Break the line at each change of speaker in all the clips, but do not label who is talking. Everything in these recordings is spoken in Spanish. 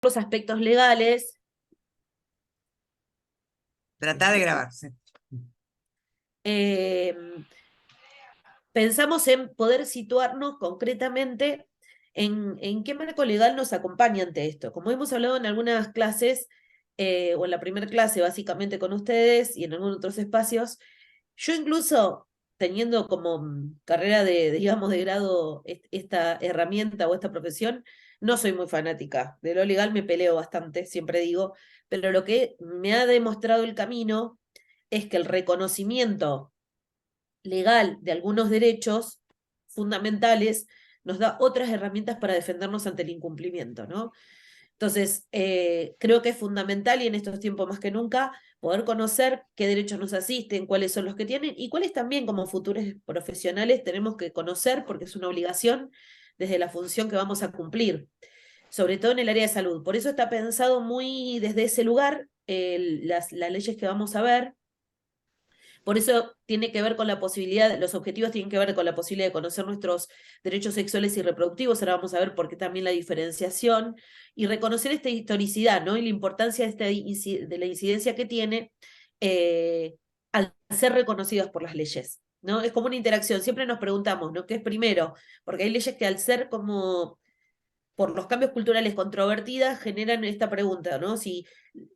los aspectos legales,
Tratá de grabarse.
eh, pensamos en poder situarnos concretamente en qué marco legal nos acompaña ante esto. Como hemos hablado en algunas clases, o en la primera clase básicamente con ustedes y en algunos otros espacios, yo incluso teniendo como carrera digamos, de grado esta herramienta o esta profesión, no soy muy fanática. De lo legal me peleo bastante, siempre digo, pero lo que me ha demostrado el camino es que el reconocimiento legal de algunos derechos fundamentales nos da otras herramientas para defendernos ante el incumplimiento, ¿no? Entonces, creo que es fundamental y en estos tiempos más que nunca poder conocer qué derechos nos asisten, cuáles son los que tienen y cuáles también como futuros profesionales tenemos que conocer porque es una obligación desde la función que vamos a cumplir, sobre todo en el área de salud. Por eso está pensado muy desde ese lugar las leyes que vamos a ver. Por eso tiene que ver con la posibilidad, los objetivos tienen que ver con la posibilidad de conocer nuestros derechos sexuales y reproductivos. Ahora vamos a ver por qué también la diferenciación y reconocer esta historicidad, ¿no? Y la importancia de la incidencia que tiene al ser reconocidos por las leyes, ¿no? Es como una interacción. Siempre nos preguntamos, ¿no? ¿Qué es primero? Porque hay leyes que al ser como por los cambios culturales controvertidas generan esta pregunta, ¿no? Si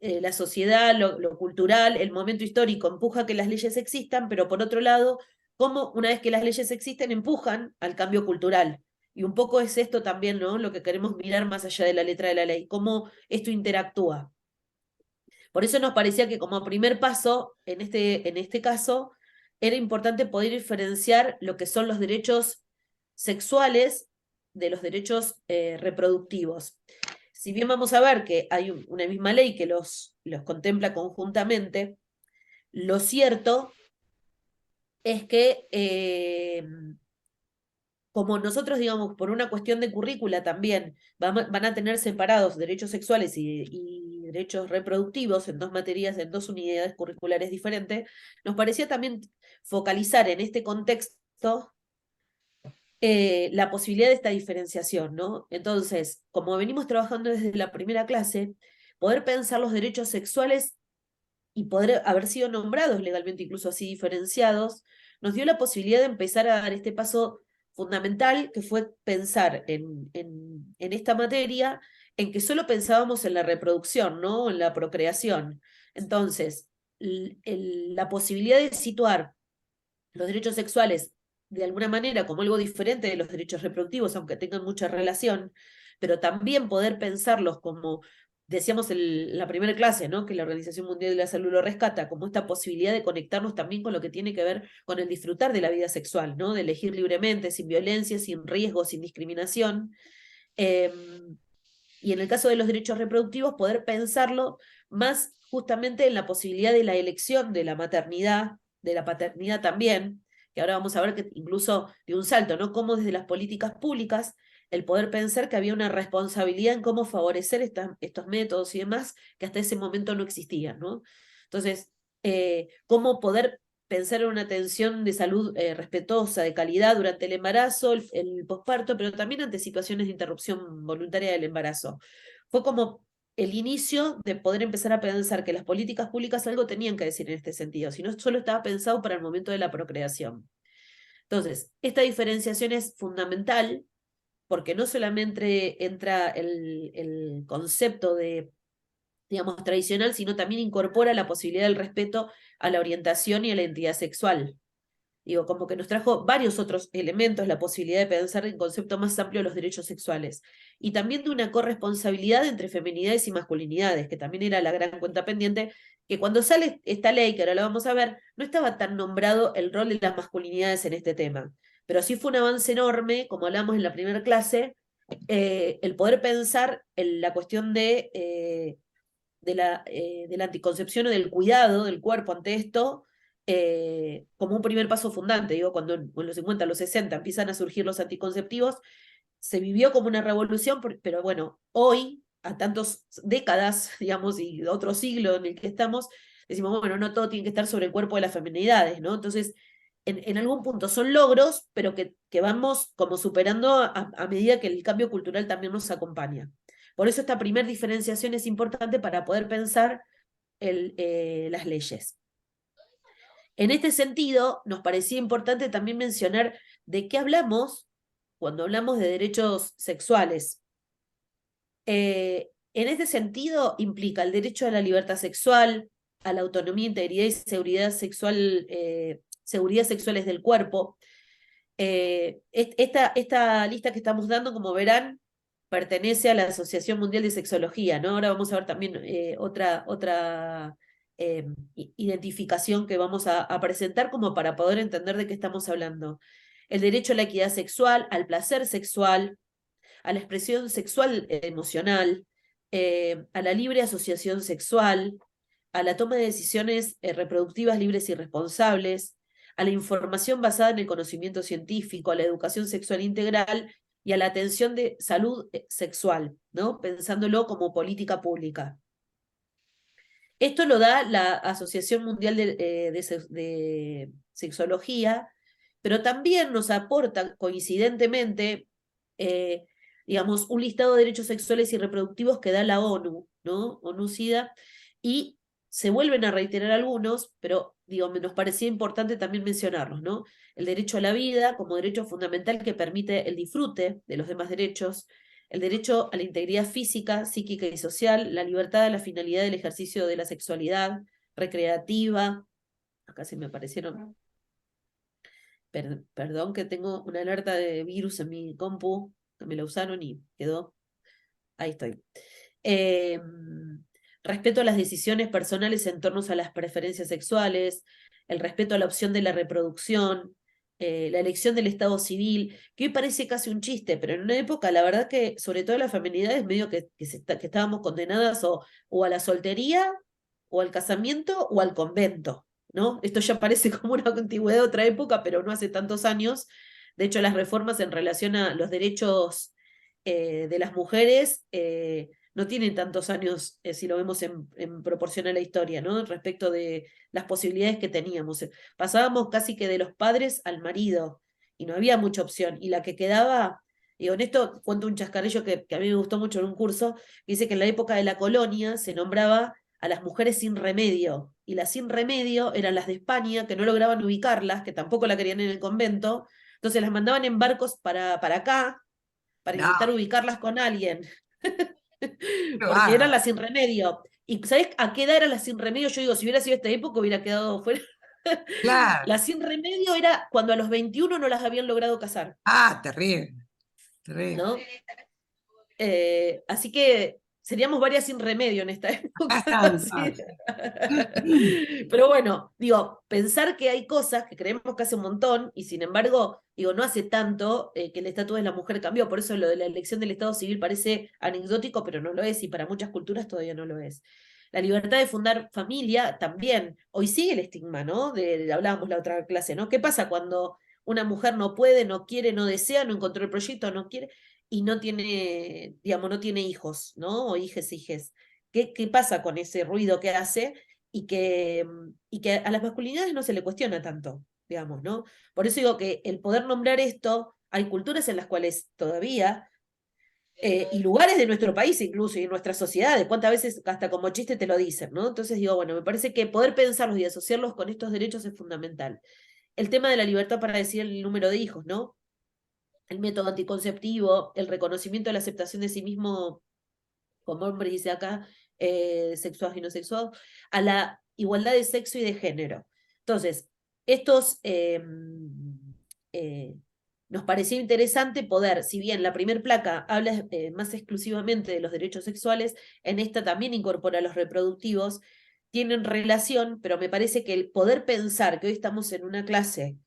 la sociedad, lo cultural, el momento histórico empuja a que las leyes existan, pero por otro lado, cómo una vez que las leyes existen empujan al cambio cultural. Y un poco es esto también, ¿no? Lo que queremos mirar más allá de la letra de la ley, cómo esto interactúa. Por eso nos parecía que como primer paso, en este caso, era importante poder diferenciar lo que son los derechos sexuales de los derechos reproductivos. Si bien vamos a ver que hay una misma ley que los contempla conjuntamente, lo cierto es que como nosotros, digamos, por una cuestión de currícula también van a tener separados derechos sexuales y derechos reproductivos en dos materias, en dos unidades curriculares diferentes, nos parecía también focalizar en este contexto la posibilidad de esta diferenciación, ¿no? Entonces, como venimos trabajando desde la primera clase, poder pensar los derechos sexuales y poder haber sido nombrados legalmente, incluso así diferenciados, nos dio la posibilidad de empezar a dar este paso fundamental, que fue pensar en esta materia, en que solo pensábamos en la reproducción, ¿no? En la procreación. Entonces, la posibilidad de situar los derechos sexuales de alguna manera como algo diferente de los derechos reproductivos, aunque tengan mucha relación, pero también poder pensarlos como decíamos en la primera clase, ¿no? Que la Organización Mundial de la Salud lo rescata, como esta posibilidad de conectarnos también con lo que tiene que ver con el disfrutar de la vida sexual, ¿no? De elegir libremente, sin violencia, sin riesgo, sin discriminación. Eh, y en el caso de los derechos reproductivos, poder pensarlo más justamente en la posibilidad de la elección de la maternidad, de la paternidad también, que ahora vamos a ver que incluso de un salto, ¿no? Cómo desde las políticas públicas el poder pensar que había una responsabilidad en cómo favorecer estos métodos y demás que hasta ese momento no existían, ¿no? Entonces, cómo poder pensar en una atención de salud respetuosa, de calidad durante el embarazo, el posparto, pero también ante situaciones de interrupción voluntaria del embarazo. Fue como el inicio de poder empezar a pensar que las políticas públicas algo tenían que decir en este sentido, si no solo estaba pensado para el momento de la procreación. Entonces, esta diferenciación es fundamental porque no solamente entra el concepto de digamos, tradicional, sino también incorpora la posibilidad del respeto a la orientación y a la identidad sexual. Digo, como que nos trajo varios otros elementos, la posibilidad de pensar en concepto más amplio de los derechos sexuales. Y también de una corresponsabilidad entre feminidades y masculinidades, que también era la gran cuenta pendiente, que cuando sale esta ley, que ahora la vamos a ver, no estaba tan nombrado el rol de las masculinidades en este tema. Pero sí fue un avance enorme, como hablamos en la primera clase, el poder pensar en la cuestión de la anticoncepción o del cuidado del cuerpo ante esto como un primer paso fundante. Digo, cuando en los 50, los 60 empiezan a surgir los anticonceptivos, se vivió como una revolución, pero bueno, hoy, a tantas décadas, digamos, y otro siglo en el que estamos, decimos, bueno, no todo tiene que estar sobre el cuerpo de las feminidades, ¿no? Entonces, en algún punto son logros, pero que vamos como superando a medida que el cambio cultural también nos acompaña. Por eso esta primera diferenciación es importante para poder pensar las leyes. En este sentido, nos parecía importante también mencionar de qué hablamos cuando hablamos de derechos sexuales. En este sentido, implica el derecho a la libertad sexual, a la autonomía, integridad y seguridad sexual, seguridad sexuales del cuerpo. Esta lista que estamos dando, como verán, pertenece a la Asociación Mundial de Sexología, ¿no? Ahora vamos a ver también otra identificación que vamos a presentar como para poder entender de qué estamos hablando. El derecho a la equidad sexual, al placer sexual, a la expresión sexual emocional, a la libre asociación sexual, a la toma de decisiones reproductivas libres y responsables, a la información basada en el conocimiento científico, a la educación sexual integral y a la atención de salud sexual, ¿no? Pensándolo como política pública. Esto lo da la Asociación Mundial de Sexología, pero también nos aporta coincidentemente, digamos, un listado de derechos sexuales y reproductivos que da la ONU, ¿no? ONU-SIDA, y se vuelven a reiterar algunos, pero digo, nos parecía importante también mencionarlos, ¿no? El derecho a la vida como derecho fundamental que permite el disfrute de los demás derechos, el derecho a la integridad física, psíquica y social, la libertad a la finalidad del ejercicio de la sexualidad recreativa. Acá se me aparecieron. Perdón que tengo una alerta de virus en mi compu, que me la usaron y quedó. Ahí estoy. Respeto a las decisiones personales en torno a las preferencias sexuales, el respeto a la opción de la reproducción, la elección del estado civil, que hoy parece casi un chiste, pero en una época, la verdad que sobre todo las feminidades, medio que estábamos condenadas o a la soltería, o al casamiento, o al convento, ¿no? Esto ya parece como una antigüedad de otra época, pero no hace tantos años. De hecho, las reformas en relación a los derechos de las mujeres no tienen tantos años, si lo vemos en proporción a la historia, ¿no? Respecto de las posibilidades que teníamos. Pasábamos casi que de los padres al marido y no había mucha opción. Y la que quedaba, digo, en esto cuento un chascarrillo que a mí me gustó mucho en un curso, que dice que en la época de la colonia se nombraba a las mujeres sin remedio, y las sin remedio eran las de España, que no lograban ubicarlas, que tampoco la querían en el convento, entonces las mandaban en barcos para acá, para
No,
intentar ubicarlas con alguien,
qué
porque eran
bárbaro.
las sin remedio. ¿Y sabés a qué edad eran las sin remedio? Yo digo, si hubiera sido esta época, hubiera quedado fuera.
Claro.
Las sin remedio era cuando a los 21 no las habían logrado casar,
Ah, terrible, terrible.
¿no? Así que seríamos varias sin remedio en esta época. Así. Pero bueno, digo, pensar que hay cosas que creemos que hace un montón y sin embargo, digo, no hace tanto que el estatus de la mujer cambió. Por eso lo de la elección del Estado civil parece anecdótico, pero no lo es y para muchas culturas todavía no lo es. La libertad de fundar familia también. Hoy sigue el estigma, ¿no? Hablábamos la otra clase, ¿no? ¿Qué pasa cuando una mujer no puede, no quiere, no desea, no encontró el proyecto, no quiere? Y no tiene, digamos, no tiene hijos, ¿no? O hijes, hijes. ¿Qué pasa con ese ruido que hace y que a las masculinidades no se le cuestiona tanto, digamos, ¿no? Por eso digo que el poder nombrar esto, hay culturas en las cuales todavía, y lugares de nuestro país incluso, y en nuestra sociedad, de cuántas veces hasta como chiste te lo dicen, ¿no? Entonces digo, bueno, me parece que poder pensarlos y asociarlos con estos derechos es fundamental. El tema de la libertad para decidir el número de hijos, ¿no? El método anticonceptivo, el reconocimiento de la aceptación de sí mismo como hombre, dice acá, sexuados y no sexuados, a la igualdad de sexo y de género. Entonces, estos nos pareció interesante poder, si bien la primer placa habla más exclusivamente de los derechos sexuales, en esta también incorpora los reproductivos, tienen relación, pero me parece que el poder pensar que hoy estamos en una clase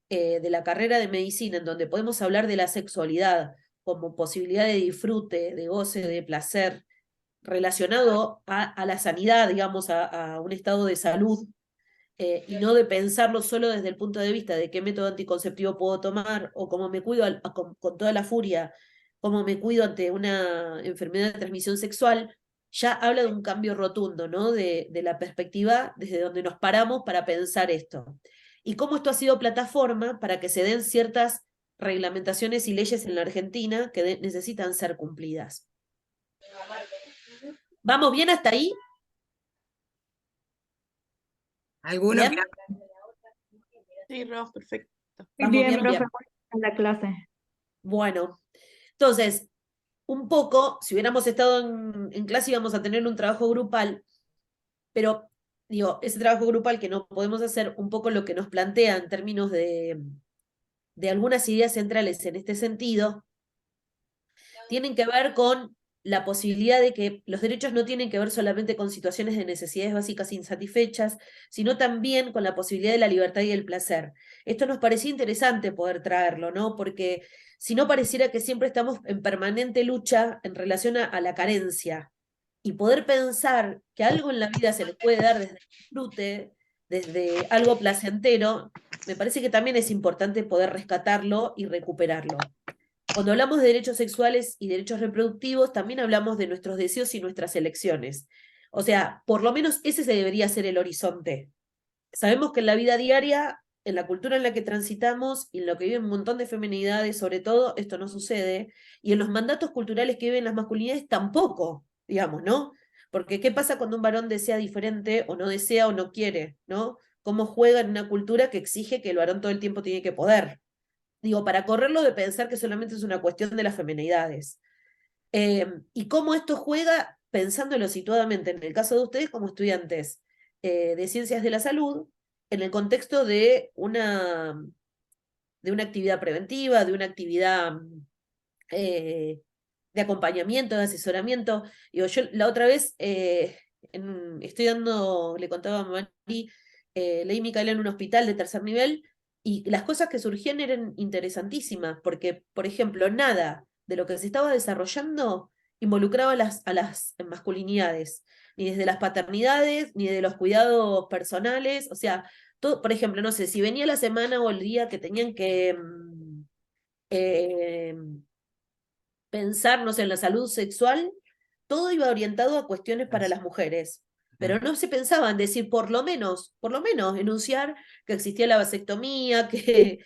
de la carrera de medicina en donde podemos hablar de la sexualidad como posibilidad de disfrute, de goce, de placer, relacionado a la sanidad, digamos, a un estado de salud, y no de pensarlo solo desde el punto de vista de qué método anticonceptivo puedo tomar o cómo me cuido con toda la furia, cómo me cuido ante una enfermedad de transmisión sexual, ya habla de un cambio rotundo, ¿no? De la perspectiva desde donde nos paramos para pensar esto. Y cómo esto ha sido plataforma para que se den ciertas reglamentaciones y leyes en la Argentina que necesitan ser cumplidas. ¿Vamos bien hasta ahí?
¿Alguno que...
¿Bien?
Sí, Ros, perfecto.
Vamos bien,
profe,
bien.
en la clase.
Bueno, entonces, un poco, si hubiéramos estado en clase íbamos a tener un trabajo grupal, pero digo, ese trabajo grupal que no podemos hacer, un poco lo que nos plantea en términos de algunas ideas centrales en este sentido, tienen que ver con la posibilidad de que los derechos no tienen que ver solamente con situaciones de necesidades básicas insatisfechas, sino también con la posibilidad de la libertad y el placer. Esto nos parecía interesante poder traerlo, ¿no? Porque si no pareciera que siempre estamos en permanente lucha en relación a la carencia y poder pensar que algo en la vida se le puede dar desde el disfrute, desde algo placentero, me parece que también es importante poder rescatarlo y recuperarlo. Cuando hablamos de derechos sexuales y derechos reproductivos, también hablamos de nuestros deseos y nuestras elecciones. O sea, por lo menos ese se debería ser el horizonte. Sabemos que en la vida diaria, en la cultura en la que transitamos y en lo que viven un montón de feminidades, sobre todo, esto no sucede. Y en los mandatos culturales que viven las masculinidades tampoco, digamos, ¿no? Porque ¿qué pasa cuando un varón desea diferente o no quiere, ¿no? ¿Cómo juega en una cultura que exige que el varón todo el tiempo tiene que poder? Digo, para correrlo de pensar que solamente es una cuestión de las feminidades. Y cómo esto juega pensándolo situadamente en el caso de ustedes como estudiantes de ciencias de la salud, en el contexto de una actividad preventiva, de una actividad eh, de acompañamiento, de asesoramiento. Digo, yo la otra vez estoy dando, le contaba a Mari, leí Micaela en un hospital de tercer nivel y las cosas que surgían eran interesantísimas, porque, por ejemplo, nada de lo que se estaba desarrollando involucraba a las masculinidades, ni desde las paternidades, ni de los cuidados personales, o sea, todo, por ejemplo, no sé, si venía la semana o el día que tenían que eh, pensar, no sé, en la salud sexual, todo iba orientado a cuestiones para las mujeres. Pero no se pensaba en decir, por lo menos, enunciar que existía la vasectomía, que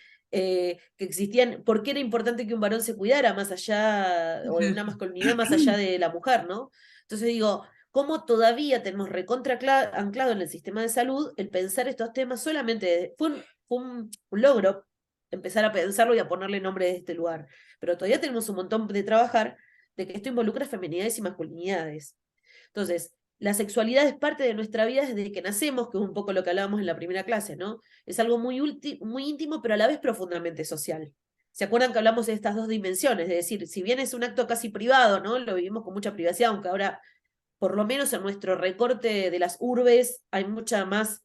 existían, porque era importante que un varón se cuidara más allá, o de una masculinidad más allá de la mujer, ¿no? Entonces digo, ¿cómo todavía tenemos recontra anclado en el sistema de salud el pensar estos temas solamente, fue un logro empezar a pensarlo y a ponerle nombre de este lugar, pero todavía tenemos un montón de trabajar de que esto involucra feminidades y masculinidades. Entonces, la sexualidad es parte de nuestra vida desde que nacemos, que es un poco lo que hablábamos en la primera clase, ¿no? Es algo muy íntimo, pero a la vez profundamente social. ¿Se acuerdan que hablamos de estas dos dimensiones? Es decir, si bien es un acto casi privado, ¿no? Lo vivimos con mucha privacidad, aunque ahora, por lo menos en nuestro recorte de las urbes, hay mucha más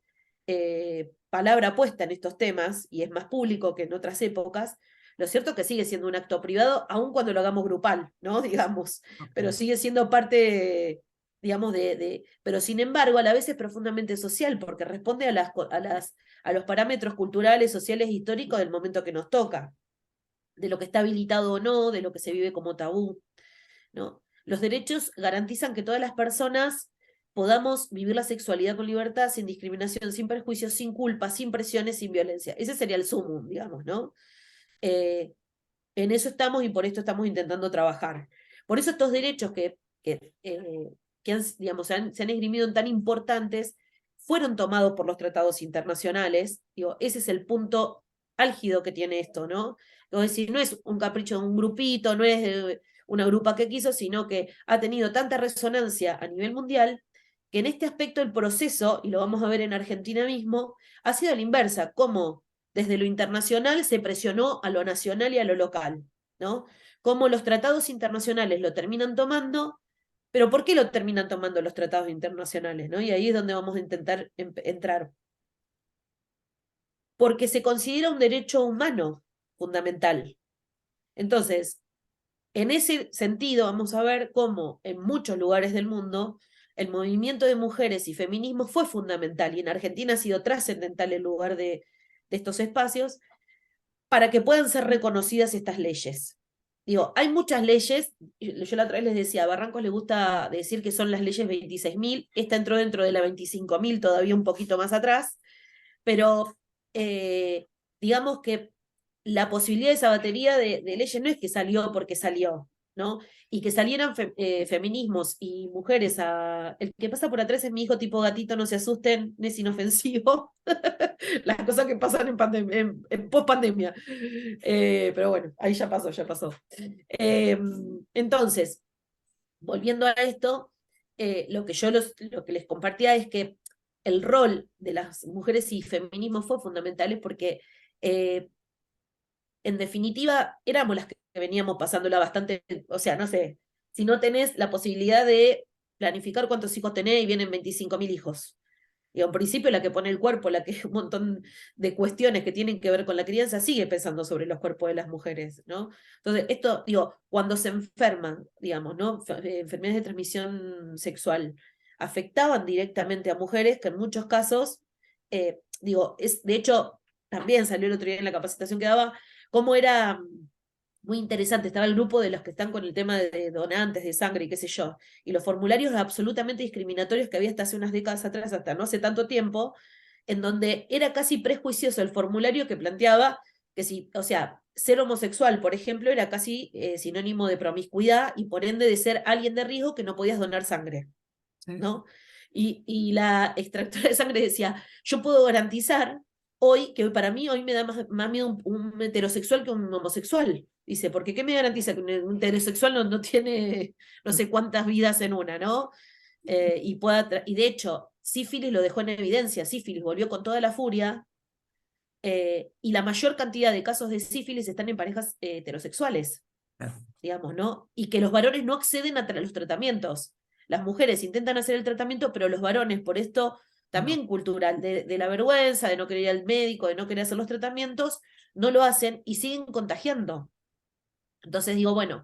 palabra puesta en estos temas y es más público que en otras épocas. Lo cierto es que sigue siendo un acto privado, aun cuando lo hagamos grupal, ¿no? Digamos, pero sigue siendo parte, digamos, pero sin embargo, a la vez es profundamente social, porque responde a los parámetros culturales, sociales e históricos del momento que nos toca, de lo que está habilitado o no, de lo que se vive como tabú, ¿no? Los derechos garantizan que todas las personas podamos vivir la sexualidad con libertad, sin discriminación, sin perjuicios, sin culpa, sin presiones, sin violencia. Ese sería el sumum, digamos, ¿no? Eh, en eso estamos y por esto estamos intentando trabajar. Por eso estos derechos que han, digamos, se han esgrimido en tan importantes fueron tomados por los tratados internacionales. Digo, ese es el punto álgido que tiene esto, ¿no? Es decir, no es un capricho de un grupito, no es de una grupa que quiso, sino que ha tenido tanta resonancia a nivel mundial que en este aspecto el proceso, y lo vamos a ver en Argentina mismo, ha sido a la inversa, como desde lo internacional se presionó a lo nacional y a lo local, ¿no? Como los tratados internacionales lo terminan tomando, pero ¿por qué lo terminan tomando los tratados internacionales, ¿no? Y ahí es donde vamos a intentar entrar. Porque se considera un derecho humano fundamental. Entonces, en ese sentido, vamos a ver cómo en muchos lugares del mundo el movimiento de mujeres y feminismo fue fundamental y en Argentina ha sido trascendental el lugar de estos espacios para que puedan ser reconocidas estas leyes. Digo, hay muchas leyes, yo la otra vez les decía, a Barrancos le gusta decir que son las leyes 26.000, esta entró dentro de la 25.000, todavía un poquito más atrás, pero digamos que la posibilidad de esa batería de leyes no es que salió porque salió, ¿no? Y que salieran feminismos y mujeres a... El que pasa por atrás es mi hijo tipo gatito, no se asusten, es inofensivo. Las cosas que pasan en, en post-pandemia. Pero bueno, ahí ya pasó, ya pasó. Entonces, volviendo a esto, lo que lo que les compartía es que el rol de las mujeres y feminismo fue fundamental porque en definitiva éramos las que veníamos pasándola bastante, o sea, no sé, si no tenés la posibilidad de planificar cuántos hijos tenés y vienen 25.000 hijos. Y en principio la que pone el cuerpo, la que un montón de cuestiones que tienen que ver con la crianza, sigue pensando sobre los cuerpos de las mujeres, ¿no? Entonces, esto, digo, cuando se enferman, digamos, ¿no? Enfermedades de transmisión sexual, afectaban directamente a mujeres que en muchos casos, digo, de hecho, también salió el otro día en la capacitación que daba, cómo era muy interesante, estaba el grupo de los que están con el tema de donantes de sangre y qué sé yo, y los formularios absolutamente discriminatorios que había hasta hace unas décadas atrás, hasta no hace tanto tiempo, en donde era casi prejuicioso el formulario que planteaba que si, o sea, ser homosexual, por ejemplo, era casi sinónimo de promiscuidad y por ende de ser alguien de riesgo que no podías donar sangre, ¿no? Y la extractora de sangre decía, yo puedo garantizar hoy, que para mí hoy me da más miedo un heterosexual que un homosexual. Dice, porque ¿qué me garantiza que un heterosexual no tiene no sé cuántas vidas en una, ¿no? Y de hecho, sífilis lo dejó en evidencia, sífilis volvió con toda la furia, y la mayor cantidad de casos de sífilis están en parejas heterosexuales, digamos, ¿no? Y que los varones no acceden a los tratamientos. Las mujeres intentan hacer el tratamiento, pero los varones, por esto también cultural, de la vergüenza, de no querer ir al médico, de no querer hacer los tratamientos, no lo hacen y siguen contagiando. Entonces digo, bueno,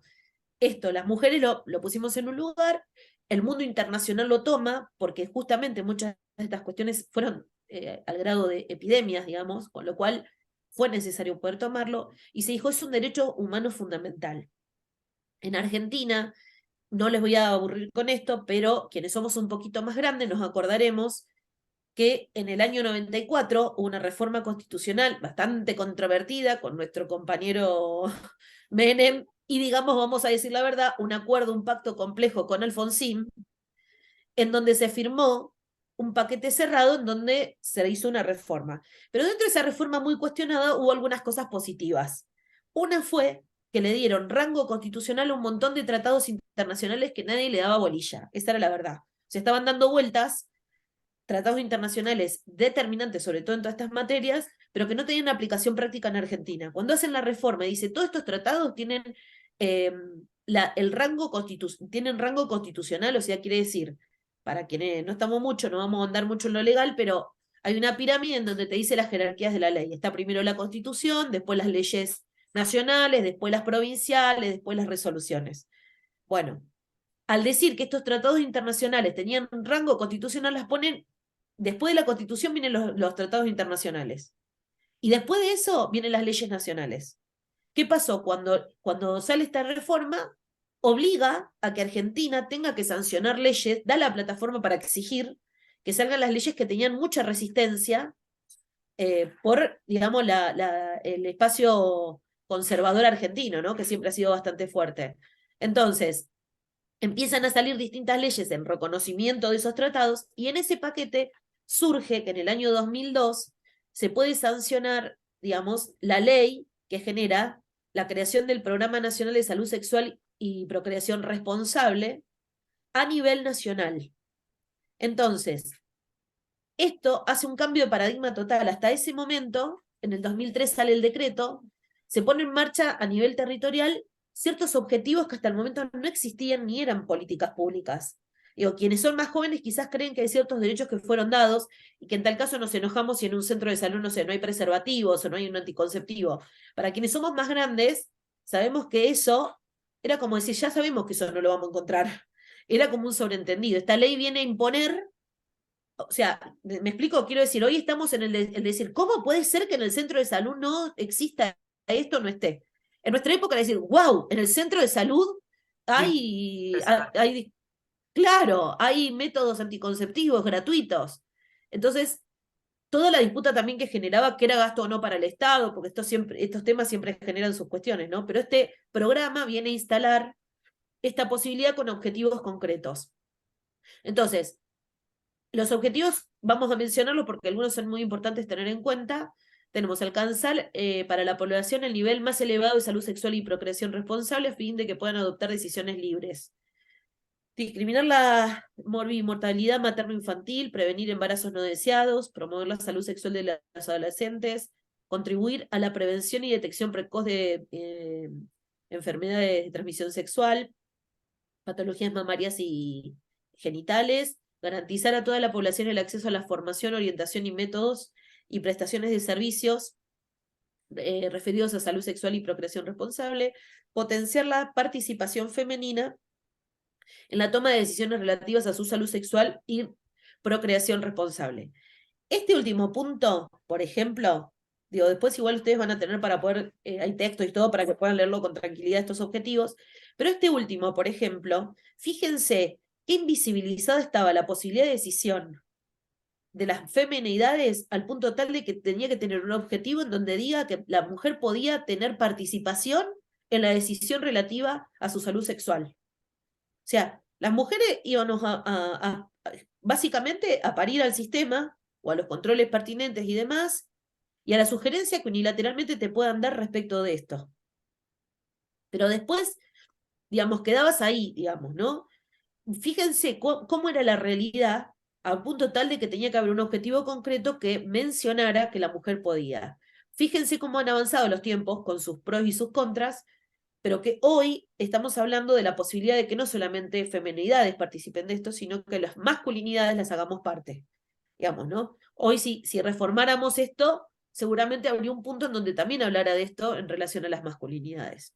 esto, las mujeres lo pusimos en un lugar, el mundo internacional lo toma, porque justamente muchas de estas cuestiones fueron al grado de epidemias, digamos, con lo cual fue necesario poder tomarlo, y se dijo, es un derecho humano fundamental. En Argentina, no les voy a aburrir con esto, pero quienes somos un poquito más grandes nos acordaremos que en el año 94 hubo una reforma constitucional bastante controvertida con nuestro compañero Menem, y digamos, vamos a decir la verdad, un acuerdo, un pacto complejo con Alfonsín, en donde se firmó un paquete cerrado en donde se hizo una reforma. Pero dentro de esa reforma muy cuestionada hubo algunas cosas positivas. Una fue que le dieron rango constitucional a un montón de tratados internacionales que nadie le daba bolilla. Esa era la verdad. Se estaban dando vueltas tratados internacionales determinantes, sobre todo en todas estas materias, pero que no tenían aplicación práctica en Argentina. Cuando hacen la reforma, dice, todos estos tratados tienen, tienen rango constitucional, o sea, quiere decir, para quienes no estamos mucho, no vamos a andar mucho en lo legal, pero hay una pirámide en donde te dice las jerarquías de la ley. Está primero la Constitución, después las leyes nacionales, después las provinciales, después las resoluciones. Bueno, al decir que estos tratados internacionales tenían rango constitucional, las ponen, después de la Constitución vienen los tratados internacionales. Y después de eso vienen las leyes nacionales. ¿Qué pasó? Cuando sale esta reforma, obliga a que Argentina tenga que sancionar leyes, da la plataforma para exigir que salgan las leyes que tenían mucha resistencia por, digamos, el espacio conservador argentino, ¿no? Que siempre ha sido bastante fuerte. Entonces, empiezan a salir distintas leyes en reconocimiento de esos tratados, y en ese paquete surge que en el año 2002 se puede sancionar, digamos, la ley que genera la creación del Programa Nacional de Salud Sexual y Procreación Responsable a nivel nacional. Entonces, esto hace un cambio de paradigma total. Hasta ese momento, en el 2003 sale el decreto, se pone en marcha a nivel territorial ciertos objetivos que hasta el momento no existían ni eran políticas públicas. Digo, quienes son más jóvenes quizás creen que hay ciertos derechos que fueron dados y que en tal caso nos enojamos si en un centro de salud, no sé, no hay preservativos o no hay un anticonceptivo. Para quienes somos más grandes, sabemos que eso era como decir, ya sabemos que eso no lo vamos a encontrar. Era como un sobreentendido. Esta ley viene a imponer, o sea, me explico, quiero decir, hoy estamos en el decir, ¿cómo puede ser que en el centro de salud no exista esto, no esté? En nuestra época era decir, wow, en el centro de salud hay, claro, hay métodos anticonceptivos gratuitos. Entonces, toda la disputa también que generaba que era gasto o no para el Estado, porque estos temas siempre generan sus cuestiones, ¿no? Pero este programa viene a instalar esta posibilidad con objetivos concretos. Entonces, los objetivos, vamos a mencionarlos porque algunos son muy importantes tener en cuenta. Tenemos alcanzar para la población el nivel más elevado de salud sexual y procreación responsable a fin de que puedan adoptar decisiones libres. Discriminar la mortalidad materno-infantil, prevenir embarazos no deseados, promover la salud sexual de los adolescentes, contribuir a la prevención y detección precoz de enfermedades de transmisión sexual, patologías mamarias y genitales, garantizar a toda la población el acceso a la formación, orientación y métodos y prestaciones de servicios referidos a salud sexual y procreación responsable, potenciar la participación femenina en la toma de decisiones relativas a su salud sexual y procreación responsable. Este último punto, por ejemplo, digo, después igual ustedes van a tener para poder, hay texto y todo para que puedan leerlo con tranquilidad estos objetivos, pero este último, por ejemplo, fíjense qué invisibilizada estaba la posibilidad de decisión de las feminidades al punto tal de que tenía que tener un objetivo en donde diga que la mujer podía tener participación en la decisión relativa a su salud sexual. O sea, las mujeres íbamos básicamente a parir al sistema o a los controles pertinentes y demás, y a la sugerencia que unilateralmente te puedan dar respecto de esto. Pero después, digamos, quedabas ahí, digamos, ¿no? Fíjense cómo era la realidad a punto tal de que tenía que haber un objetivo concreto que mencionara que la mujer podía. Fíjense cómo han avanzado los tiempos con sus pros y sus contras, pero que hoy estamos hablando de la posibilidad de que no solamente feminidades participen de esto, sino que las masculinidades las hagamos parte, digamos, ¿no? Hoy si reformáramos esto, seguramente habría un punto en donde también hablara de esto en relación a las masculinidades.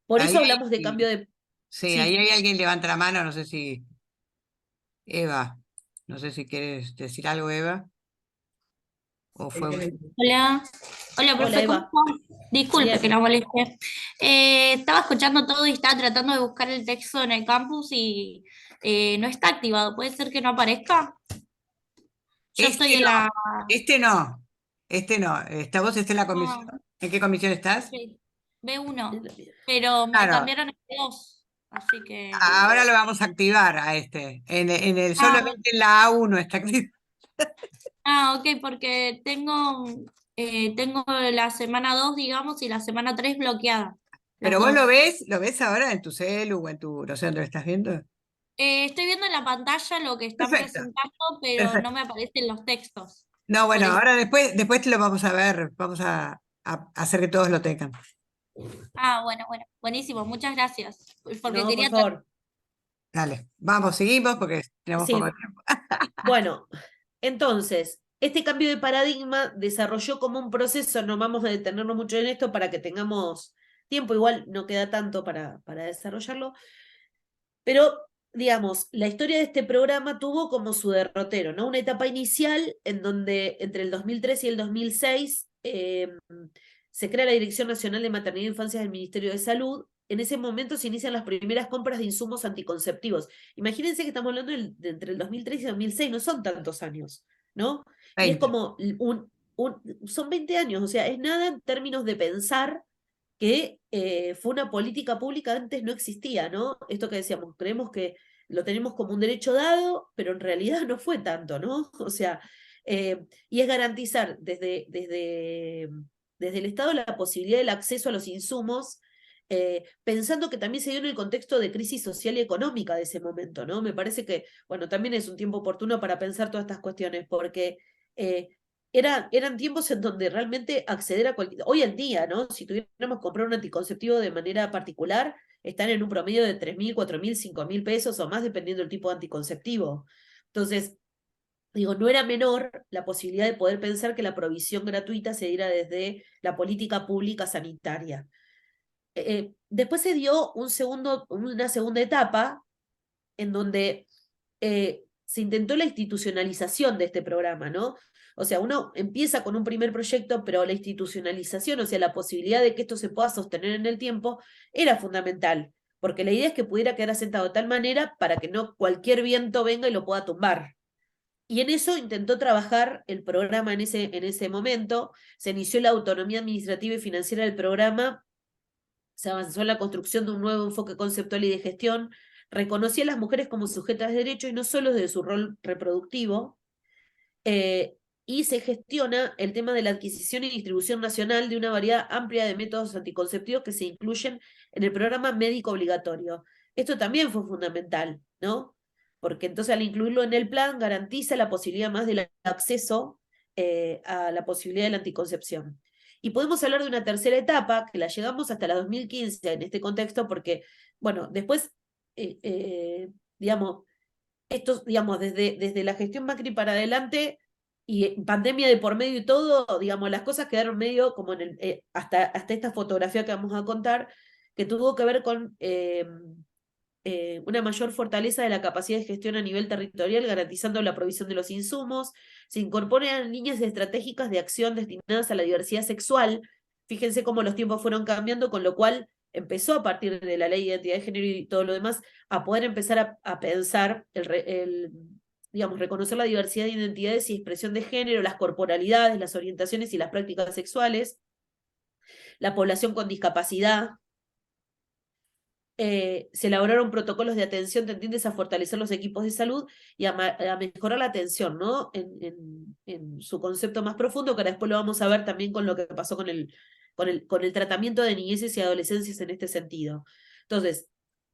Por
Ahí
eso hablamos de cambio de...
sí, ahí
Sí,
hay alguien levanta la mano, no sé si Eva, no sé si quieres decir algo, Eva, o fue...
Hola, hola,
hola
profe, ¿cómo
Eva.
estás? Disculpe que
Bien.
la moleste. Estaba escuchando todo y estaba tratando de buscar el texto en el campus y no está activado. ¿Puede ser que no aparezca? Yo estoy
Este
en
no,
la...
este no, este no. Vos estás en la
Ah,
comisión. ¿En qué comisión estás?
ok, B1, pero me
Claro,
cambiaron el B2, así que...
ahora lo vamos a activar a este.
Ah, bueno.
Solamente en la A1 está activo.
Ah, ok, porque tengo la semana 2, digamos, y la semana 3 bloqueada, las
Pero vos
dos.
lo ves ahora en tu celu o en tu, no sé dónde lo estás viendo.
Estoy viendo en la pantalla lo que están
Perfecto,
presentando, pero no
perfecto.
me aparecen los textos.
No,
Por
bueno,
eso.
ahora después te lo vamos a ver, vamos a hacer que todos lo tengan.
Ah, bueno, bueno, buenísimo, muchas gracias. Porque
No, por
quería...
favor.
Dale, vamos, seguimos porque tenemos poco
Sí,
tiempo.
bueno, entonces, este cambio de paradigma desarrolló como un proceso, no vamos a detenernos mucho en esto para que tengamos tiempo, igual no queda tanto para desarrollarlo, pero digamos, la historia de este programa tuvo como su derrotero, ¿no? Una etapa inicial en donde entre el 2003 y el 2006 se crea la Dirección Nacional de Maternidad e Infancia del Ministerio de Salud. En ese momento se inician las primeras compras de insumos anticonceptivos. Imagínense que estamos hablando de entre el 2003 y 2006, no son tantos años, ¿no? Y es
20.
como son 20 años, o sea, es nada en términos de pensar que fue una política pública antes no existía, ¿no? Esto que decíamos, creemos que lo tenemos como un derecho dado, pero en realidad no fue tanto, ¿no? O sea, y es garantizar desde el Estado la posibilidad del acceso a los insumos, pensando que también se dio en el contexto de crisis social y económica de ese momento, ¿no? Me parece que, bueno, también es un tiempo oportuno para pensar todas estas cuestiones, porque eh, eran tiempos en donde realmente acceder a cualquier... Hoy en día, ¿no? Si tuviéramos que comprar un anticonceptivo de manera particular, están en un promedio de 3.000, 4.000, 5.000 pesos o más, dependiendo del tipo de anticonceptivo. Entonces, digo, no era menor la posibilidad de poder pensar que la provisión gratuita se diera desde la política pública sanitaria. Después se dio una segunda etapa en donde se intentó la institucionalización de este programa, ¿no? O sea, uno empieza con un primer proyecto, pero la institucionalización, o sea, la posibilidad de que esto se pueda sostener en el tiempo, era fundamental, porque la idea es que pudiera quedar asentado de tal manera para que no cualquier viento venga y lo pueda tumbar. Y en eso intentó trabajar el programa en ese momento, se inició la autonomía administrativa y financiera del programa se avanzó en la construcción de un nuevo enfoque conceptual y de gestión, reconocía a las mujeres como sujetas de derecho y no solo de su rol reproductivo, y se gestiona el tema de la adquisición y distribución nacional de una variedad amplia de métodos anticonceptivos que se incluyen en el programa médico obligatorio. Esto también fue fundamental, ¿no? Porque entonces al incluirlo en el plan garantiza la posibilidad más del acceso a la posibilidad de la anticoncepción. Y podemos hablar de una tercera etapa, que la llegamos hasta la 2015 en este contexto, porque, bueno, después, digamos, estos, digamos, desde la gestión Macri para adelante y pandemia de por medio y todo, digamos, las cosas quedaron medio como en el, hasta esta fotografía que vamos a contar, que tuvo que ver con una mayor fortaleza de la capacidad de gestión a nivel territorial, garantizando la provisión de los insumos. Se incorporan líneas estratégicas de acción destinadas a la diversidad sexual. Fíjense cómo los tiempos fueron cambiando, con lo cual empezó a partir de la ley de identidad de género y todo lo demás, a poder empezar a pensar digamos, reconocer la diversidad de identidades y expresión de género, las corporalidades, las orientaciones y las prácticas sexuales, la población con discapacidad. Se elaboraron protocolos de atención tendientes a fortalecer los equipos de salud y a mejorar la atención, ¿no? En su concepto más profundo, que ahora después lo vamos a ver también con lo que pasó con el tratamiento de niñeces y adolescencias en este sentido. Entonces,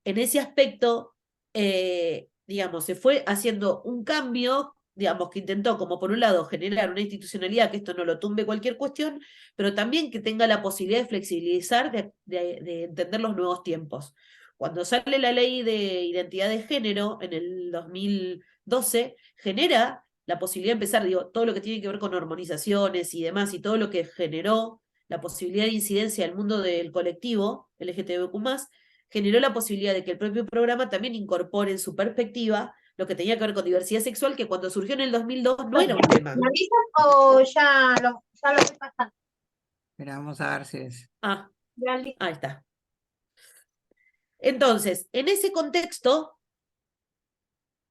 en ese aspecto, digamos, se fue haciendo un cambio, digamos, que intentó, como por un lado, generar una institucionalidad que esto no lo tumbe cualquier cuestión, pero también que tenga la posibilidad de flexibilizar, de entender los nuevos tiempos. Cuando sale la ley de identidad de género en el 2012, genera la posibilidad de empezar, digo, todo lo que tiene que ver con hormonizaciones y demás, y todo lo que generó la posibilidad de incidencia del mundo del colectivo LGTBQ+, generó la posibilidad de que el propio programa también incorpore en su perspectiva lo que tenía que ver con diversidad sexual, que cuando surgió en el 2002 no era un tema.
¿Me avisas o ya lo voy pasando?
Pero vamos a ver si es.
Ah, ahí está. Entonces, en ese contexto,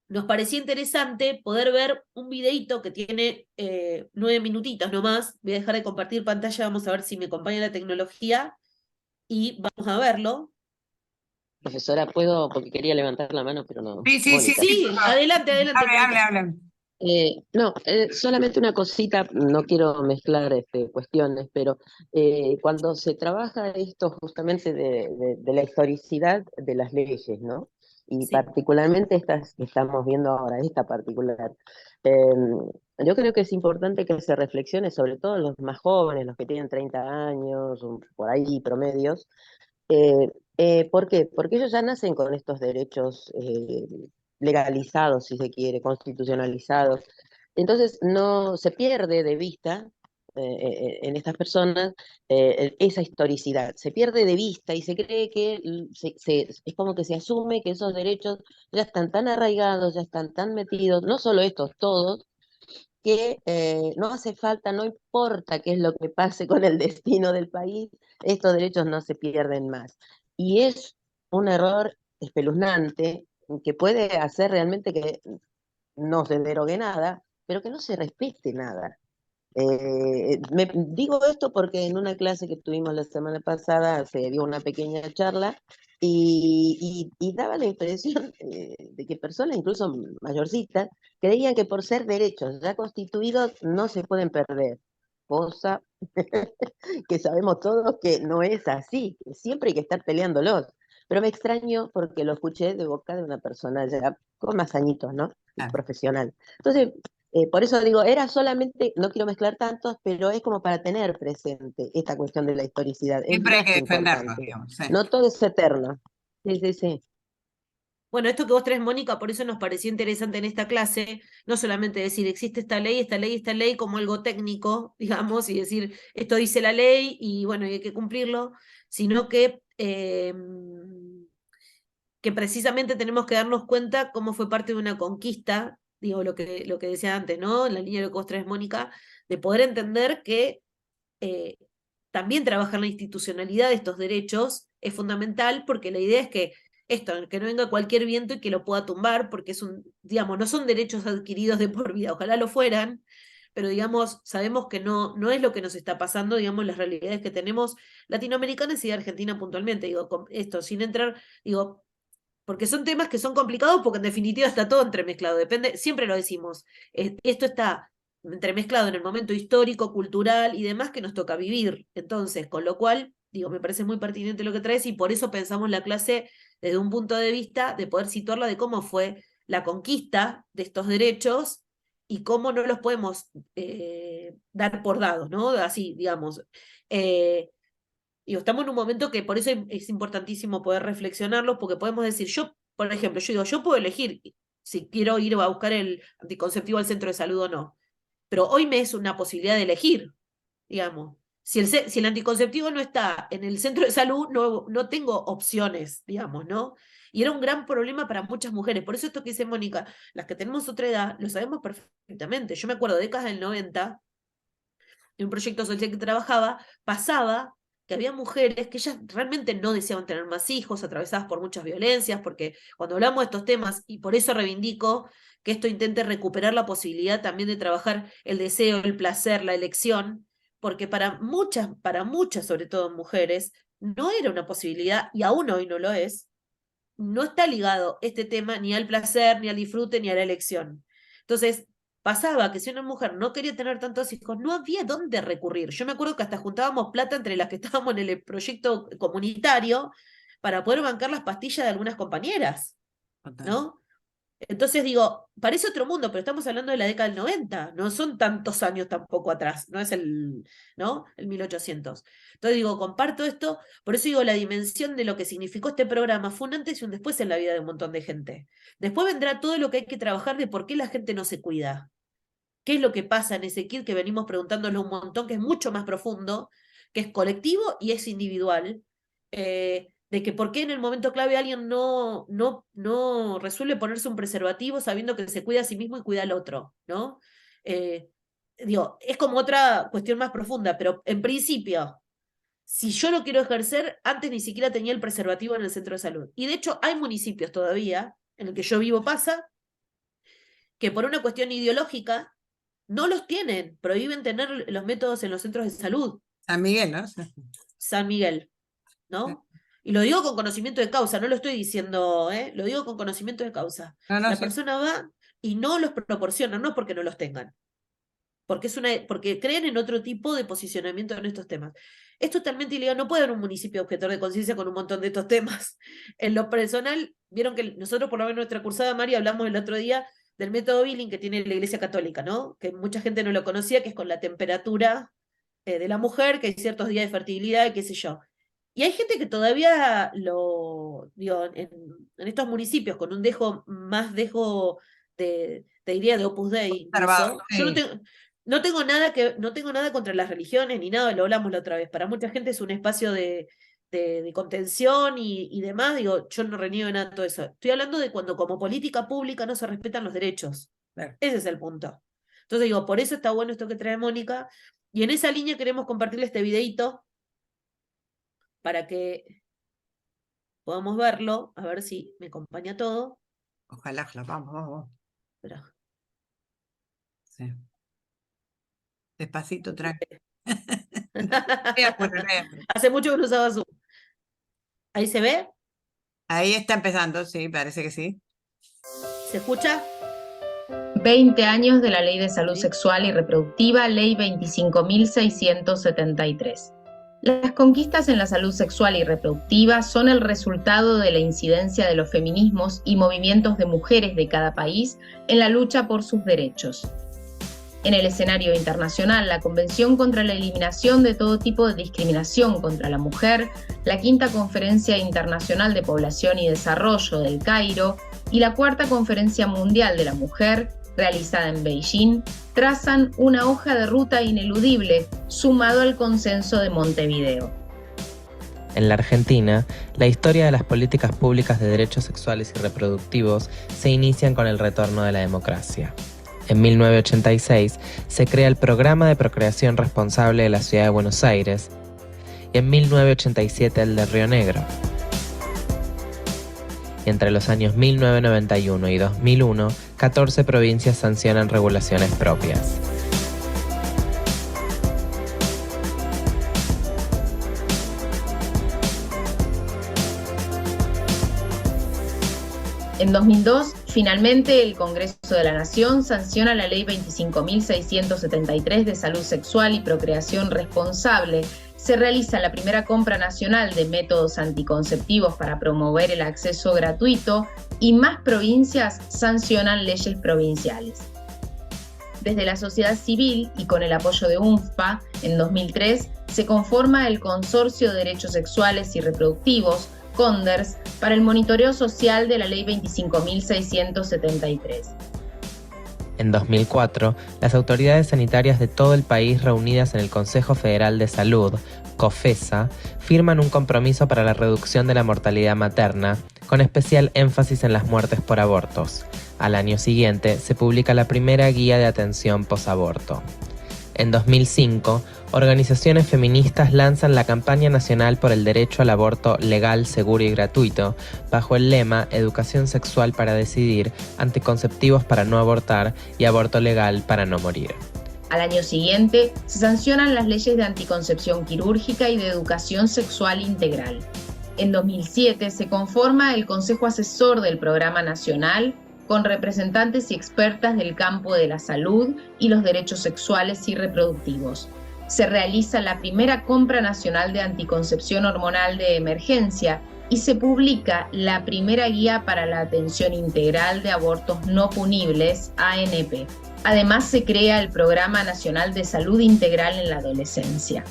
nos parecía interesante poder ver un videíto que tiene 9 minutitos nomás. Voy a dejar de compartir pantalla, vamos a ver si me acompaña la tecnología y vamos a verlo.
Profesora, ¿puedo? Porque quería levantar la mano, pero no.
Sí, sí,
Mónica.
Sí, adelante, adelante.
Hable.
No, solamente una cosita, no quiero mezclar cuestiones, pero cuando se trabaja esto justamente de la historicidad de las leyes, ¿no? Y
Sí.
particularmente estas que estamos viendo ahora, esta particular, yo creo que es importante que se reflexione, sobre todo los más jóvenes, los que tienen 30 años, por ahí promedios. ¿Por qué? Porque ellos ya nacen con estos derechos legalizados, si se quiere, constitucionalizados. Entonces no se pierde de vista en estas personas esa historicidad. Se pierde de vista y se cree que es como que se asume que esos derechos ya están tan arraigados, ya están tan metidos, no solo estos, todos, que no hace falta, no importa qué es lo que pase con el destino del país, estos derechos no se pierden más. Y es un error espeluznante que puede hacer realmente que no se derogue nada, pero que no se respete nada. Digo esto porque en una clase que tuvimos la semana pasada se dio una pequeña charla y daba la impresión de que personas, incluso mayorcitas, creían que por ser derechos ya constituidos no se pueden perder, cosa que sabemos todos que no es así, que siempre hay que estar peleándolos. Pero me extraño porque lo escuché de boca de una persona ya con más añitos, ¿no?
Ah.
Profesional. Entonces, por eso digo, era solamente, no quiero mezclar tantos, pero es como para tener presente esta cuestión de la historicidad.
Siempre hay
Es más
que defenderlo,
importante.
digamos. Sí.
No todo es eterno. Sí, sí, sí.
Bueno, esto que vos traes, Mónica, por eso nos pareció interesante en esta clase, no solamente decir existe esta ley, esta ley, esta ley como algo técnico, digamos, y decir esto dice la ley y bueno, hay que cumplirlo, sino que precisamente tenemos que darnos cuenta cómo fue parte de una conquista, digo, lo que decía antes, ¿no? En la línea de lo que vos traes, Mónica, de poder entender que también trabajar la institucionalidad de estos derechos es fundamental, porque la idea es que esto, que no venga cualquier viento y que lo pueda tumbar, porque digamos, no son derechos adquiridos de por vida, ojalá lo fueran, pero digamos, sabemos que no es lo que nos está pasando, digamos, las realidades que tenemos latinoamericanas y de Argentina puntualmente, digo, con esto, sin entrar, digo, porque son temas que son complicados porque en definitiva está todo entremezclado, depende, siempre lo decimos, esto está entremezclado en el momento histórico, cultural y demás que nos toca vivir, entonces, con lo cual, digo, me parece muy pertinente lo que traes y por eso pensamos la clase desde un punto de vista de poder situarla de cómo fue la conquista de estos derechos y cómo no los podemos dar por dados, ¿no? Así, digamos. Digo, estamos en un momento que por eso es importantísimo poder reflexionarlos, porque podemos decir, yo, por ejemplo, yo digo, yo puedo elegir si quiero ir a buscar el anticonceptivo al centro de salud o no, pero hoy me es una posibilidad de elegir, digamos. Si el anticonceptivo no está en el centro de salud, no tengo opciones, digamos, ¿no? Y era un gran problema para muchas mujeres. Por eso esto que dice Mónica, las que tenemos otra edad, lo sabemos perfectamente. Yo me acuerdo, décadas del 90, en un proyecto social que trabajaba, pasaba que había mujeres que ellas realmente no deseaban tener más hijos, atravesadas por muchas violencias, porque cuando hablamos de estos temas, y por eso reivindico que esto intente recuperar la posibilidad también de trabajar el deseo, el placer, la elección, porque para muchas, sobre todo mujeres, no era una posibilidad, y aún hoy no lo es, no está ligado este tema ni al placer, ni al disfrute, ni a la elección. Entonces, pasaba que si una mujer no quería tener tantos hijos, no había dónde recurrir. Yo me acuerdo que hasta juntábamos plata entre las que estábamos en el proyecto comunitario para poder bancar las pastillas de algunas compañeras, ¿no? Entonces digo, parece otro mundo, pero estamos hablando de la década del 90, no son tantos años tampoco atrás, no es ¿no? el 1800. Entonces digo, comparto esto, por eso digo, la dimensión de lo que significó este programa fue un antes y un después en la vida de un montón de gente. Después vendrá todo lo que hay que trabajar de por qué la gente no se cuida. ¿Qué es lo que pasa en ese kit que venimos preguntándole un montón, que es mucho más profundo, que es colectivo y es individual? De que por qué en el momento clave alguien no resuelve ponerse un preservativo sabiendo que se cuida a sí mismo y cuida al otro, ¿no? Digo, es como otra cuestión más profunda, pero en principio, si yo lo quiero ejercer, antes ni siquiera tenía el preservativo en el centro de salud. Y de hecho hay municipios todavía, en el que yo vivo pasa, que por una cuestión ideológica no los tienen, prohíben tener los métodos en los centros de salud.
San Miguel, ¿no?
San Miguel, ¿no? Y lo digo con conocimiento de causa, no lo estoy diciendo, lo digo con conocimiento de causa. La persona va y no los proporciona, no porque no los tengan, porque creen en otro tipo de posicionamiento en estos temas. Es totalmente ilegal, no puede haber un municipio objetor de conciencia con un montón de estos temas. En lo personal, vieron que nosotros, por lo menos en nuestra cursada, María, hablamos el otro día del método Billing que tiene la Iglesia Católica, ¿no? Que mucha gente no lo conocía, que es con la temperatura de la mujer, que hay ciertos días de fertilidad, qué sé yo. Y hay gente que todavía digo, en estos municipios con un más dejo te diría de Opus Dei. Incluso, yo no tengo nada contra las religiones ni nada, lo hablamos la otra vez. Para mucha gente es un espacio de contención y demás, digo, yo no reniego nada de todo eso. Estoy hablando de cuando como política pública no se respetan los derechos. Claro. Ese es el punto. Entonces digo, por eso está bueno esto que trae Mónica, y en esa línea queremos compartirle este videíto para que podamos verlo, a ver si me acompaña todo.
Ojalá, vamos.
Espera.
Sí. Despacito, tranqui.
Hace mucho que no usaba Zoom. ¿Ahí se ve?
Ahí está empezando, sí, parece que sí.
¿Se escucha?
20 años de la Ley de Salud Sexual y Reproductiva, Ley 25.673. Las conquistas en la salud sexual y reproductiva son el resultado de la incidencia de los feminismos y movimientos de mujeres de cada país en la lucha por sus derechos. En el escenario internacional, la Convención contra la Eliminación de todo tipo de discriminación contra la mujer, la Quinta Conferencia Internacional de Población y Desarrollo del Cairo y la Cuarta Conferencia Mundial de la Mujer, realizada en Beijing, trazan una hoja de ruta ineludible sumado al consenso de Montevideo.
En la Argentina, la historia de las políticas públicas de derechos sexuales y reproductivos se inician con el retorno de la democracia. En 1986 se crea el Programa de Procreación Responsable de la Ciudad de Buenos Aires y en 1987 el de Río Negro. Y entre los años 1991 y 2001, 14 provincias sancionan regulaciones propias.
En 2002, finalmente, el Congreso de la Nación sanciona la Ley 25.673 de Salud Sexual y Procreación Responsable. Se realiza la primera compra nacional de métodos anticonceptivos para promover el acceso gratuito y más provincias sancionan leyes provinciales. Desde la sociedad civil y con el apoyo de UNFPA, en 2003 se conforma el Consorcio de Derechos Sexuales y Reproductivos, CONDERS, para el monitoreo social de la Ley 25.673.
En 2004, las autoridades sanitarias de todo el país reunidas en el Consejo Federal de Salud, COFESA, firman un compromiso para la reducción de la mortalidad materna, con especial énfasis en las muertes por abortos. Al año siguiente, se publica la primera guía de atención posaborto. En 2005, organizaciones feministas lanzan la Campaña Nacional por el Derecho al Aborto Legal, Seguro y Gratuito, bajo el lema Educación Sexual para Decidir, Anticonceptivos para no abortar y Aborto Legal para no morir.
Al año siguiente, se sancionan las leyes de anticoncepción quirúrgica y de educación sexual integral. En 2007 se conforma el Consejo Asesor del Programa Nacional, con representantes y expertas del campo de la salud y los derechos sexuales y reproductivos. Se realiza la primera compra nacional de anticoncepción hormonal de emergencia y se publica la primera guía para la atención integral de abortos no punibles, ANP. Además, se crea el Programa Nacional de Salud Integral en la Adolescencia.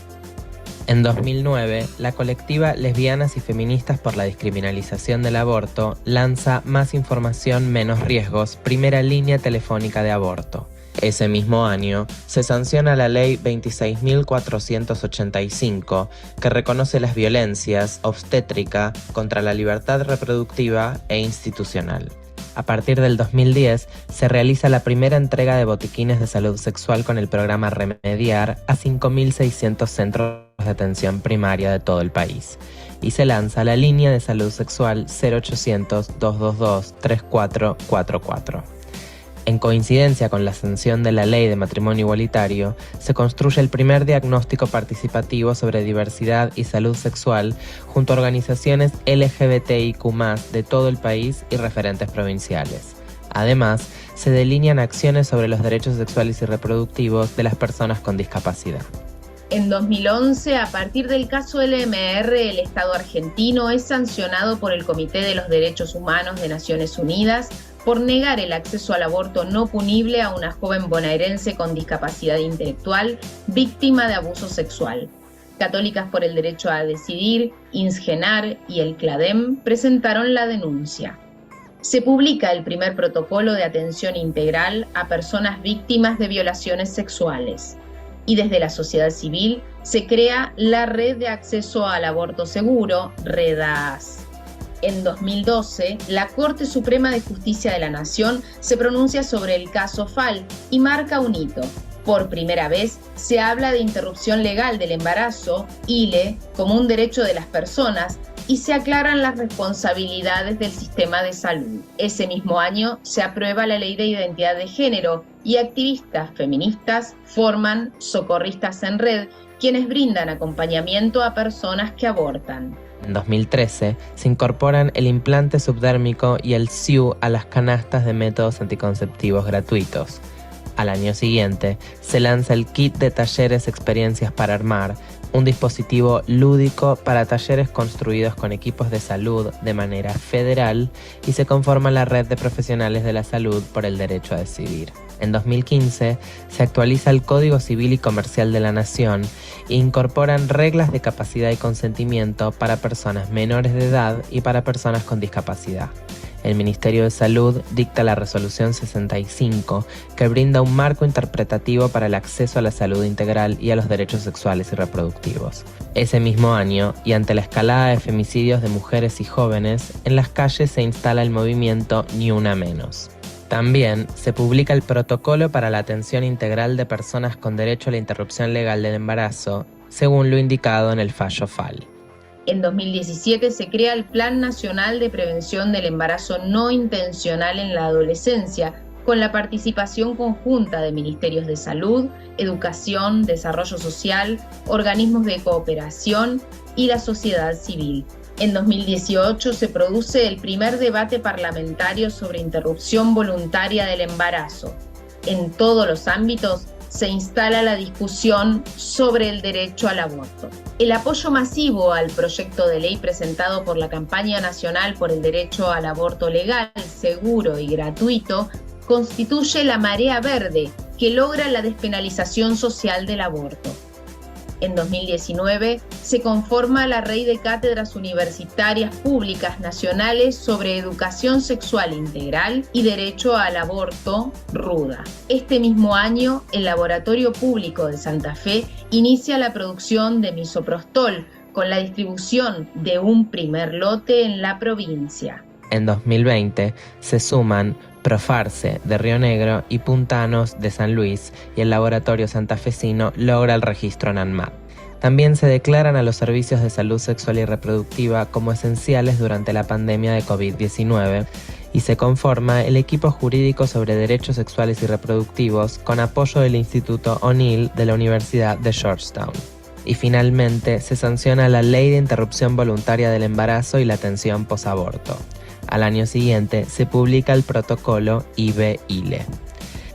En 2009, la colectiva Lesbianas y Feministas por la Descriminalización del Aborto lanza Más Información, Menos Riesgos, primera línea telefónica de aborto. Ese mismo año, se sanciona la Ley 26.485, que reconoce las violencias obstétrica contra la libertad reproductiva e institucional. A partir del 2010, se realiza la primera entrega de botiquines de salud sexual con el programa Remediar a 5.600 centros de atención primaria de todo el país. Y se lanza la línea de salud sexual 0800-222-3444. En coincidencia con la sanción de la Ley de Matrimonio Igualitario, se construye el primer diagnóstico participativo sobre diversidad y salud sexual junto a organizaciones LGBTIQ+ de todo el país y referentes provinciales. Además, se delinean acciones sobre los derechos sexuales y reproductivos de las personas con discapacidad.
En 2011, a partir del caso LMR, el Estado argentino es sancionado por el Comité de los Derechos Humanos de Naciones Unidas por negar el acceso al aborto no punible a una joven bonaerense con discapacidad intelectual víctima de abuso sexual. Católicas por el Derecho a Decidir, INSGENAR y el CLADEM presentaron la denuncia. Se publica el primer protocolo de atención integral a personas víctimas de violaciones sexuales. Y desde la sociedad civil se crea la Red de Acceso al Aborto Seguro, REDAS. En 2012, la Corte Suprema de Justicia de la Nación se pronuncia sobre el caso FAL y marca un hito. Por primera vez, se habla de interrupción legal del embarazo, ILE, como un derecho de las personas y se aclaran las responsabilidades del sistema de salud. Ese mismo año se aprueba la Ley de Identidad de Género y activistas feministas forman Socorristas en Red, quienes brindan acompañamiento a personas que abortan.
En 2013, se incorporan el implante subdérmico y el SIU a las canastas de métodos anticonceptivos gratuitos. Al año siguiente, se lanza el Kit de Talleres Experiencias para Armar, un dispositivo lúdico para talleres construidos con equipos de salud de manera federal y se conforma la Red de Profesionales de la Salud por el Derecho a Decidir. En 2015 se actualiza el Código Civil y Comercial de la Nación e incorporan reglas de capacidad y consentimiento para personas menores de edad y para personas con discapacidad. El Ministerio de Salud dicta la Resolución 65, que brinda un marco interpretativo para el acceso a la salud integral y a los derechos sexuales y reproductivos. Ese mismo año, y ante la escalada de femicidios de mujeres y jóvenes, en las calles se instala el movimiento Ni Una Menos. También se publica el Protocolo para la Atención Integral de Personas con Derecho a la Interrupción Legal del Embarazo, según lo indicado en el fallo FAL.
En 2017 se crea el Plan Nacional de Prevención del Embarazo No Intencional en la Adolescencia, con la participación conjunta de Ministerios de Salud, Educación, Desarrollo Social, organismos de cooperación y la sociedad civil. En 2018 se produce el primer debate parlamentario sobre interrupción voluntaria del embarazo. En todos los ámbitos se instala la discusión sobre el derecho al aborto. El apoyo masivo al proyecto de ley presentado por la Campaña Nacional por el Derecho al Aborto Legal, Seguro y Gratuito constituye la marea verde que logra la despenalización social del aborto. En 2019 se conforma la Red de Cátedras Universitarias Públicas Nacionales sobre Educación Sexual Integral y Derecho al Aborto, RUDA. Este mismo año, el Laboratorio Público de Santa Fe inicia la producción de misoprostol con la distribución de un primer lote en la provincia.
En 2020 se suman Profarse de Río Negro y Puntanos de San Luis, y el laboratorio santafesino logra el registro en ANMAT. También se declaran a los servicios de salud sexual y reproductiva como esenciales durante la pandemia de COVID-19 y se conforma el equipo jurídico sobre derechos sexuales y reproductivos con apoyo del Instituto O'Neill de la Universidad de Georgetown. Y finalmente se sanciona la Ley de Interrupción Voluntaria del Embarazo y la Atención Posaborto. Al año siguiente se publica el protocolo IBE-ILE.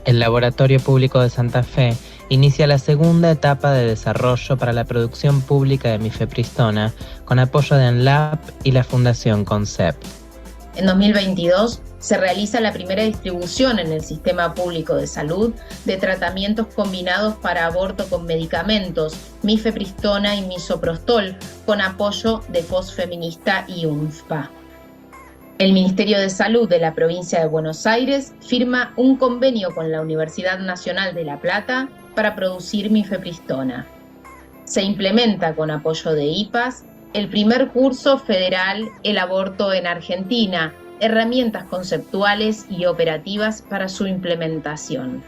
El Laboratorio Público de Santa Fe inicia la segunda etapa de desarrollo para la producción pública de mifepristona con apoyo de ANLAP y la Fundación Concept.
En 2022 se realiza la primera distribución en el sistema público de salud de tratamientos combinados para aborto con medicamentos, mifepristona y misoprostol, con apoyo de FOS Feminista y UNFPA. El Ministerio de Salud de la provincia de Buenos Aires firma un convenio con la Universidad Nacional de La Plata para producir mifepristona. Se implementa con apoyo de IPAS el primer curso federal El aborto en Argentina, herramientas conceptuales y operativas para su implementación.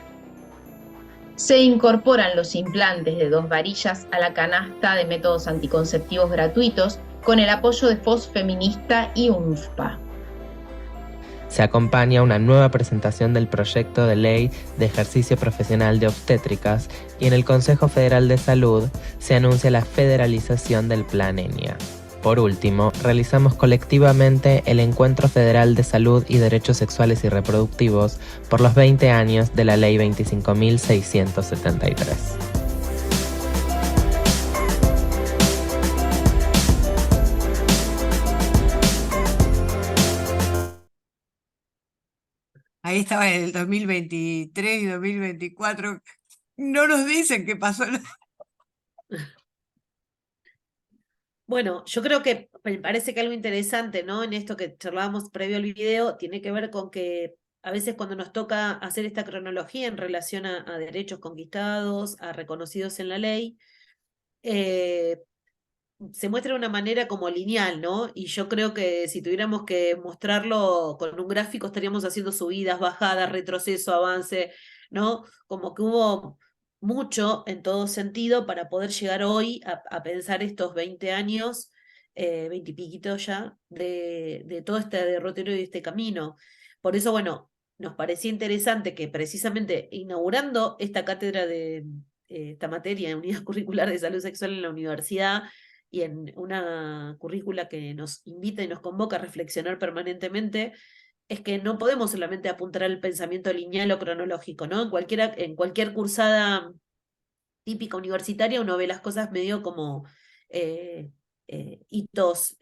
Se incorporan los implantes de 2 varillas a la canasta de métodos anticonceptivos gratuitos con el apoyo de FOS Feminista y UNFPA.
Se acompaña una nueva presentación del proyecto de ley de ejercicio profesional de obstétricas y en el Consejo Federal de Salud se anuncia la federalización del Plan ENIA. Por último, realizamos colectivamente el Encuentro Federal de Salud y Derechos Sexuales y Reproductivos por los 20 años de la Ley 25.673.
Ahí estaba en el 2023 y 2024. No nos dicen qué pasó.
Bueno, yo creo que me parece que algo interesante, ¿no? En esto que charlábamos previo al video, tiene que ver con que a veces cuando nos toca hacer esta cronología en relación a derechos conquistados, a reconocidos en la ley, se muestra de una manera como lineal, ¿no? Y yo creo que si tuviéramos que mostrarlo con un gráfico estaríamos haciendo subidas, bajadas, retroceso, avance, ¿no? Como que hubo mucho en todo sentido para poder llegar hoy a pensar estos 20 años, 20 y piquito ya, de todo este derrotero y este camino. Por eso, bueno, nos parecía interesante que precisamente inaugurando esta cátedra de esta materia en unidad curricular de salud sexual en la universidad, y en una currícula que nos invita y nos convoca a reflexionar permanentemente, es que no podemos solamente apuntar al pensamiento lineal o cronológico, ¿no? En cualquier cursada típica universitaria uno ve las cosas medio como hitos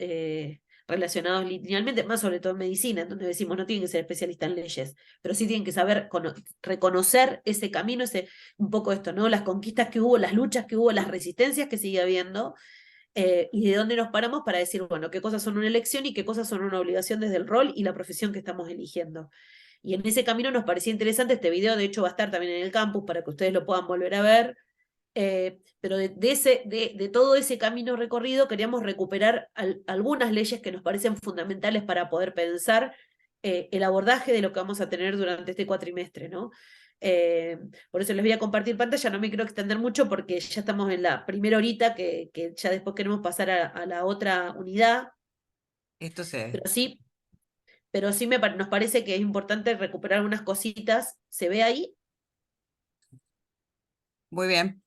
relacionados linealmente, más sobre todo en medicina, donde decimos no tienen que ser especialistas en leyes, pero sí tienen que saber reconocer ese camino, un poco esto, ¿no? Las conquistas que hubo, las luchas que hubo, las resistencias que sigue habiendo, y de dónde nos paramos para decir, bueno, qué cosas son una elección y qué cosas son una obligación desde el rol y la profesión que estamos eligiendo. Y en ese camino nos parecía interesante este video, de hecho va a estar también en el campus para que ustedes lo puedan volver a ver, pero de todo ese camino recorrido queríamos recuperar algunas leyes que nos parecen fundamentales para poder pensar el abordaje de lo que vamos a tener durante este cuatrimestre, ¿no? Por eso les voy a compartir pantalla, no me quiero extender mucho porque ya estamos en la primera horita que ya después queremos pasar a la otra unidad.
Esto se...
Pero sí nos parece que es importante recuperar algunas cositas. ¿Se ve ahí?
Muy bien.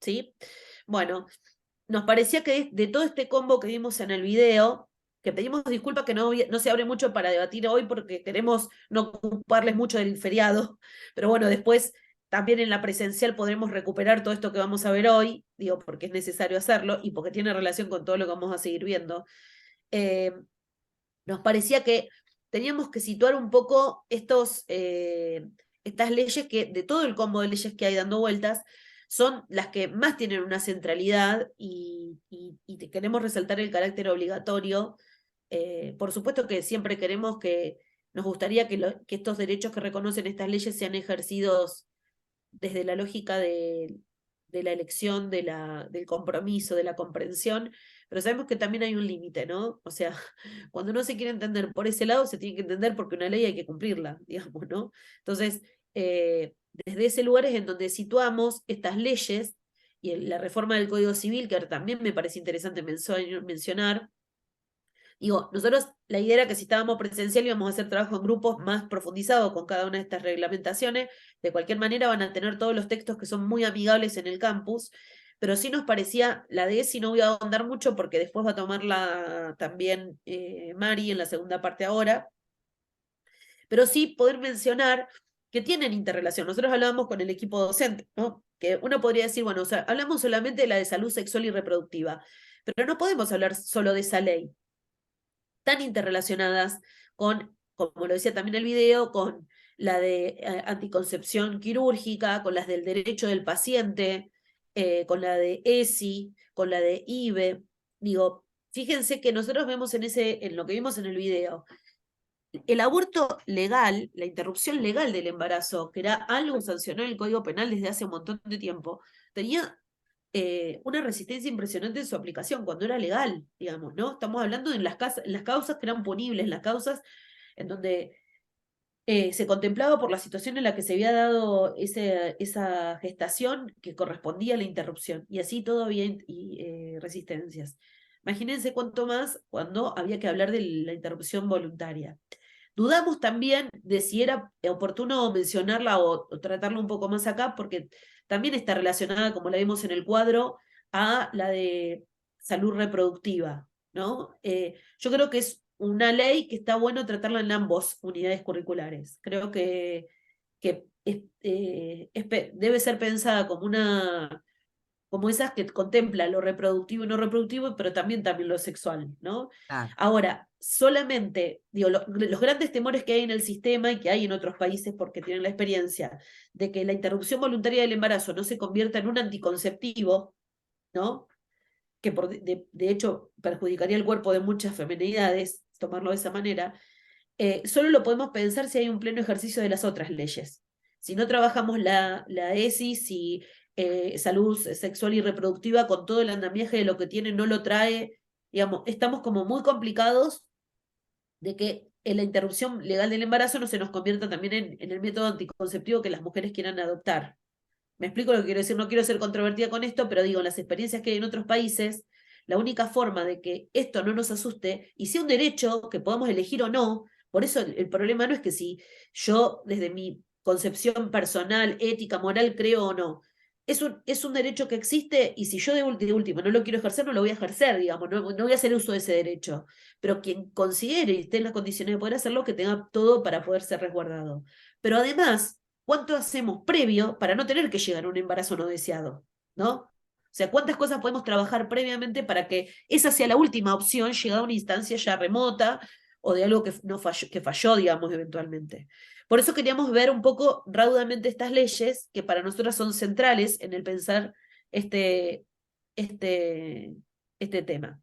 ¿Sí? Bueno, nos parecía que de todo este combo que vimos en el video, que pedimos disculpas que no se abre mucho para debatir hoy porque queremos no ocuparles mucho del feriado, pero bueno, después también en la presencial podremos recuperar todo esto que vamos a ver hoy, digo, porque es necesario hacerlo y porque tiene relación con todo lo que vamos a seguir viendo. Nos parecía que teníamos que situar un poco estas leyes que, de todo el combo de leyes que hay dando vueltas, son las que más tienen una centralidad y queremos resaltar el carácter obligatorio. Por supuesto que siempre queremos que, nos gustaría que estos derechos que reconocen estas leyes sean ejercidos desde la lógica de la elección, del compromiso, de la comprensión, pero sabemos que también hay un límite, ¿no? O sea, cuando no se quiere entender por ese lado, se tiene que entender porque una ley hay que cumplirla, digamos, ¿no? Entonces, desde ese lugar es en donde situamos estas leyes y la reforma del Código Civil, que ahora también me parece interesante mencionar. Digo, nosotros la idea era que si estábamos presencial íbamos a hacer trabajo en grupos más profundizados con cada una de estas reglamentaciones. De cualquier manera van a tener todos los textos que son muy amigables en el campus, pero sí nos parecía, la de ESI no voy a ahondar mucho porque después va a tomarla también Mari en la segunda parte ahora, pero sí poder mencionar que tienen interrelación. Nosotros hablábamos con el equipo docente, ¿no? Que uno podría decir, bueno, o sea, hablamos solamente de la de salud sexual y reproductiva, pero no podemos hablar solo de esa ley, tan interrelacionadas con, como lo decía también el video, con la de anticoncepción quirúrgica, con las del derecho del paciente, con la de ESI, con la de IBE. Digo, fíjense que nosotros vemos en lo que vimos en el video, el aborto legal, la interrupción legal del embarazo, que era algo sancionado en el Código Penal desde hace un montón de tiempo, tenía una resistencia impresionante en su aplicación cuando era legal, digamos, ¿no? Estamos hablando en las causas que eran punibles, las causas en donde se contemplaba por la situación en la que se había dado esa gestación que correspondía a la interrupción, y así todo había resistencias. Imagínense cuánto más cuando había que hablar de la interrupción voluntaria. Dudamos también de si era oportuno mencionarla o tratarla un poco más acá, porque también está relacionada, como la vimos en el cuadro, a la de salud reproductiva, ¿no? Yo creo que es una ley que está bueno tratarla en ambas unidades curriculares. Creo que debe ser pensada como esas que contempla lo reproductivo y no reproductivo, pero también lo sexual, ¿no? Ahora, solamente, digo, los grandes temores que hay en el sistema y que hay en otros países porque tienen la experiencia de que la interrupción voluntaria del embarazo no se convierta en un anticonceptivo, ¿no? Que de hecho perjudicaría el cuerpo de muchas feminidades, tomarlo de esa manera, solo lo podemos pensar si hay un pleno ejercicio de las otras leyes. Si no trabajamos la ESI, si salud sexual y reproductiva con todo el andamiaje de lo que tiene no lo trae, digamos, estamos como muy complicados de que en la interrupción legal del embarazo no se nos convierta también en el método anticonceptivo que las mujeres quieran adoptar. Me explico lo que quiero decir, no quiero ser controvertida con esto, pero digo, en las experiencias que hay en otros países, la única forma de que esto no nos asuste y sea un derecho que podamos elegir o no, por eso el problema no es que si yo desde mi concepción personal, ética, moral, creo o no, es un derecho que existe y si yo de último no lo quiero ejercer, no lo voy a ejercer, digamos, no voy a hacer uso de ese derecho, pero quien considere y esté en las condiciones de poder hacerlo, que tenga todo para poder ser resguardado. Pero además, ¿cuánto hacemos previo para no tener que llegar a un embarazo no deseado? ¿No? O sea, ¿cuántas cosas podemos trabajar previamente para que esa sea la última opción, llegada a una instancia ya remota o de algo que falló, digamos, eventualmente? Por eso queríamos ver un poco raudamente estas leyes, que para nosotras son centrales en el pensar este tema.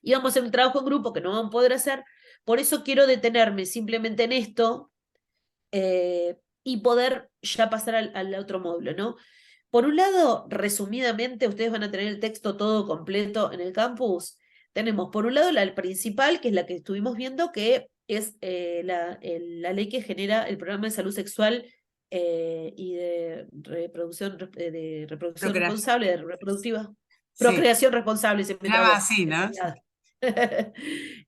Íbamos a hacer un trabajo en grupo que no vamos a poder hacer, por eso quiero detenerme simplemente en esto, y poder ya pasar al otro módulo, ¿no? Por un lado, resumidamente, ustedes van a tener el texto todo completo en el campus. Tenemos, por un lado, la principal, que es la que estuvimos viendo, que es la ley que genera el programa de salud sexual y de reproducción responsable, de reproductiva.
Sí.
Procreación responsable, se me
llama así, ¿no?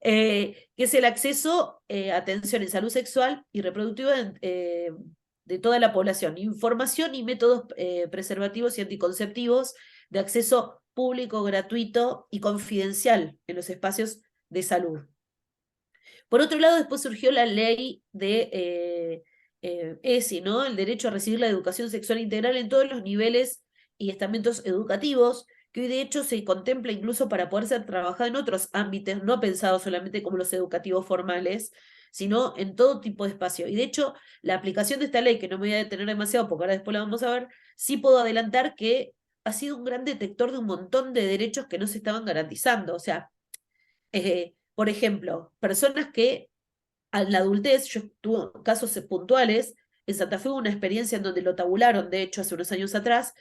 Que es el acceso a atención en salud sexual y reproductiva de toda la población, información y métodos preservativos y anticonceptivos de acceso público, gratuito y confidencial en los espacios de salud. Por otro lado, después surgió la ley de ESI, ¿no? El derecho a recibir la educación sexual integral en todos los niveles y estamentos educativos, que hoy de hecho se contempla incluso para poder ser trabajado en otros ámbitos, no pensados solamente como los educativos formales, sino en todo tipo de espacio. Y de hecho, la aplicación de esta ley, que no me voy a detener demasiado porque ahora después la vamos a ver, sí puedo adelantar que ha sido un gran detector de un montón de derechos que no se estaban garantizando. O sea, por ejemplo, personas que a la adultez, yo tuve casos puntuales, en Santa Fe hubo una experiencia en donde lo tabularon, de hecho, hace unos años atrás,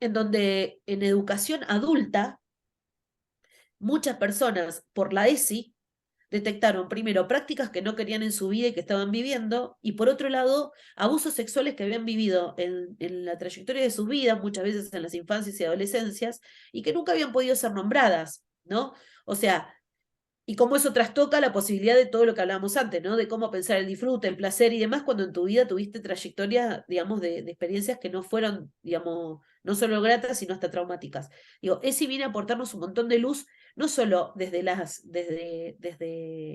en donde en educación adulta, muchas personas por la ESI detectaron primero prácticas que no querían en su vida y que estaban viviendo, y por otro lado, abusos sexuales que habían vivido en la trayectoria de sus vidas, muchas veces en las infancias y adolescencias, y que nunca habían podido ser nombradas, ¿no? O sea, y cómo eso trastoca la posibilidad de todo lo que hablábamos antes, ¿no? De cómo pensar el disfrute, el placer y demás, cuando en tu vida tuviste trayectorias, digamos, de experiencias que no fueron, digamos, no solo gratas, sino hasta traumáticas. Digo, ese viene a aportarnos un montón de luz, no solo desde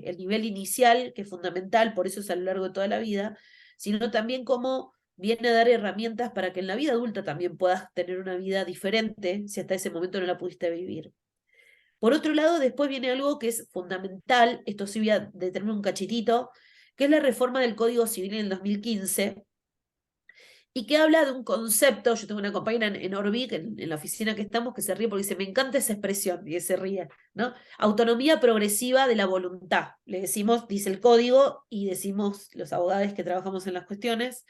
el nivel inicial, que es fundamental, por eso es a lo largo de toda la vida, sino también cómo viene a dar herramientas para que en la vida adulta también puedas tener una vida diferente, si hasta ese momento no la pudiste vivir. Por otro lado, después viene algo que es fundamental, esto sí voy a detenerme un cachitito, que es la reforma del Código Civil en el 2015, y que habla de un concepto. Yo tengo una compañera en Orbic, en la oficina que estamos, que se ríe porque dice, me encanta esa expresión, y se ríe, ¿no? Autonomía progresiva de la voluntad. Le decimos, dice el código, y decimos los abogados que trabajamos en las cuestiones.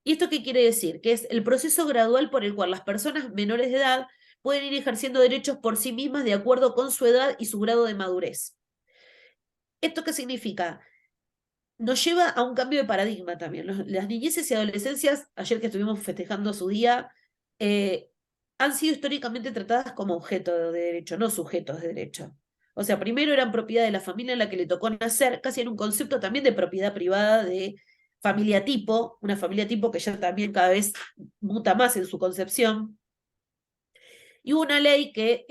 ¿Y esto qué quiere decir? Que es el proceso gradual por el cual las personas menores de edad pueden ir ejerciendo derechos por sí mismas de acuerdo con su edad y su grado de madurez. ¿Esto qué significa? Nos lleva a un cambio de paradigma también. Las niñeces y adolescencias, ayer que estuvimos festejando su día, han sido históricamente tratadas como objeto de derecho, no sujetos de derecho. O sea, primero eran propiedad de la familia en la que le tocó nacer, casi en un concepto también de propiedad privada, de familia tipo, una familia tipo que ya también cada vez muta más en su concepción. Y hubo una ley que,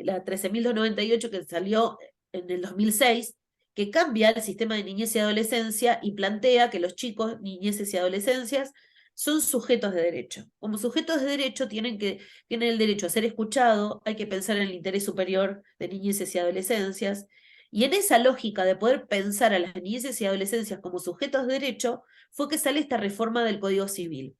la 13.298, que salió en el 2006, que cambia el sistema de niñez y adolescencia y plantea que los chicos, niñeces y adolescencias son sujetos de derecho. Como sujetos de derecho tienen el derecho a ser escuchado, hay que pensar en el interés superior de niñeces y adolescencias, y en esa lógica de poder pensar a las niñeces y adolescencias como sujetos de derecho, fue que sale esta reforma del Código Civil,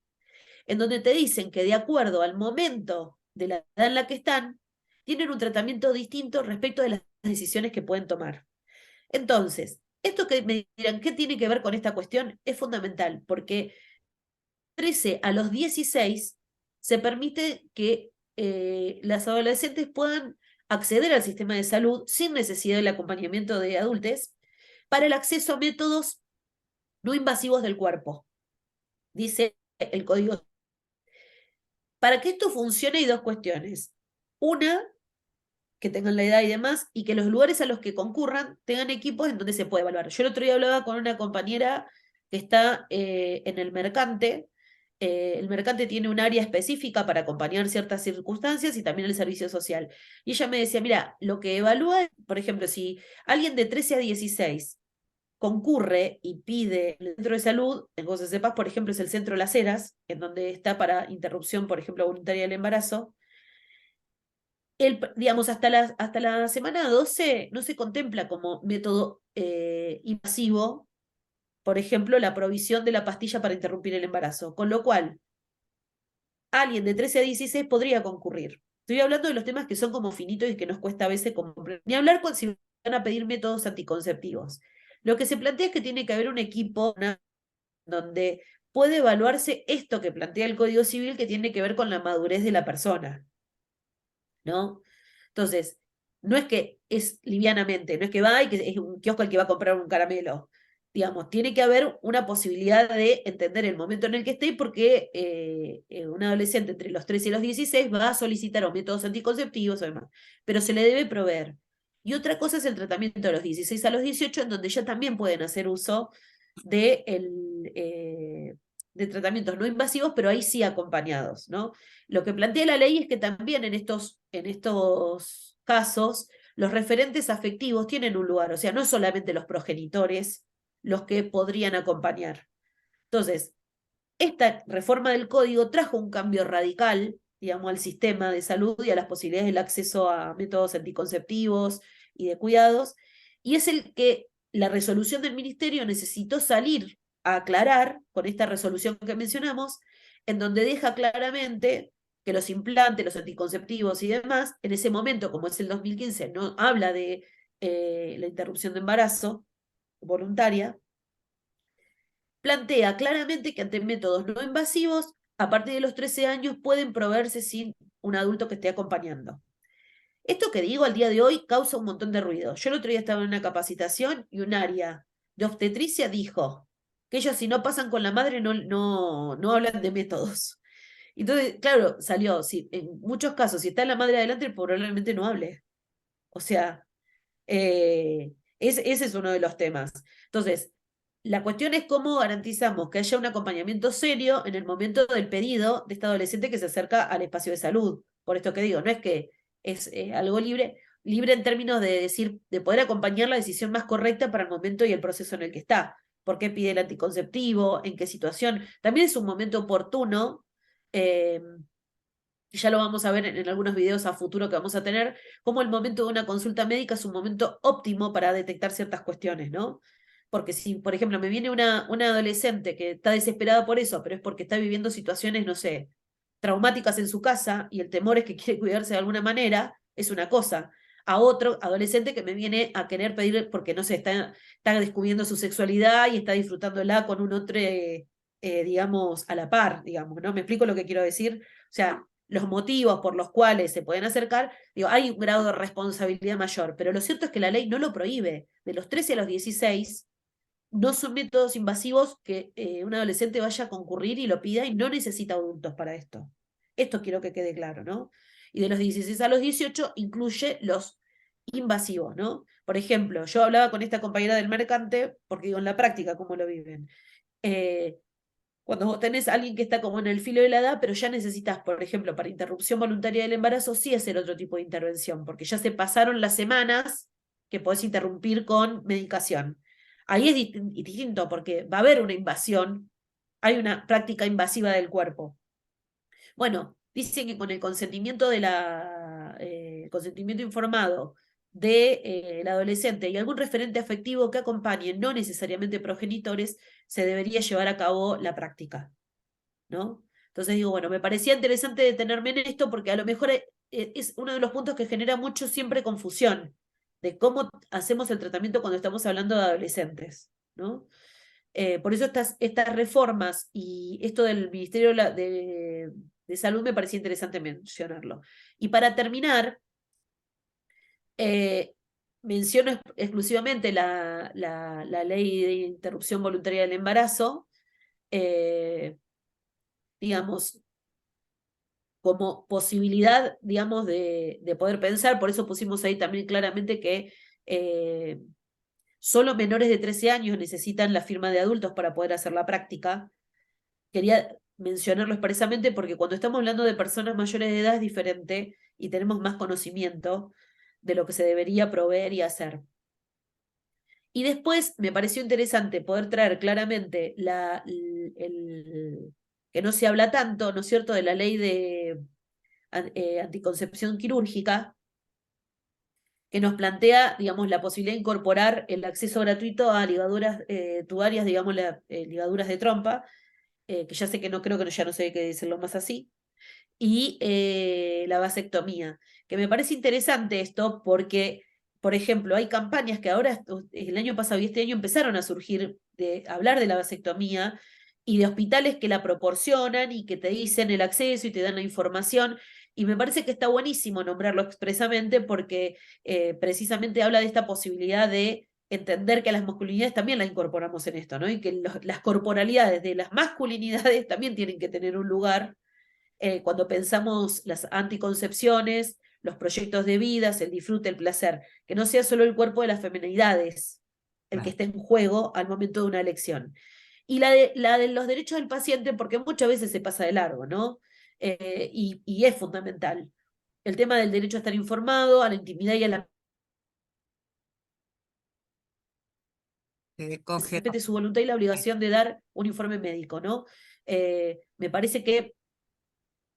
en donde te dicen que de acuerdo al momento de la edad en la que están, tienen un tratamiento distinto respecto de las decisiones que pueden tomar. Entonces, esto que me dirán, ¿qué tiene que ver con esta cuestión? Es fundamental, porque 13 a los 16 se permite que las adolescentes puedan acceder al sistema de salud sin necesidad del acompañamiento de adultos para el acceso a métodos no invasivos del cuerpo, dice el Código. Para que esto funcione hay dos cuestiones. Una, que tengan la edad y demás, y que los lugares a los que concurran tengan equipos en donde se puede evaluar. Yo el otro día hablaba con una compañera que está en el Mercante. El Mercante tiene un área específica para acompañar ciertas circunstancias y también el servicio social. Y ella me decía, mira, lo que evalúa, por ejemplo, si alguien de 13 a 16 concurre y pide el centro de salud, en José Sepas, por ejemplo, es el centro Las Heras, en donde está para interrupción, por ejemplo, voluntaria del embarazo. Digamos, hasta la semana 12 no se contempla como método invasivo, por ejemplo, la provisión de la pastilla para interrumpir el embarazo, con lo cual alguien de 13 a 16 podría concurrir. Estoy hablando de los temas que son como finitos y que nos cuesta a veces comprender. Ni hablar si van a pedir métodos anticonceptivos. Lo que se plantea es que tiene que haber un equipo donde puede evaluarse esto que plantea el Código Civil, que tiene que ver con la madurez de la persona, ¿no? Entonces, no es que es livianamente, no es que va y que es un kiosco el que va a comprar un caramelo. Digamos, tiene que haber una posibilidad de entender el momento en el que esté, porque un adolescente entre los 13 y los 16 va a solicitar o métodos anticonceptivos o demás, pero se le debe proveer. Y otra cosa es el tratamiento de los 16 a los 18, en donde ya también pueden hacer uso de tratamientos no invasivos, pero ahí sí acompañados, ¿no? Lo que plantea la ley es que también en estos casos los referentes afectivos tienen un lugar, o sea, no solamente los progenitores los que podrían acompañar. Entonces, esta reforma del código trajo un cambio radical, digamos, al sistema de salud y a las posibilidades del acceso a métodos anticonceptivos y de cuidados, y es el que la resolución del ministerio necesitó salir a aclarar con esta resolución que mencionamos, en donde deja claramente que los implantes, los anticonceptivos y demás, en ese momento, como es el 2015, no habla de la interrupción de embarazo voluntaria, plantea claramente que ante métodos no invasivos, a partir de los 13 años pueden proveerse sin un adulto que esté acompañando. Esto que digo al día de hoy causa un montón de ruido. Yo el otro día estaba en una capacitación y un área de obstetricia dijo que ellos si no pasan con la madre no hablan de métodos. Entonces, claro, salió, si, en muchos casos, si está la madre adelante, probablemente no hable. O sea, ese es uno de los temas. Entonces, la cuestión es cómo garantizamos que haya un acompañamiento serio en el momento del pedido de esta adolescente que se acerca al espacio de salud. Por esto que digo, no es que es algo libre en términos de decir, de poder acompañar la decisión más correcta para el momento y el proceso en el que está. ¿Por qué pide el anticonceptivo? ¿En qué situación? También es un momento oportuno, ya lo vamos a ver en algunos videos a futuro que vamos a tener, como el momento de una consulta médica es un momento óptimo para detectar ciertas cuestiones, ¿no? Porque si, por ejemplo, me viene una adolescente que está desesperada por eso, pero es porque está viviendo situaciones, no sé, traumáticas en su casa y el temor es que quiere cuidarse de alguna manera, es una cosa. A otro adolescente que me viene a querer pedir, porque no sé, está descubriendo su sexualidad y está disfrutándola con un otro, digamos, a la par, digamos, ¿no? ¿Me explico lo que quiero decir? O sea, los motivos por los cuales se pueden acercar, digo, hay un grado de responsabilidad mayor, pero lo cierto es que la ley no lo prohíbe. De los 13 a los 16, no son métodos invasivos que un adolescente vaya a concurrir y lo pida y no necesita adultos para esto. Esto quiero que quede claro, ¿no? Y de los 16 a los 18 incluye los invasivos, ¿no? Por ejemplo, yo hablaba con esta compañera del mercante, porque digo, en la práctica, ¿cómo lo viven? Cuando vos tenés a alguien que está como en el filo de la edad, pero ya necesitas, por ejemplo, para interrupción voluntaria del embarazo, sí hacer otro tipo de intervención, porque ya se pasaron las semanas que podés interrumpir con medicación. Ahí es distinto, porque va a haber una invasión, hay una práctica invasiva del cuerpo. Bueno, dicen que con el consentimiento consentimiento informado del adolescente y algún referente afectivo que acompañe, no necesariamente progenitores, se debería llevar a cabo la práctica, ¿no? Entonces digo, bueno, me parecía interesante detenerme en esto porque a lo mejor es uno de los puntos que genera mucho siempre confusión de cómo hacemos el tratamiento cuando estamos hablando de adolescentes, ¿no? Por eso estas reformas y esto del Ministerio de Salud me parecía interesante mencionarlo. Y para terminar, menciono exclusivamente la ley de interrupción voluntaria del embarazo, digamos, como posibilidad, digamos, de poder pensar, por eso pusimos ahí también claramente que solo menores de 13 años necesitan la firma de adultos para poder hacer la práctica. Quería mencionarlo expresamente porque cuando estamos hablando de personas mayores de edad es diferente y tenemos más conocimiento de lo que se debería proveer y hacer. Y después me pareció interesante poder traer claramente que no se habla tanto, ¿no es cierto?, de la ley de anticoncepción quirúrgica, que nos plantea, digamos, la posibilidad de incorporar el acceso gratuito a ligaduras tubarias, digamos, ligaduras de trompa, que ya sé que no creo que ya no sé qué decirlo más así, y la vasectomía, que me parece interesante esto porque, por ejemplo, hay campañas que ahora, el año pasado y este año empezaron a surgir de hablar de la vasectomía y de hospitales que la proporcionan y que te dicen el acceso y te dan la información, y me parece que está buenísimo nombrarlo expresamente porque precisamente habla de esta posibilidad de entender que a las masculinidades también las incorporamos en esto, ¿no? Y que las corporalidades de las masculinidades también tienen que tener un lugar cuando pensamos las anticoncepciones, los proyectos de vidas, el disfrute, el placer, que no sea solo el cuerpo de las feminidades el que esté en juego al momento de una elección. Y la de los derechos del paciente, porque muchas veces se pasa de largo, ¿no? Y es fundamental. El tema del derecho a estar informado, a la intimidad y a la respete su voluntad y la obligación de dar un informe médico, ¿no? Me parece que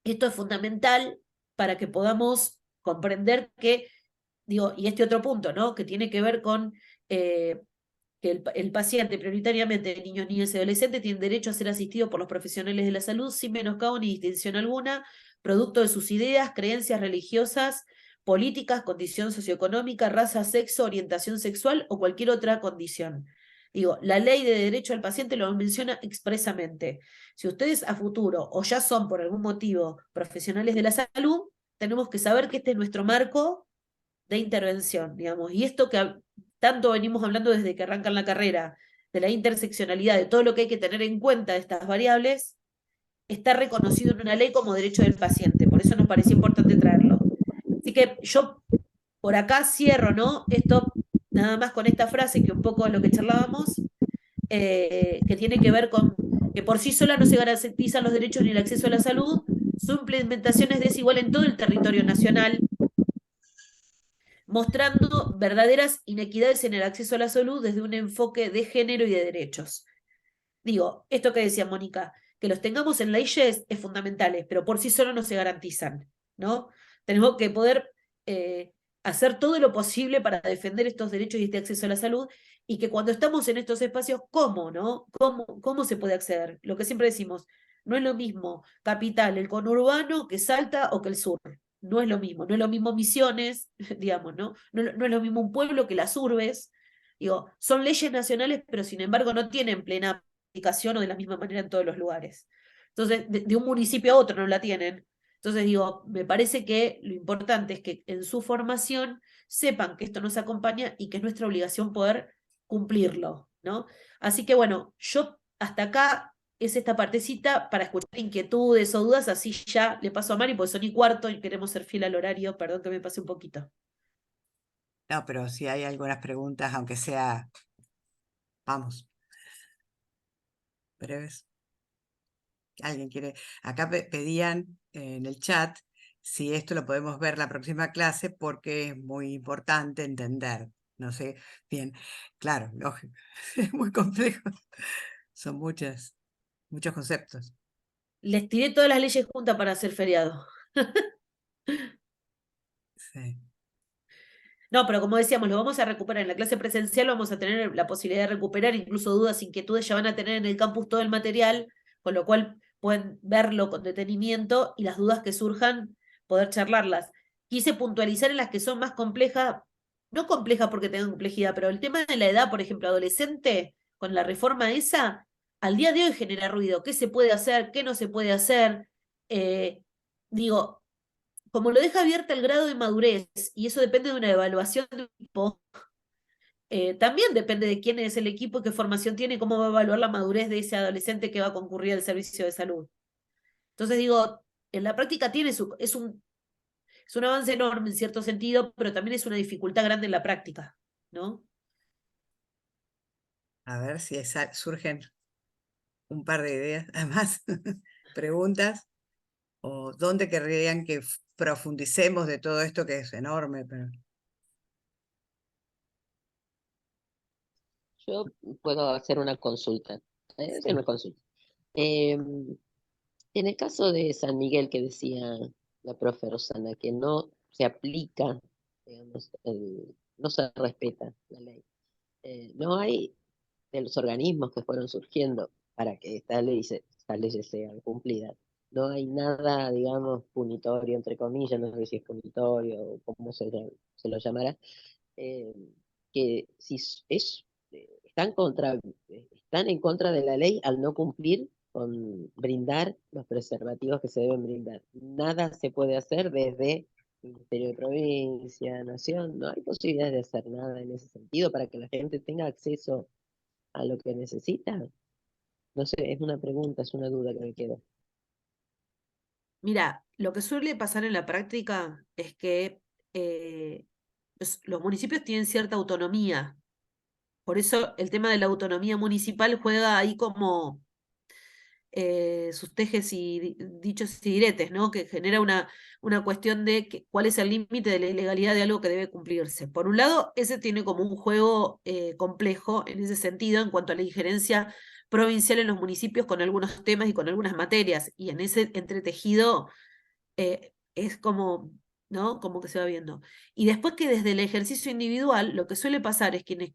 esto es fundamental para que podamos comprender que, digo, y este otro punto, ¿no? Que tiene que ver con que el paciente, prioritariamente niños, niñas y adolescentes, tiene derecho a ser asistido por los profesionales de la salud sin menoscabo ni distinción alguna, producto de sus ideas, creencias religiosas, políticas, condición socioeconómica, raza, sexo, orientación sexual o cualquier otra condición. Digo, la ley de derecho al paciente lo menciona expresamente. Si ustedes a futuro o ya son por algún motivo profesionales de la salud, tenemos que saber que este es nuestro marco de intervención, digamos. Y esto que tanto venimos hablando desde que arrancan la carrera, de la interseccionalidad, de todo lo que hay que tener en cuenta de estas variables, está reconocido en una ley como derecho del paciente. Por eso nos parecía importante traerlo. Así que yo por acá cierro, ¿no? Esto nada más con esta frase que un poco es lo que charlábamos, que tiene que ver con que por sí sola no se garantizan los derechos ni el acceso a la salud, su implementación es desigual en todo el territorio nacional, mostrando verdaderas inequidades en el acceso a la salud desde un enfoque de género y de derechos. Digo, esto que decía Mónica, que los tengamos en leyes es fundamental, pero por sí solo no se garantizan, ¿no? Tenemos que poder hacer todo lo posible para defender estos derechos y este acceso a la salud, y que cuando estamos en estos espacios, ¿cómo, no? ¿Cómo se puede acceder? Lo que siempre decimos, no es lo mismo capital, el conurbano, que Salta o que el sur. No es lo mismo, no es lo mismo Misiones, digamos, ¿no? No es lo mismo un pueblo que las urbes. Digo, son leyes nacionales, pero sin embargo no tienen plena aplicación o de la misma manera en todos los lugares. Entonces, de un municipio a otro no la tienen. Entonces digo, me parece que lo importante es que en su formación sepan que esto nos acompaña y que es nuestra obligación poder cumplirlo, ¿no? Así que bueno, yo hasta acá es esta partecita para escuchar inquietudes o dudas, así ya le paso a Mari, porque son y cuarto y queremos ser fiel al horario, perdón que me pase un poquito.
No, pero si hay algunas preguntas, aunque sea, vamos, breves. ¿Alguien quiere? Acá pedían en el chat si esto lo podemos ver la próxima clase porque es muy importante entender. No sé, bien, claro, lógico, es muy complejo. Son muchos conceptos.
Les tiré todas las leyes juntas para hacer feriado.
Sí.
No, pero como decíamos, lo vamos a recuperar en la clase presencial, vamos a tener la posibilidad de recuperar, incluso dudas, inquietudes, ya van a tener en el campus todo el material, con lo cual pueden verlo con detenimiento y las dudas que surjan, poder charlarlas. Quise puntualizar en las que son más complejas, no complejas porque tengan complejidad, pero el tema de la edad, por ejemplo, adolescente, con la reforma esa, al día de hoy genera ruido. ¿Qué se puede hacer? ¿Qué no se puede hacer? Digo, como lo deja abierta el grado de madurez, y eso depende de una evaluación de un equipo, también depende de quién es el equipo, qué formación tiene, cómo va a evaluar la madurez de ese adolescente que va a concurrir al servicio de salud. Entonces digo, en la práctica es un avance enorme en cierto sentido, pero también es una dificultad grande en la práctica, ¿no?
A ver si surgen un par de ideas, además, preguntas, o dónde querrían que profundicemos de todo esto que es enorme. Pero...
Yo puedo hacer una consulta. Hacer una consulta. En el caso de San Miguel que decía la profe Rosana, que no se aplica, digamos, no se respeta la ley. No hay de los organismos que fueron surgiendo para que estas leyes sean cumplidas. No hay nada, digamos, punitorio, entre comillas, no sé si es punitorio o cómo se lo llamará, eh, que si están en contra de la ley al no cumplir con brindar los preservativos que se deben brindar. Nada se puede hacer desde el Ministerio de Provincia, Nación, no hay posibilidad de hacer nada en ese sentido para que la gente tenga acceso a lo que necesita. No sé, es una pregunta, es una duda que me queda.
Mira, lo que suele pasar en la práctica es que los municipios tienen cierta autonomía. Por eso el tema de la autonomía municipal juega ahí como sus tejes y dichos y diretes, ¿no? Que genera una cuestión de cuál es el límite de la ilegalidad de algo que debe cumplirse. Por un lado, ese tiene como un juego complejo en ese sentido en cuanto a la injerencia provincial en los municipios con algunos temas y con algunas materias, y en ese entretejido es como, ¿no? Como que se va viendo. Y después que desde el ejercicio individual, lo que suele pasar es quienes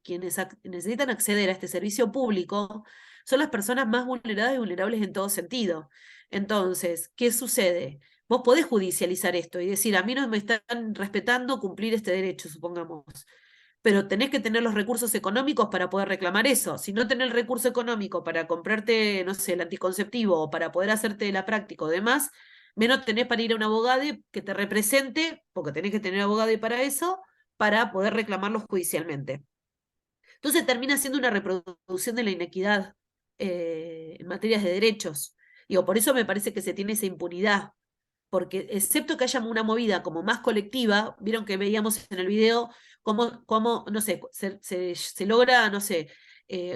necesitan acceder a este servicio público son las personas más vulneradas y vulnerables en todo sentido. Entonces, ¿qué sucede? Vos podés judicializar esto y decir, a mí no me están respetando cumplir este derecho, supongamos. Pero tenés que tener los recursos económicos para poder reclamar eso. Si no tenés el recurso económico para comprarte, no sé, el anticonceptivo o para poder hacerte la práctica o demás, menos tenés para ir a un abogado que te represente, porque tenés que tener abogado para eso, para poder reclamarlo judicialmente. Entonces termina siendo una reproducción de la inequidad en materias de derechos. Digo, por eso me parece que se tiene esa impunidad, porque excepto que haya una movida como más colectiva, vieron que veíamos en el video cómo no sé, se logra, no sé,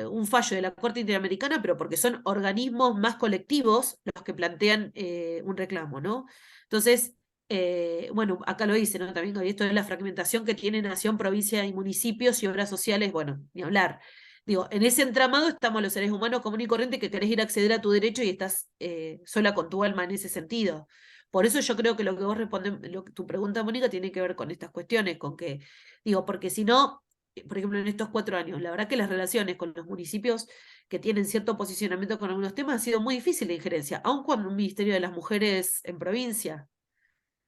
un fallo de la Corte Interamericana, pero porque son organismos más colectivos los que plantean un reclamo, ¿no? Entonces, bueno, acá lo dice, ¿no? También esto es la fragmentación que tiene nación, provincia y municipios y obras sociales, bueno, ni hablar. Digo, en ese entramado estamos los seres humanos común y corriente que querés ir a acceder a tu derecho y estás sola con tu alma en ese sentido. Por eso yo creo que lo que vos respondes, tu pregunta, Mónica, tiene que ver con estas cuestiones, con que, digo, porque si no, por ejemplo, en estos 4 años, la verdad que las relaciones con los municipios que tienen cierto posicionamiento con algunos temas ha sido muy difícil de injerencia, aun con un Ministerio de las Mujeres en provincia.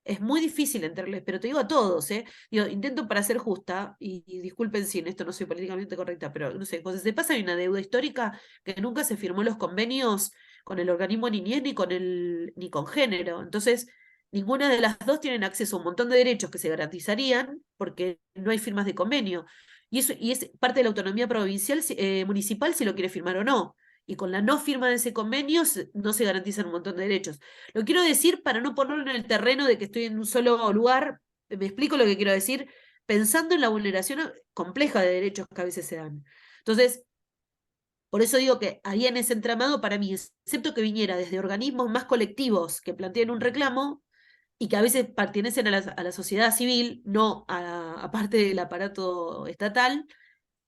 Es muy difícil entrarles, pero te digo a todos, ¿eh? Digo, intento para ser justa, y disculpen si en esto no soy políticamente correcta, pero no sé, cuando se pasa hay una deuda histórica que nunca se firmó los convenios con el organismo niñez ni con género. Entonces, ninguna de las dos tienen acceso a un montón de derechos que se garantizarían porque no hay firmas de convenio. Y es parte de la autonomía provincial, municipal, si lo quiere firmar o no. Y con la no firma de ese convenio no se garantizan un montón de derechos. Lo quiero decir para no ponerlo en el terreno de que estoy en un solo lugar. Me explico lo que quiero decir, pensando en la vulneración compleja de derechos que a veces se dan. Entonces, por eso digo que ahí en ese entramado, para mí, excepto que viniera desde organismos más colectivos que planteen un reclamo y que a veces pertenecen a la sociedad civil, no a parte del aparato estatal,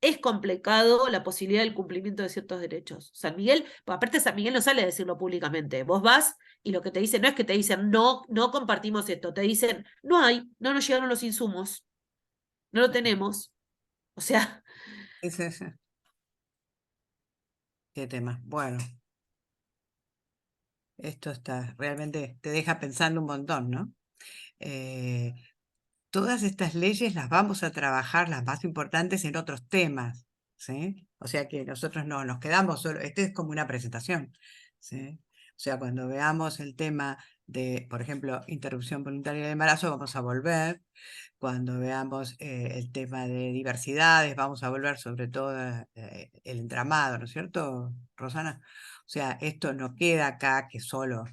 es complicado la posibilidad del cumplimiento de ciertos derechos. San Miguel, pues aparte San Miguel no sale a decirlo públicamente. Vos vas y lo que te dicen no es que te dicen no, no compartimos esto, te dicen no hay, no nos llegaron los insumos, no lo tenemos. O sea,
Sí. Qué tema. Bueno, esto está, realmente te deja pensando un montón, ¿no? Todas estas leyes las vamos a trabajar, las más importantes, en otros temas, ¿sí? O sea que nosotros no nos quedamos solo, este es como una presentación, ¿sí? O sea, cuando veamos el tema de, por ejemplo, interrupción voluntaria del embarazo, vamos a volver. Cuando veamos el tema de diversidades, vamos a volver, sobre todo el entramado, ¿no es cierto, Rosana? O sea, esto no queda acá que solo.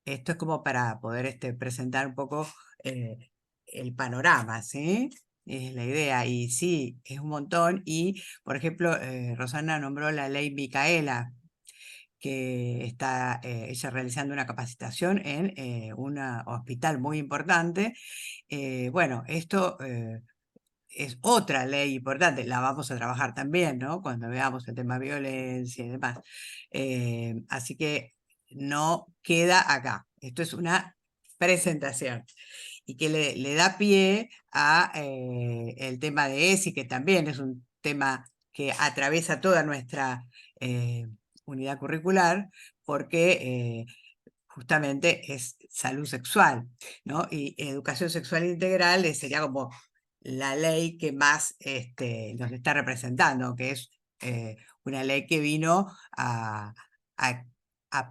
Esto es como para poder presentar un poco el panorama, ¿sí? Es la idea. Y sí, es un montón. Y, por ejemplo, Rosana nombró la ley Micaela, que está ella realizando una capacitación en un hospital muy importante. Bueno, esto es otra ley importante, la vamos a trabajar también, ¿no? Cuando veamos el tema de violencia y demás. Así que no queda acá. Esto es una presentación y que le da pie a el tema de ESI, que también es un tema que atraviesa toda nuestra unidad curricular, porque justamente es salud sexual, ¿no? Y educación sexual integral sería como la ley que más nos está representando, que es una ley que vino a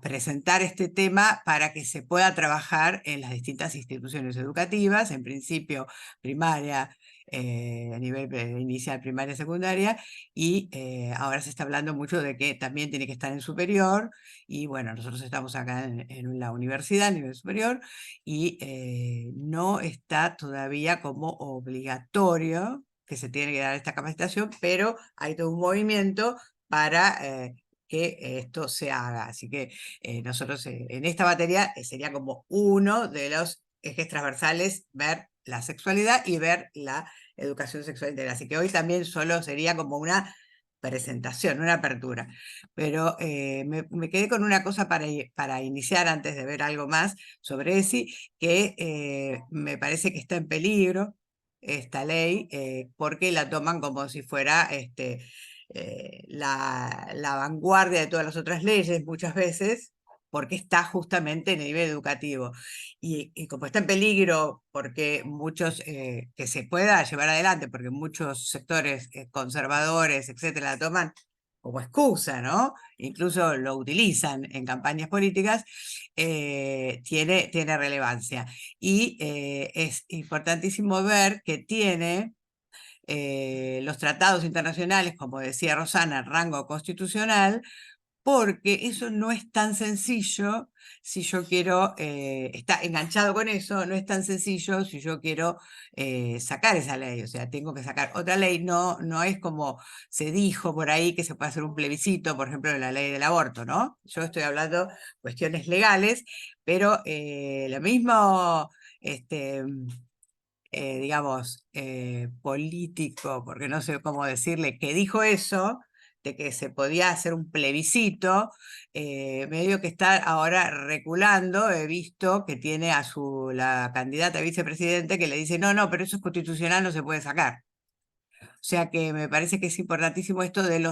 presentar este tema para que se pueda trabajar en las distintas instituciones educativas, en principio primaria, a nivel inicial, primaria, secundaria, y ahora se está hablando mucho de que también tiene que estar en superior, y bueno, nosotros estamos acá en la universidad, a nivel superior, y no está todavía como obligatorio que se tiene que dar esta capacitación, pero hay todo un movimiento para que esto se haga. Así que nosotros en esta materia sería como uno de los ejes transversales ver la sexualidad y ver la educación sexual integral. Así que hoy también solo sería como una presentación, una apertura. Pero me quedé con una cosa para iniciar antes de ver algo más sobre ESI, que me parece que está en peligro esta ley, porque la toman como si fuera la vanguardia de todas las otras leyes muchas veces, porque está justamente en el nivel educativo. Y como está en peligro, porque muchos, que se pueda llevar adelante, porque muchos sectores conservadores, etcétera, la toman como excusa, ¿no? Incluso lo utilizan en campañas políticas, tiene relevancia. Y es importantísimo ver que tiene los tratados internacionales, como decía Rosana, rango constitucional, porque eso no es tan sencillo si yo quiero, está enganchado con eso, no es tan sencillo si yo quiero sacar esa ley, o sea, tengo que sacar otra ley, no es como se dijo por ahí que se puede hacer un plebiscito, por ejemplo, de la ley del aborto, ¿no? Yo estoy hablando cuestiones legales, pero lo mismo, digamos, político, porque no sé cómo decirle, que dijo eso, de que se podía hacer un plebiscito, medio que está ahora reculando. He visto que tiene a la candidata a vicepresidente que le dice, no, pero eso es constitucional, no se puede sacar. O sea que me parece que es importantísimo esto de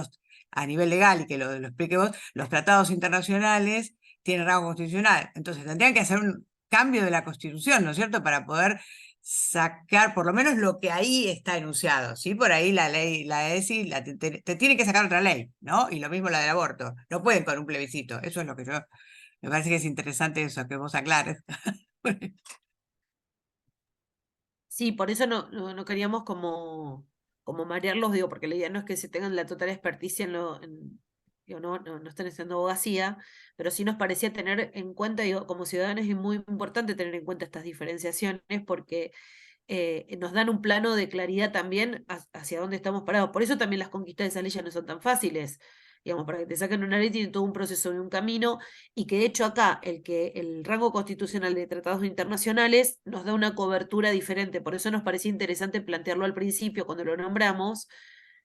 a nivel legal, y que lo explique vos, los tratados internacionales tienen rango constitucional. Entonces tendrían que hacer un cambio de la Constitución, ¿no es cierto?, para poder sacar por lo menos lo que ahí está enunciado, ¿sí? Por ahí la ley, la ESI, te tiene que sacar otra ley, ¿no? Y lo mismo la del aborto. No pueden con un plebiscito. Eso es lo que me parece que es interesante eso, que vos aclares.
Sí, por eso no queríamos como marearlos, digo, porque la idea no es que se tengan la total experticia digo, no están haciendo abogacía, pero sí nos parecía tener en cuenta, digo, como ciudadanos es muy importante tener en cuenta estas diferenciaciones, porque nos dan un plano de claridad también hacia dónde estamos parados. Por eso también las conquistas de esa ley ya no son tan fáciles. Digamos, para que te saquen una ley tiene todo un proceso y un camino, y que de hecho acá el rango constitucional de tratados internacionales nos da una cobertura diferente. Por eso nos parecía interesante plantearlo al principio cuando lo nombramos,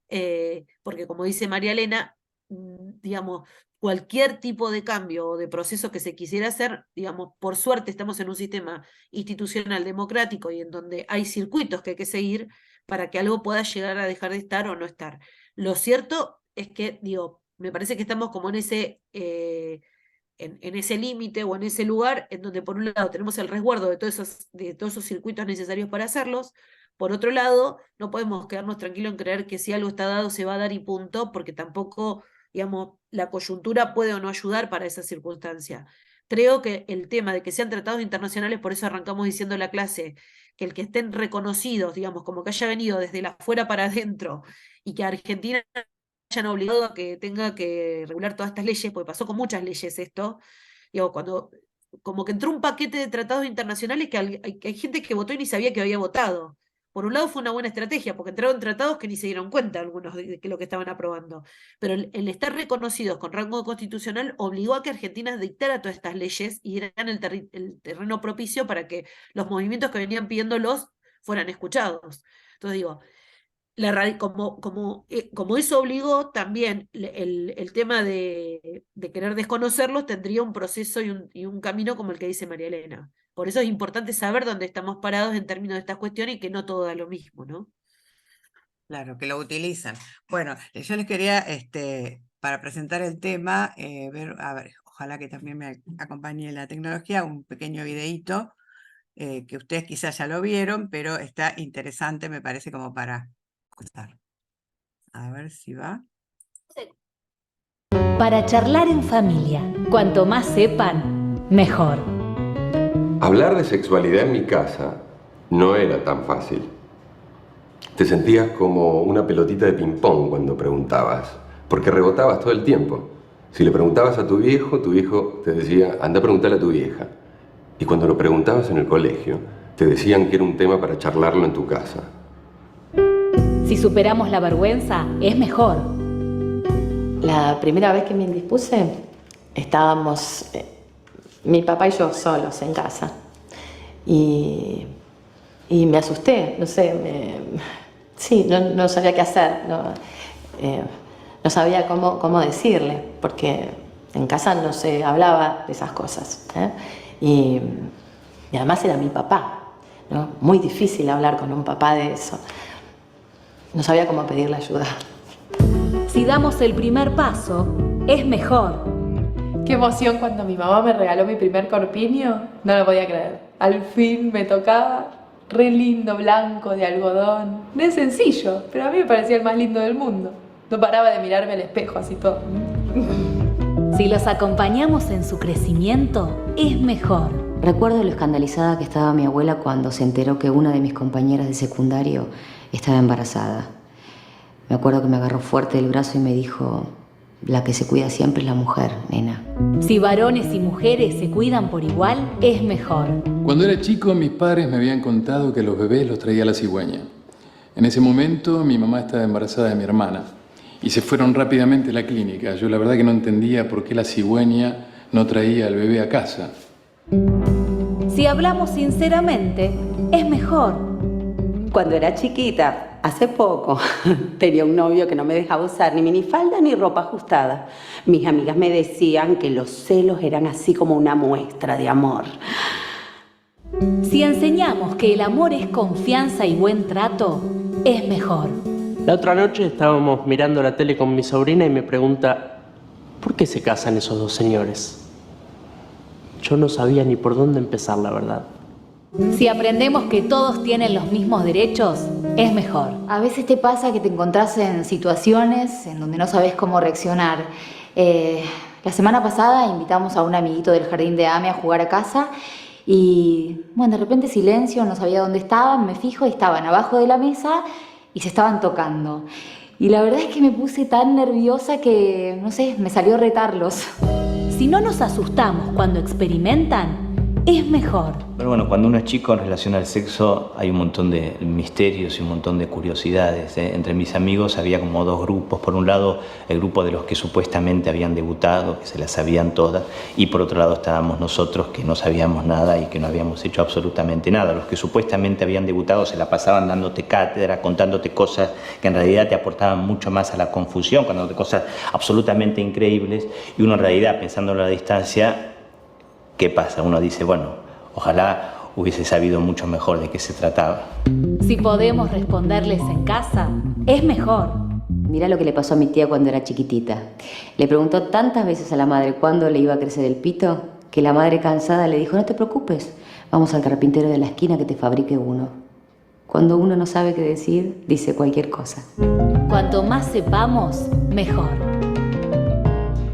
porque como dice María Elena, digamos, cualquier tipo de cambio o de proceso que se quisiera hacer, digamos, por suerte estamos en un sistema institucional democrático y en donde hay circuitos que hay que seguir para que algo pueda llegar a dejar de estar o no estar. Lo cierto es que, digo, me parece que estamos como en ese límite o en ese lugar en donde por un lado tenemos el resguardo de todos esos circuitos necesarios para hacerlos. Por otro lado, no podemos quedarnos tranquilos en creer que si algo está dado se va a dar y punto, porque tampoco, digamos, la coyuntura puede o no ayudar para esa circunstancia. Creo que el tema de que sean tratados internacionales, por eso arrancamos diciendo la clase, que el que estén reconocidos, digamos, como que haya venido desde la afuera para adentro, y que Argentina hayan obligado a que tenga que regular todas estas leyes, porque pasó con muchas leyes esto, digo, cuando como que entró un paquete de tratados internacionales que hay gente que votó y ni sabía que había votado. Por un lado fue una buena estrategia, porque entraron tratados que ni se dieron cuenta algunos de lo que estaban aprobando. Pero el estar reconocidos con rango constitucional obligó a que Argentina dictara todas estas leyes y eran el terreno propicio para que los movimientos que venían pidiéndolos fueran escuchados. Entonces digo, como eso obligó, también el tema de querer desconocerlos tendría un proceso y un camino como el que dice María Elena. Por eso es importante saber dónde estamos parados en términos de estas cuestiones y que no todo da lo mismo, ¿no?
Claro, que lo utilizan. Bueno, yo les quería, para presentar el tema, a ver, ojalá que también me acompañe la tecnología, un pequeño videíto, que ustedes quizás ya lo vieron, pero está interesante, me parece, como para contar. A ver si va.
Para charlar en familia, cuanto más sepan, mejor.
Hablar de sexualidad en mi casa no era tan fácil. Te sentías como una pelotita de ping-pong cuando preguntabas, porque rebotabas todo el tiempo. Si le preguntabas a tu viejo te decía, anda a preguntarle a tu vieja. Y cuando lo preguntabas en el colegio, te decían que era un tema para charlarlo en tu casa.
Si superamos la vergüenza, es mejor.
La primera vez que me indispuse, estábamos mi papá y yo solos en casa. Y me asusté, no sé, sí, no sabía qué hacer, no sabía cómo decirle, porque en casa no se hablaba de esas cosas, ¿eh? Y además era mi papá, ¿no? Muy difícil hablar con un papá de eso. No sabía cómo pedirle ayuda.
Si damos el primer paso, es mejor.
Qué emoción cuando mi mamá me regaló mi primer corpiño. No lo podía creer. Al fin me tocaba. Re lindo, blanco, de algodón. Re sencillo, pero a mí me parecía el más lindo del mundo. No paraba de mirarme al espejo así todo.
Si los acompañamos en su crecimiento, es mejor.
Recuerdo lo escandalizada que estaba mi abuela cuando se enteró que una de mis compañeras de secundario estaba embarazada. Me acuerdo que me agarró fuerte del brazo y me dijo: la que se cuida siempre es la mujer, nena.
Si varones y mujeres se cuidan por igual, es mejor.
Cuando era chico, mis padres me habían contado que los bebés los traía la cigüeña. En ese momento, mi mamá estaba embarazada de mi hermana y se fueron rápidamente a la clínica. Yo la verdad que no entendía por qué la cigüeña no traía al bebé a casa.
Si hablamos sinceramente, es mejor.
Cuando era chiquita, hace poco, tenía un novio que no me dejaba usar ni minifalda ni ropa ajustada. Mis amigas me decían que los celos eran así como una muestra de amor.
Si enseñamos que el amor es confianza y buen trato, es mejor.
La otra noche estábamos mirando la tele con mi sobrina y me pregunta: ¿por qué se casan esos dos señores? Yo no sabía ni por dónde empezar, la verdad.
Si aprendemos que todos tienen los mismos derechos, es mejor.
A veces te pasa que te encontrás en situaciones en donde no sabes cómo reaccionar. La semana pasada invitamos a un amiguito del jardín de AME a jugar a casa y, bueno, de repente silencio, no sabía dónde estaban, me fijo y estaban abajo de la mesa y se estaban tocando. Y la verdad es que me puse tan nerviosa que, no sé, me salió retarlos.
Si no nos asustamos cuando experimentan, es mejor.
Pero bueno, cuando uno es chico en relación al sexo hay un montón de misterios y un montón de curiosidades, ¿eh? Entre mis amigos había como dos grupos. Por un lado, el grupo de los que supuestamente habían debutado, que se las sabían todas, y por otro lado estábamos nosotros que no sabíamos nada y que no habíamos hecho absolutamente nada. Los que supuestamente habían debutado se la pasaban dándote cátedra, contándote cosas que en realidad te aportaban mucho más a la confusión, contándote cosas absolutamente increíbles, y uno en realidad, pensándolo a la distancia, ¿qué pasa? Uno dice, bueno, ojalá hubiese sabido mucho mejor de qué se trataba.
Si podemos responderles en casa, es mejor.
Mirá lo que le pasó a mi tía cuando era chiquitita. Le preguntó tantas veces a la madre cuándo le iba a crecer el pito, que la madre cansada le dijo: no te preocupes, vamos al carpintero de la esquina que te fabrique uno. Cuando uno no sabe qué decir, dice cualquier cosa.
Cuanto más sepamos, mejor.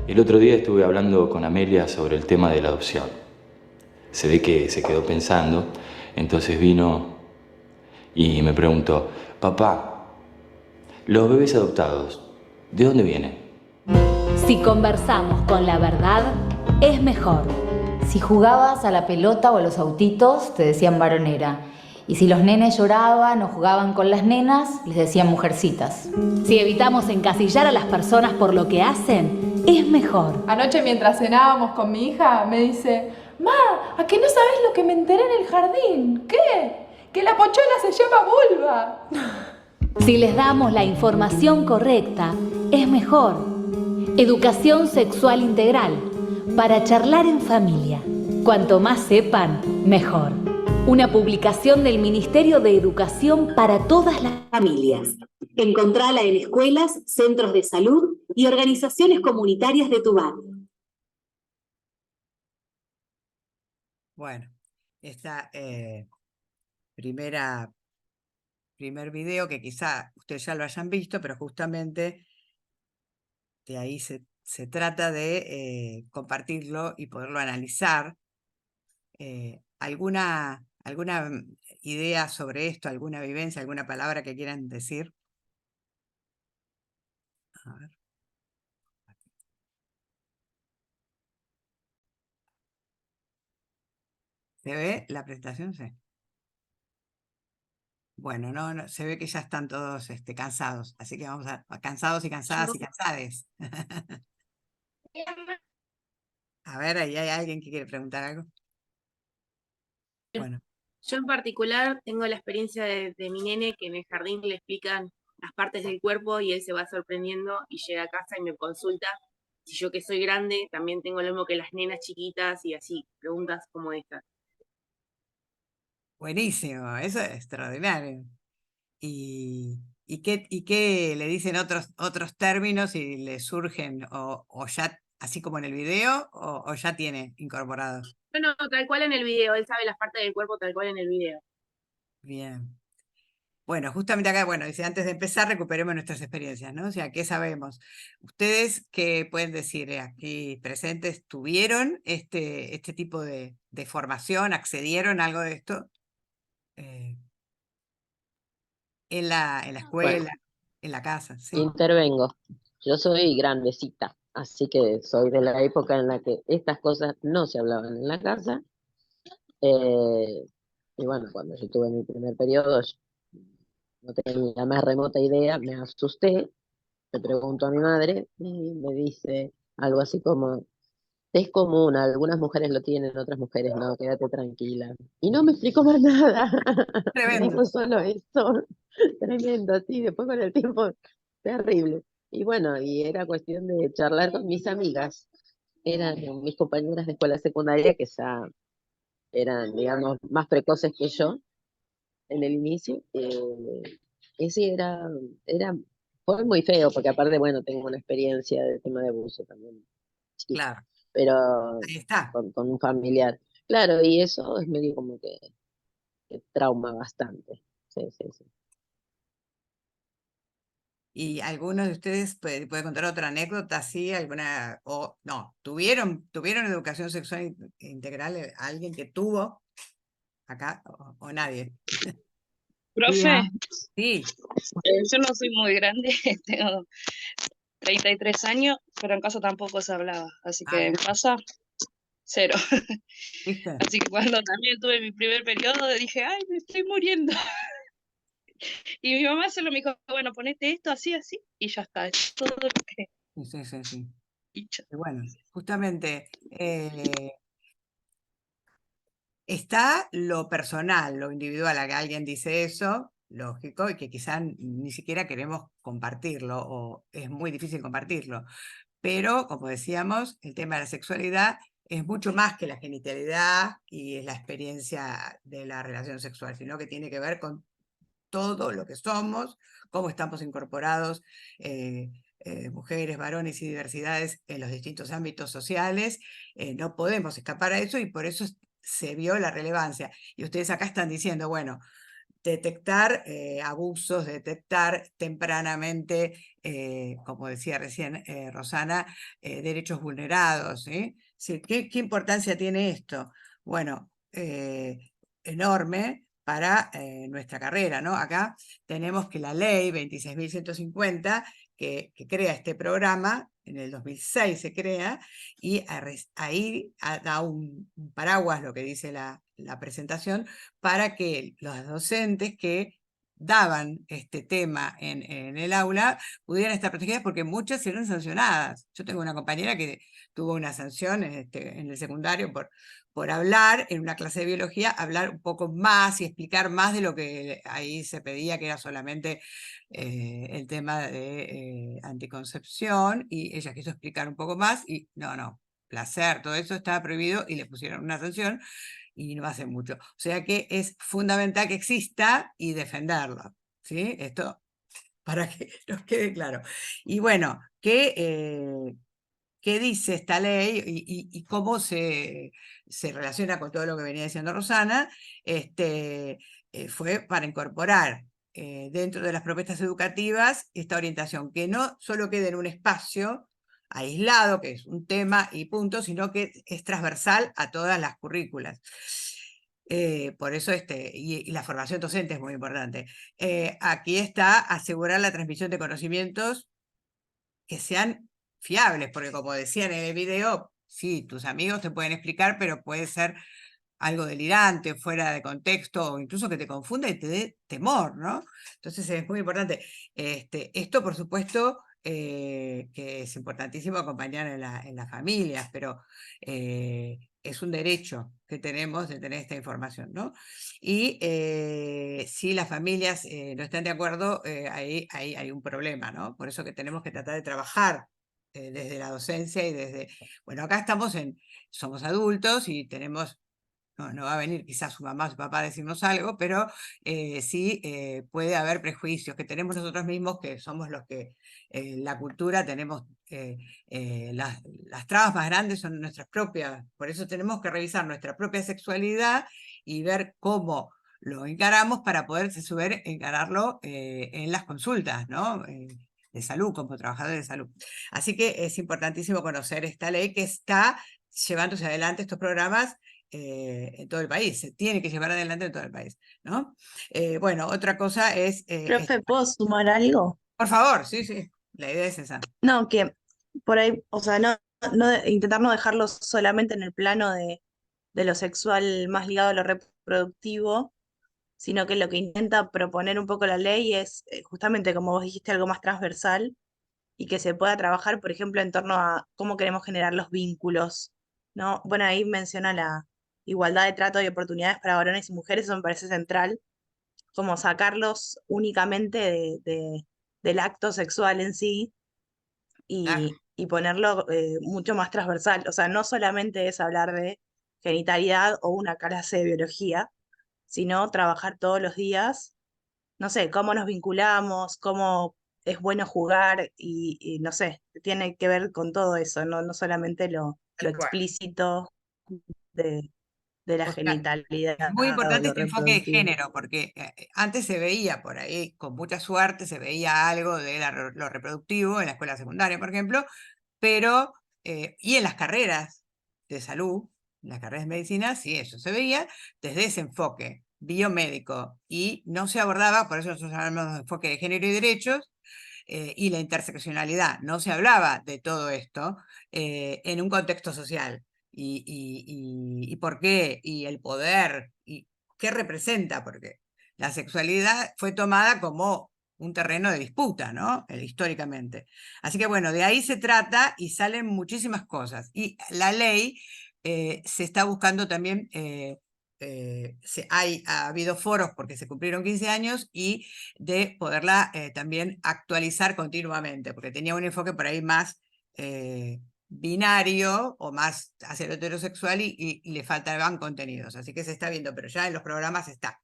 El otro día estuve hablando con Amelia sobre el tema de la adopción. Se ve que se quedó pensando, entonces vino y me preguntó: papá, los bebés adoptados, ¿de dónde vienen?
Si conversamos con la verdad, es mejor.
Si jugabas a la pelota o a los autitos, te decían varonera. Y si los nenes lloraban o jugaban con las nenas, les decían mujercitas.
Si evitamos encasillar a las personas por lo que hacen, es mejor.
Anoche mientras cenábamos con mi hija, me dice: Ma, ¿a qué no sabes lo que me enteré en el jardín? ¿Qué? Que la pochola se llama vulva.
Si les damos la información correcta, es mejor. Educación sexual integral, para charlar en familia. Cuanto más sepan, mejor. Una publicación del Ministerio de Educación para todas las
familias. Encontrala en escuelas, centros de salud y organizaciones comunitarias de tu barrio.
Bueno, esta primer video que quizá ustedes ya lo hayan visto, pero justamente de ahí se trata de compartirlo y poderlo analizar. ¿Alguna idea sobre esto, alguna vivencia, alguna palabra que quieran decir? A ver. ¿Se ve la presentación? Sí. Bueno, no, se ve que ya están todos cansados, así que vamos a cansados y cansadas y cansades. A ver, ahí hay alguien que quiere preguntar algo. Bueno,
Yo en particular tengo la experiencia de mi nene que en el jardín le explican las partes del cuerpo y él se va sorprendiendo y llega a casa y me consulta. Si yo que soy grande también tengo lo mismo que las nenas chiquitas y así, preguntas como estas.
buenísimo, eso es extraordinario. ¿Y qué le dicen otros términos y le surgen, o ya, así como en el video, o ya tiene incorporado?
Bueno, tal cual en el video, él sabe las partes del cuerpo tal cual en el video.
Bien. Bueno, justamente acá, bueno, dice, antes de empezar, recuperemos nuestras experiencias, ¿no? O sea, ¿qué sabemos? ¿Ustedes qué pueden decir aquí presentes? ¿Tuvieron este tipo de formación? ¿Accedieron a algo de esto? En la
Bueno,
escuela, en la casa, ¿sí?
intervengo. Yo soy grandecita, así que soy de la época en la que estas cosas no se hablaban en la casa. eh, y bueno, cuando yo tuve mi primer periodo, yo no tenía la más remota idea, me asusté, le pregunto a mi madre y me dice algo así como, es común, algunas mujeres lo tienen, otras mujeres no, quédate tranquila. Y no me explicó más nada, me
Tremendo.
dijo solo eso, tremendo, sí, después con el tiempo, terrible. Y bueno, y era cuestión de charlar con mis amigas, eran mis compañeras de escuela secundaria que ya eran, digamos, más precoces que yo en el inicio. Y sí, fue muy feo, porque aparte, bueno, tengo una experiencia de tema de abuso también, chiquita,
Claro,
pero
ahí está.
con un familiar. Claro, y eso es medio como que trauma bastante. Sí, sí, sí.
¿Y algunos de ustedes puede contar otra anécdota así? ¿Alguna? O no, ¿tuvieron educación sexual integral? ¿Alguien que tuvo acá o nadie?
Profe,
Sí,
yo no soy muy grande, tengo 33 años, pero en casa tampoco se hablaba, así que en
mira,
casa, cero.
¿viste?
Así que cuando también tuve mi primer periodo, dije, ay, me estoy muriendo. Y mi mamá solo me dijo, bueno, ponete esto así, así, y ya está, es todo lo que
Sí, sí, sí.
he dicho.
Y bueno, justamente está lo personal, lo individual, a que alguien dice eso, lógico, y que quizás ni siquiera queremos compartirlo, o es muy difícil compartirlo. Pero, como decíamos, el tema de la sexualidad es mucho más que la genitalidad y es la experiencia de la relación sexual, sino que tiene que ver con todo lo que somos, cómo estamos incorporados, mujeres, varones y diversidades en los distintos ámbitos sociales. No podemos escapar a eso y por eso se vio la relevancia. Y ustedes acá están diciendo, bueno, detectar abusos, detectar tempranamente, como decía recién Rosana, derechos vulnerados. Sí, ¿qué importancia tiene esto? Bueno, enorme para nuestra carrera, ¿no? Acá tenemos que la ley 26.150, que crea este programa, en el 2006 se crea, y ahí da un paraguas, lo que dice la presentación, para que los docentes que daban este tema en el aula pudieran estar protegidas, porque muchas eran sancionadas. Yo tengo una compañera que tuvo una sanción en el secundario por hablar en una clase de biología, hablar un poco más y explicar más de lo que ahí se pedía, que era solamente el tema de anticoncepción, y ella quiso explicar un poco más y no, placer, todo eso estaba prohibido y le pusieron una sanción y no hace mucho. O sea que es fundamental que exista y defenderlo, ¿sí? Esto para que nos quede claro. Y bueno, ¿qué dice esta ley y cómo se relaciona con todo lo que venía diciendo Rosana? Fue para incorporar dentro de las propuestas educativas esta orientación, que no solo quede en un espacio aislado, que es un tema y punto, sino que es transversal a todas las currículas. Por eso y la formación docente es muy importante. Aquí está asegurar la transmisión de conocimientos que sean fiables, porque como decían en el video, sí, tus amigos te pueden explicar, pero puede ser algo delirante, fuera de contexto, o incluso que te confunda y te dé temor, ¿no? Entonces es muy importante. Esto, por supuesto, que es importantísimo acompañar en las familias, pero es un derecho que tenemos de tener esta información, ¿no? Y si las familias no están de acuerdo, ahí hay un problema, ¿no? Por eso que tenemos que tratar de trabajar desde la docencia y desde... Bueno, acá somos adultos y tenemos... No va a venir quizás su mamá o su papá a decirnos algo, pero sí puede haber prejuicios que tenemos nosotros mismos, que somos los que la cultura tenemos, las trabas más grandes son nuestras propias, por eso tenemos que revisar nuestra propia sexualidad y ver cómo lo encaramos para poder encararlo en las consultas, ¿no? De salud, como trabajadores de salud. Así que es importantísimo conocer esta ley que está llevándose adelante estos programas en todo el país, se tiene que llevar adelante en todo el país, ¿no? Bueno, otra cosa es...
Profe, ¿puedo sumar algo?
Por favor, sí, sí, la idea es esa.
No, que por ahí, o sea, intentar no dejarlo solamente en el plano de lo sexual más ligado a lo reproductivo, sino que lo que intenta proponer un poco la ley es justamente, como vos dijiste, algo más transversal y que se pueda trabajar, por ejemplo, en torno a cómo queremos generar los vínculos, ¿no? Bueno, ahí menciona la igualdad de trato y oportunidades para varones y mujeres, eso me parece central, como sacarlos únicamente del acto sexual en sí y ponerlo mucho más transversal. O sea, no solamente es hablar de genitalidad o una clase de biología, sino trabajar todos los días, no sé, cómo nos vinculamos, cómo es bueno jugar y no sé, tiene que ver con todo eso, no solamente lo
Tal cual.
explícito de, de la
O sea,
genitalidad
es muy
o
importante
lo
este enfoque de
reproductivo.
género, porque antes se veía por ahí, con mucha suerte, se veía algo de lo reproductivo en la escuela secundaria, por ejemplo, pero, y en las carreras de salud, en las carreras de medicina, sí, eso se veía desde ese enfoque biomédico y no se abordaba, por eso nosotros hablamos de enfoque de género y derechos, y la interseccionalidad, no se hablaba de todo esto en un contexto social. Y por qué, y el poder, y qué representa, porque la sexualidad fue tomada como un terreno de disputa, ¿no? Históricamente. Así que bueno, de ahí se trata y salen muchísimas cosas. Y la ley se está buscando también, ha habido foros porque se cumplieron 15 años y de poderla también actualizar continuamente, porque tenía un enfoque por ahí más binario o más hacia lo heterosexual y le faltaban contenidos, así que se está viendo, pero ya en los programas está.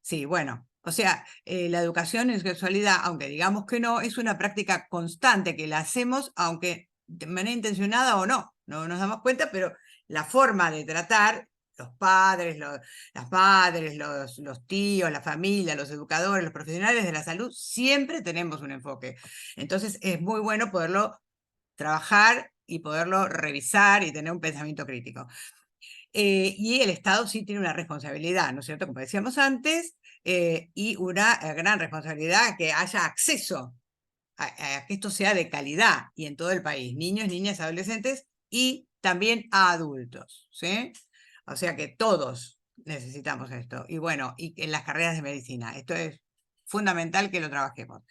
Sí, bueno, o sea, la educación en sexualidad, aunque digamos que no, es una práctica constante que la hacemos, aunque de manera intencionada o no nos damos cuenta, pero la forma de tratar, los padres, las madres, los tíos, la familia, los educadores, los profesionales de la salud, siempre tenemos un enfoque. Entonces es muy bueno poderlo trabajar y poderlo revisar y tener un pensamiento crítico. Y el Estado sí tiene una responsabilidad, ¿no es cierto? Como decíamos antes, y una gran responsabilidad que haya acceso a que esto sea de calidad y en todo el país, niños, niñas, adolescentes y también a adultos, ¿sí? O sea que todos necesitamos esto. Y bueno, y en las carreras de medicina, esto es fundamental que lo trabajemos.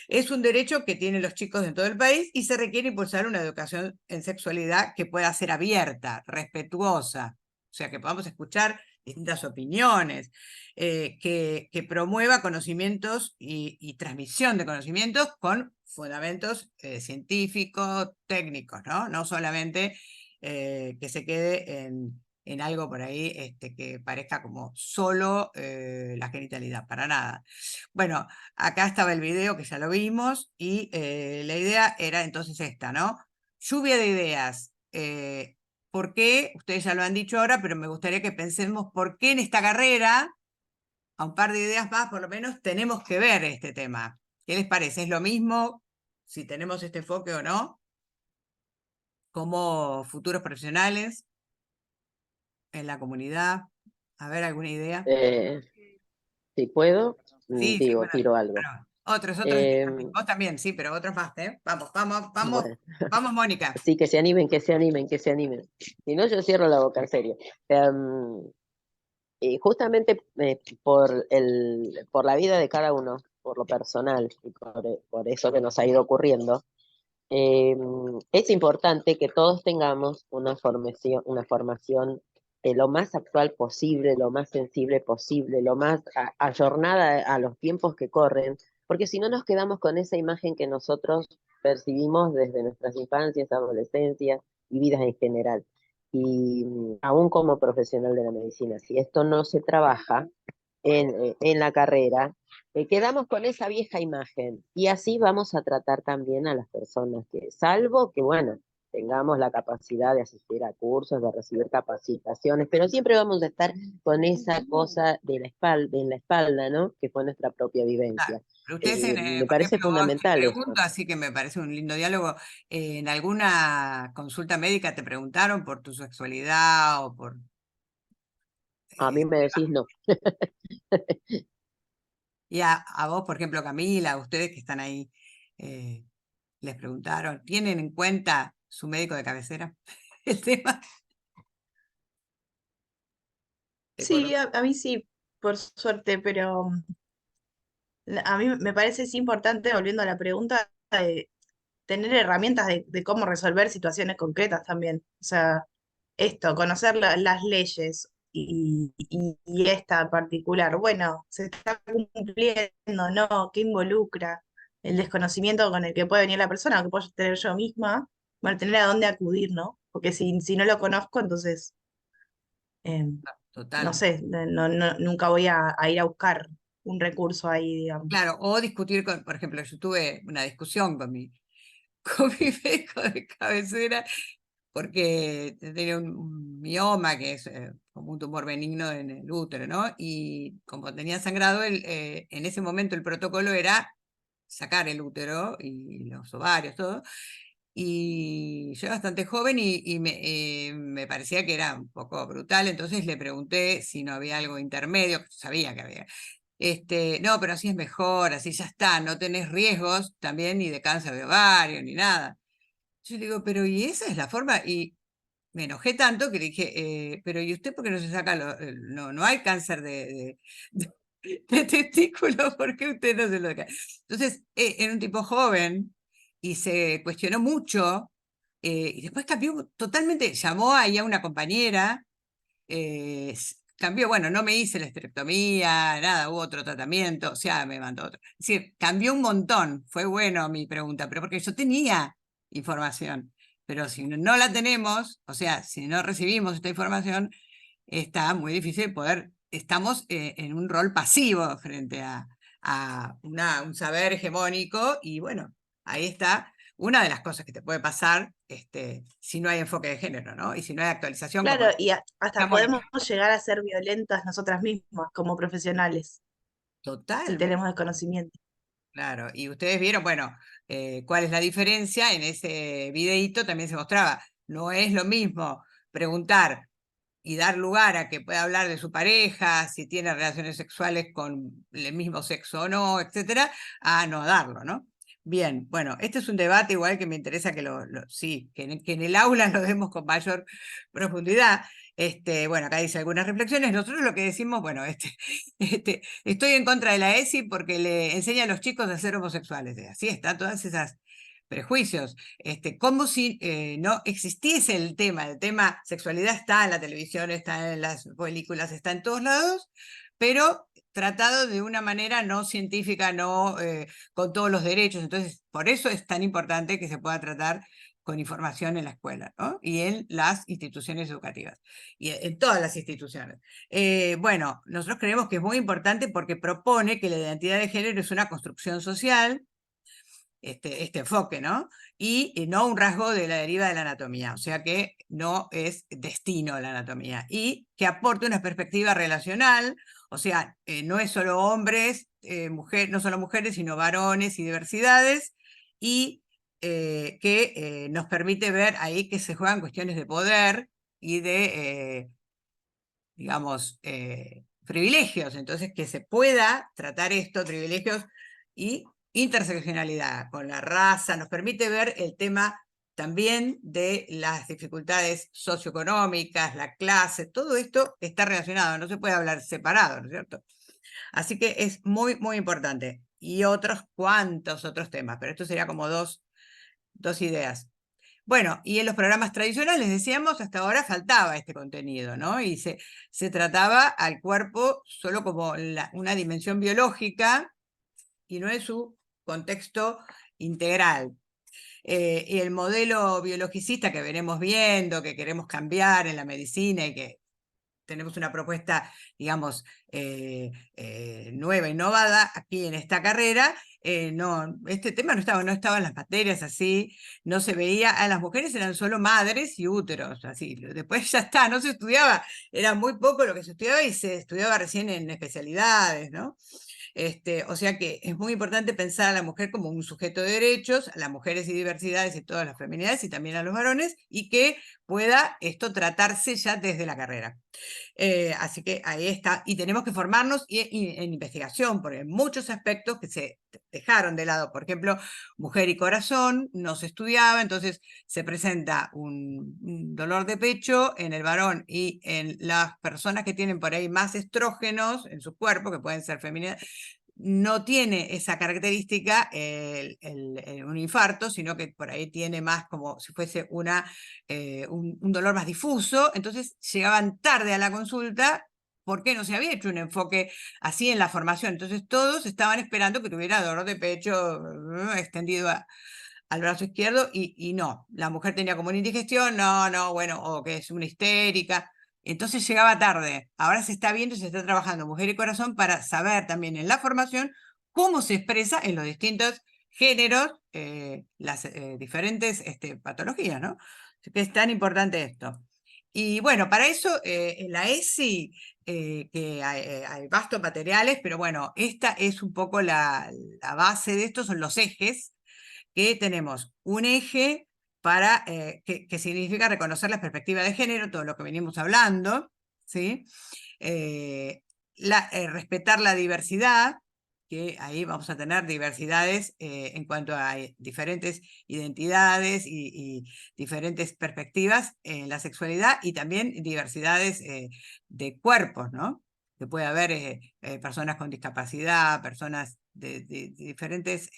Es un derecho que tienen los chicos en todo el país y se requiere impulsar una educación en sexualidad que pueda ser abierta, respetuosa, o sea, que podamos escuchar distintas opiniones, que promueva conocimientos y transmisión de conocimientos con fundamentos científicos, técnicos, ¿no? No solamente que se quede en algo por ahí que parezca como solo la genitalidad, para nada. Bueno, acá estaba el video que ya lo vimos y la idea era entonces esta, ¿no? Lluvia de ideas. ¿Por qué? Ustedes ya lo han dicho ahora, pero me gustaría que pensemos por qué en esta carrera, a un par de ideas más por lo menos, tenemos que ver este tema. ¿Qué les parece? ¿Es lo mismo si tenemos este enfoque o no? Como futuros profesionales en la comunidad. A ver, ¿alguna idea?
Si puedo,
Sí,
digo,
bueno,
tiro algo.
bueno. Otros,
Eh,
vos también, sí, pero otros más, ¿eh? Vamos,
bueno,
vamos, Mónica.
sí, que se animen, que se animen, que se animen. Si no, yo cierro la boca, en serio. Y justamente por la vida de cada uno, por lo personal, y por eso que nos ha ido ocurriendo, es importante que todos tengamos una formación lo más actual posible, lo más sensible posible, lo más ayornada a los tiempos que corren, porque si no nos quedamos con esa imagen que nosotros percibimos desde nuestras infancias, adolescencias y vidas en general. Y aún como profesional de la medicina, si esto no se trabaja en la carrera, quedamos con esa vieja imagen y así vamos a tratar también a las personas que, salvo que, bueno, tengamos la capacidad de asistir a cursos, de recibir capacitaciones, pero siempre vamos a estar con esa cosa en la espalda, ¿no? Que fue nuestra propia vivencia.
Pero ustedes,
Me
por
parece
ejemplo, vos, te
fundamental esto.
pregunto, así que me parece un lindo diálogo, ¿en alguna consulta médica te preguntaron por tu sexualidad o por...?
A mí me decís no.
Y a vos, por ejemplo, Camila, a ustedes que están ahí, les preguntaron, ¿tienen en cuenta su médico de cabecera el tema?
Sí, a mí sí, por suerte, pero a mí me parece es importante, volviendo a la pregunta, tener herramientas de cómo resolver situaciones concretas también. O sea, esto, conocer las leyes y esta en particular. Bueno, se está cumpliendo, ¿no? ¿Qué involucra? El desconocimiento con el que puede venir la persona, o que puedo tener yo misma, para tener a dónde acudir, ¿no? Porque si no lo conozco, entonces, no sé, nunca voy a ir a buscar un recurso ahí, digamos.
Claro, o discutir con, por ejemplo, yo tuve una discusión con con mi médico de cabecera porque tenía un mioma, que es como un tumor benigno en el útero, ¿no? Y como tenía sangrado, en ese momento el protocolo era sacar el útero y los ovarios, todo. Y yo era bastante joven y me parecía que era un poco brutal, entonces le pregunté si no había algo intermedio, sabía que había. No, pero así es mejor, así ya está, no tenés riesgos también ni de cáncer de ovario ni nada. Yo le digo, pero ¿y esa es la forma? Y me enojé tanto que le dije, pero ¿y usted por qué no se saca no hay cáncer de testículo? ¿Por qué usted no se lo saca? Entonces, era un tipo joven y se cuestionó mucho y después cambió totalmente, llamó ahí a una compañera, cambió, bueno, no me hice la esterectomía, nada, hubo otro tratamiento, o sea, me mandó otro. Es decir, cambió un montón, fue bueno mi pregunta, pero porque yo tenía información. Pero si no la tenemos, o sea, si no recibimos esta información, está muy difícil poder, estamos en un rol pasivo frente a un saber hegemónico y bueno, ahí está una de las cosas que te puede pasar si no hay enfoque de género, ¿no? Y si no hay actualización.
Claro,
Como
y hasta podemos llegar a ser violentas nosotras mismas como profesionales.
Total.
Si tenemos desconocimiento.
Claro, y ustedes vieron, bueno, cuál es la diferencia. En ese videíto también se mostraba, no es lo mismo preguntar y dar lugar a que pueda hablar de su pareja, si tiene relaciones sexuales con el mismo sexo o no, etcétera, a no darlo, ¿no? Bien, bueno, este es un debate igual que me interesa que que en el aula lo demos con mayor profundidad. Bueno, acá dice algunas reflexiones. Nosotros lo que decimos, bueno, estoy en contra de la ESI porque le enseña a los chicos a ser homosexuales. Así está, todas esas prejuicios. Como si no existiese el tema sexualidad está en la televisión, está en las películas, está en todos lados, pero tratado de una manera no científica, no con todos los derechos. Entonces, por eso es tan importante que se pueda tratar con información en la escuela, ¿no? Y en las instituciones educativas, y en todas las instituciones. Bueno, nosotros creemos que es muy importante porque propone que la identidad de género es una construcción social, este enfoque, ¿no? Y no un rasgo de la deriva de la anatomía, o sea que no es destino la anatomía, y que aporte una perspectiva relacional, o sea, no es solo hombres, no solo mujeres, sino varones y diversidades, y que nos permite ver ahí que se juegan cuestiones de poder y de, digamos, privilegios, entonces que se pueda tratar esto, privilegios, y interseccionalidad, con la raza, nos permite ver el tema también de las dificultades socioeconómicas, la clase, todo esto está relacionado, no se puede hablar separado, ¿no es cierto? Así que es muy, muy importante. Y otros cuantos otros temas, pero esto sería como dos ideas. Bueno, y en los programas tradicionales, decíamos, hasta ahora faltaba este contenido, ¿no? Y se trataba al cuerpo solo como una dimensión biológica y no en su contexto integral. Y el modelo biologicista que venimos viendo, que queremos cambiar en la medicina y que tenemos una propuesta, digamos, nueva, innovada aquí en esta carrera, no, este tema no estaba en las materias así, no se veía, a las mujeres eran solo madres y úteros, así, después ya está, no se estudiaba, era muy poco lo que se estudiaba y se estudiaba recién en especialidades, ¿no? O sea que es muy importante pensar a la mujer como un sujeto de derechos, a las mujeres y diversidades y todas las feminidades y también a los varones, y que pueda esto tratarse ya desde la carrera. Así que ahí está, y tenemos que formarnos en investigación, porque hay muchos aspectos que se dejaron de lado. Por ejemplo, mujer y corazón no se estudiaba, entonces se presenta un dolor de pecho en el varón y en las personas que tienen por ahí más estrógenos en su cuerpo, que pueden ser femeninas, no tiene esa característica un infarto, sino que por ahí tiene más como si fuese un dolor más difuso, entonces llegaban tarde a la consulta porque no se había hecho un enfoque así en la formación, entonces todos estaban esperando que tuviera dolor de pecho extendido al brazo izquierdo y no, la mujer tenía como una indigestión, bueno, o que es una histérica. Entonces llegaba tarde. Ahora se está viendo y se está trabajando Mujer y Corazón para saber también en la formación cómo se expresa en los distintos géneros las diferentes patologías, ¿no? Así que es tan importante esto. Y bueno, para eso en la ESI, que hay vastos materiales, pero bueno, esta es un poco la base de esto, son los ejes, que tenemos un eje para, que significa reconocer la perspectiva de género, todo lo que venimos hablando, ¿sí? Respetar la diversidad, que ahí vamos a tener diversidades en cuanto a diferentes identidades y diferentes perspectivas en la sexualidad y también diversidades de cuerpos, ¿no? Que puede haber personas con discapacidad, personas de diferentes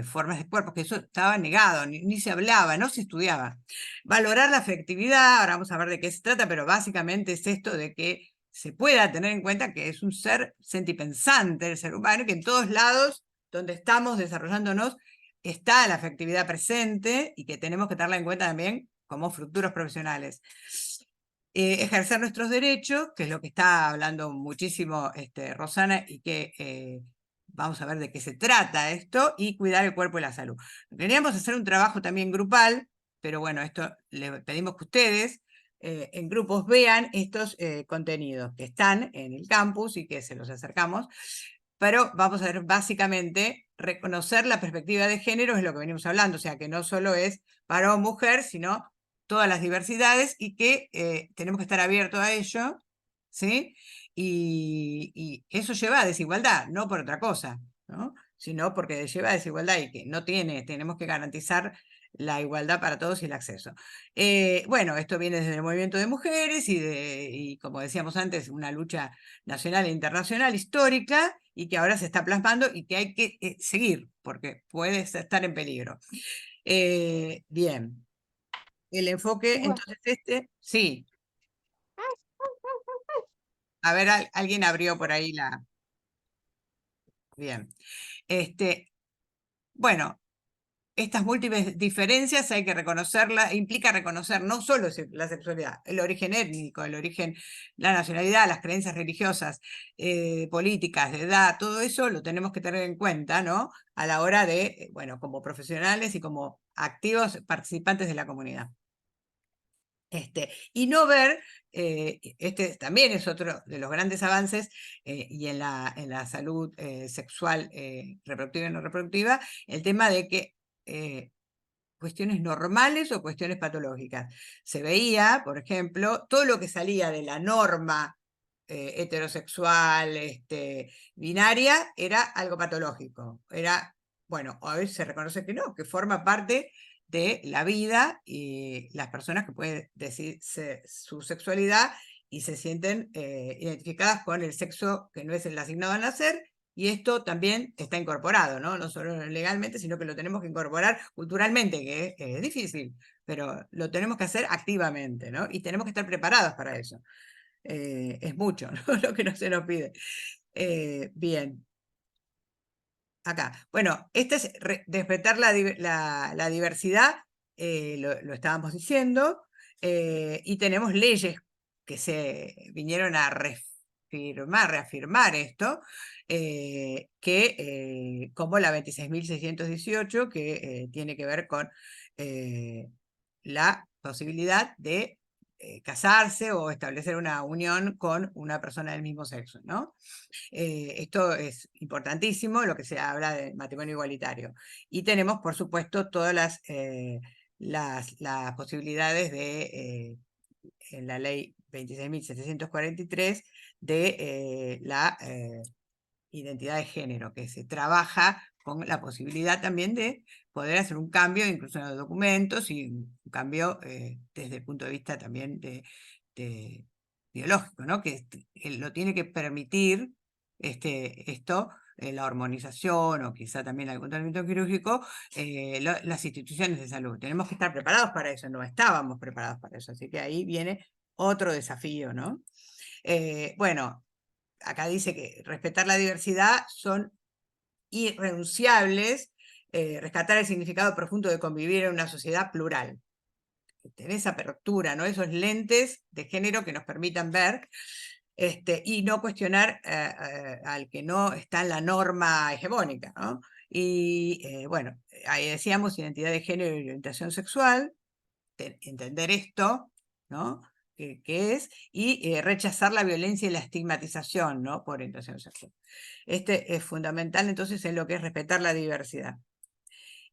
formas de cuerpo, que eso estaba negado, ni se hablaba, no se estudiaba. Valorar la afectividad, ahora vamos a ver de qué se trata, pero básicamente es esto de que se pueda tener en cuenta que es un ser sentipensante el ser humano, que en todos lados donde estamos desarrollándonos está la afectividad presente y que tenemos que tenerla en cuenta también como futuros profesionales. Ejercer nuestros derechos, que es lo que está hablando muchísimo Rosana y que vamos a ver de qué se trata esto, y cuidar el cuerpo y la salud. Queríamos hacer un trabajo también grupal, pero bueno, esto le pedimos que ustedes en grupos vean estos contenidos que están en el campus y que se los acercamos, pero vamos a ver básicamente reconocer la perspectiva de género, es lo que venimos hablando, o sea que no solo es varón o mujer, sino todas las diversidades y que tenemos que estar abiertos a ello, ¿sí? Y eso lleva a desigualdad, no por otra cosa, ¿no? Sino porque lleva a desigualdad y que no tenemos que garantizar la igualdad para todos y el acceso. Bueno, esto viene desde el movimiento de mujeres y como decíamos antes, una lucha nacional e internacional histórica y que ahora se está plasmando y que hay que seguir porque puede estar en peligro. Bien. El enfoque, entonces sí. A ver, alguien abrió por ahí la... Bien. Bueno, estas múltiples diferencias hay que reconocerlas, implica reconocer no solo la sexualidad, el origen étnico, el origen, la nacionalidad, las creencias religiosas, políticas, de edad, todo eso lo tenemos que tener en cuenta, ¿no? A la hora de, bueno, como profesionales y como activos participantes de la comunidad. Y no ver, también es otro de los grandes avances, y en la salud sexual, reproductiva y no reproductiva, el tema de que cuestiones normales o cuestiones patológicas. Se veía, por ejemplo, todo lo que salía de la norma heterosexual, binaria, era algo patológico. Era, bueno, hoy se reconoce que no, que forma parte de la vida y las personas que pueden decir su sexualidad y se sienten identificadas con el sexo que no es el asignado al nacer, y esto también está incorporado, ¿no? No solo legalmente, sino que lo tenemos que incorporar culturalmente, que es difícil, pero lo tenemos que hacer activamente, ¿no? Y tenemos que estar preparados para eso. Es mucho, ¿no? Lo que no se nos pide. Bien. Acá. Bueno, este es respetar la diversidad, lo estábamos diciendo, y tenemos leyes que se vinieron a reafirmar esto, como la 26.618, que tiene que ver con la posibilidad de casarse o establecer una unión con una persona del mismo sexo, ¿no? Esto es importantísimo, lo que se habla de matrimonio igualitario. Y tenemos, por supuesto, todas las posibilidades de, en la ley 26.743, de la identidad de género, que se trabaja con la posibilidad también de poder hacer un cambio, incluso en los documentos, y un cambio desde el punto de vista también de biológico, ¿no? Que lo tiene que permitir la hormonización o quizá también algún tratamiento quirúrgico, las instituciones de salud. Tenemos que estar preparados para eso, no estábamos preparados para eso, así que ahí viene otro desafío, ¿no? Bueno, acá dice que respetar la diversidad son irrenunciables, rescatar el significado profundo de convivir en una sociedad plural. Tener esa apertura, ¿no? Esos lentes de género que nos permitan ver, y no cuestionar al que no está en la norma hegemónica, ¿no? Y bueno, ahí decíamos identidad de género y orientación sexual, entender esto, ¿no? ¿Qué es? Y rechazar la violencia y la estigmatización, ¿no? Por orientación sexual. Este es fundamental entonces en lo que es respetar la diversidad.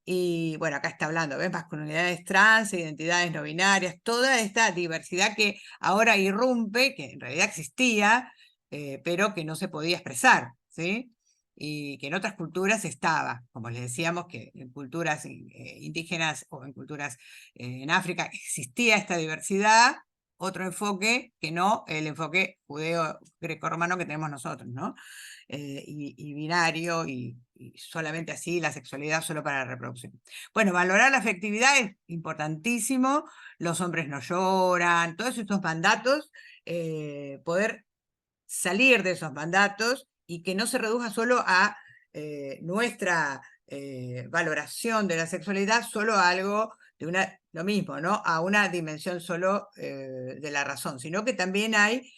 Y bueno, acá está hablando, ¿ves? Masculinidades trans, identidades no binarias, toda esta diversidad que ahora irrumpe, que en realidad existía, pero que no se podía expresar, ¿sí? Y que en otras culturas estaba, como les decíamos, que en culturas indígenas o en culturas en África existía esta diversidad, otro enfoque que no el enfoque judeo-greco-romano que tenemos nosotros, ¿no? Y binario, y solamente así la sexualidad solo para la reproducción. Bueno, valorar la afectividad es importantísimo, los hombres no lloran, todos estos mandatos, poder salir de esos mandatos y que no se reduzca solo a nuestra valoración de la sexualidad, solo a algo de lo mismo, ¿no? A una dimensión solo de la razón, sino que también hay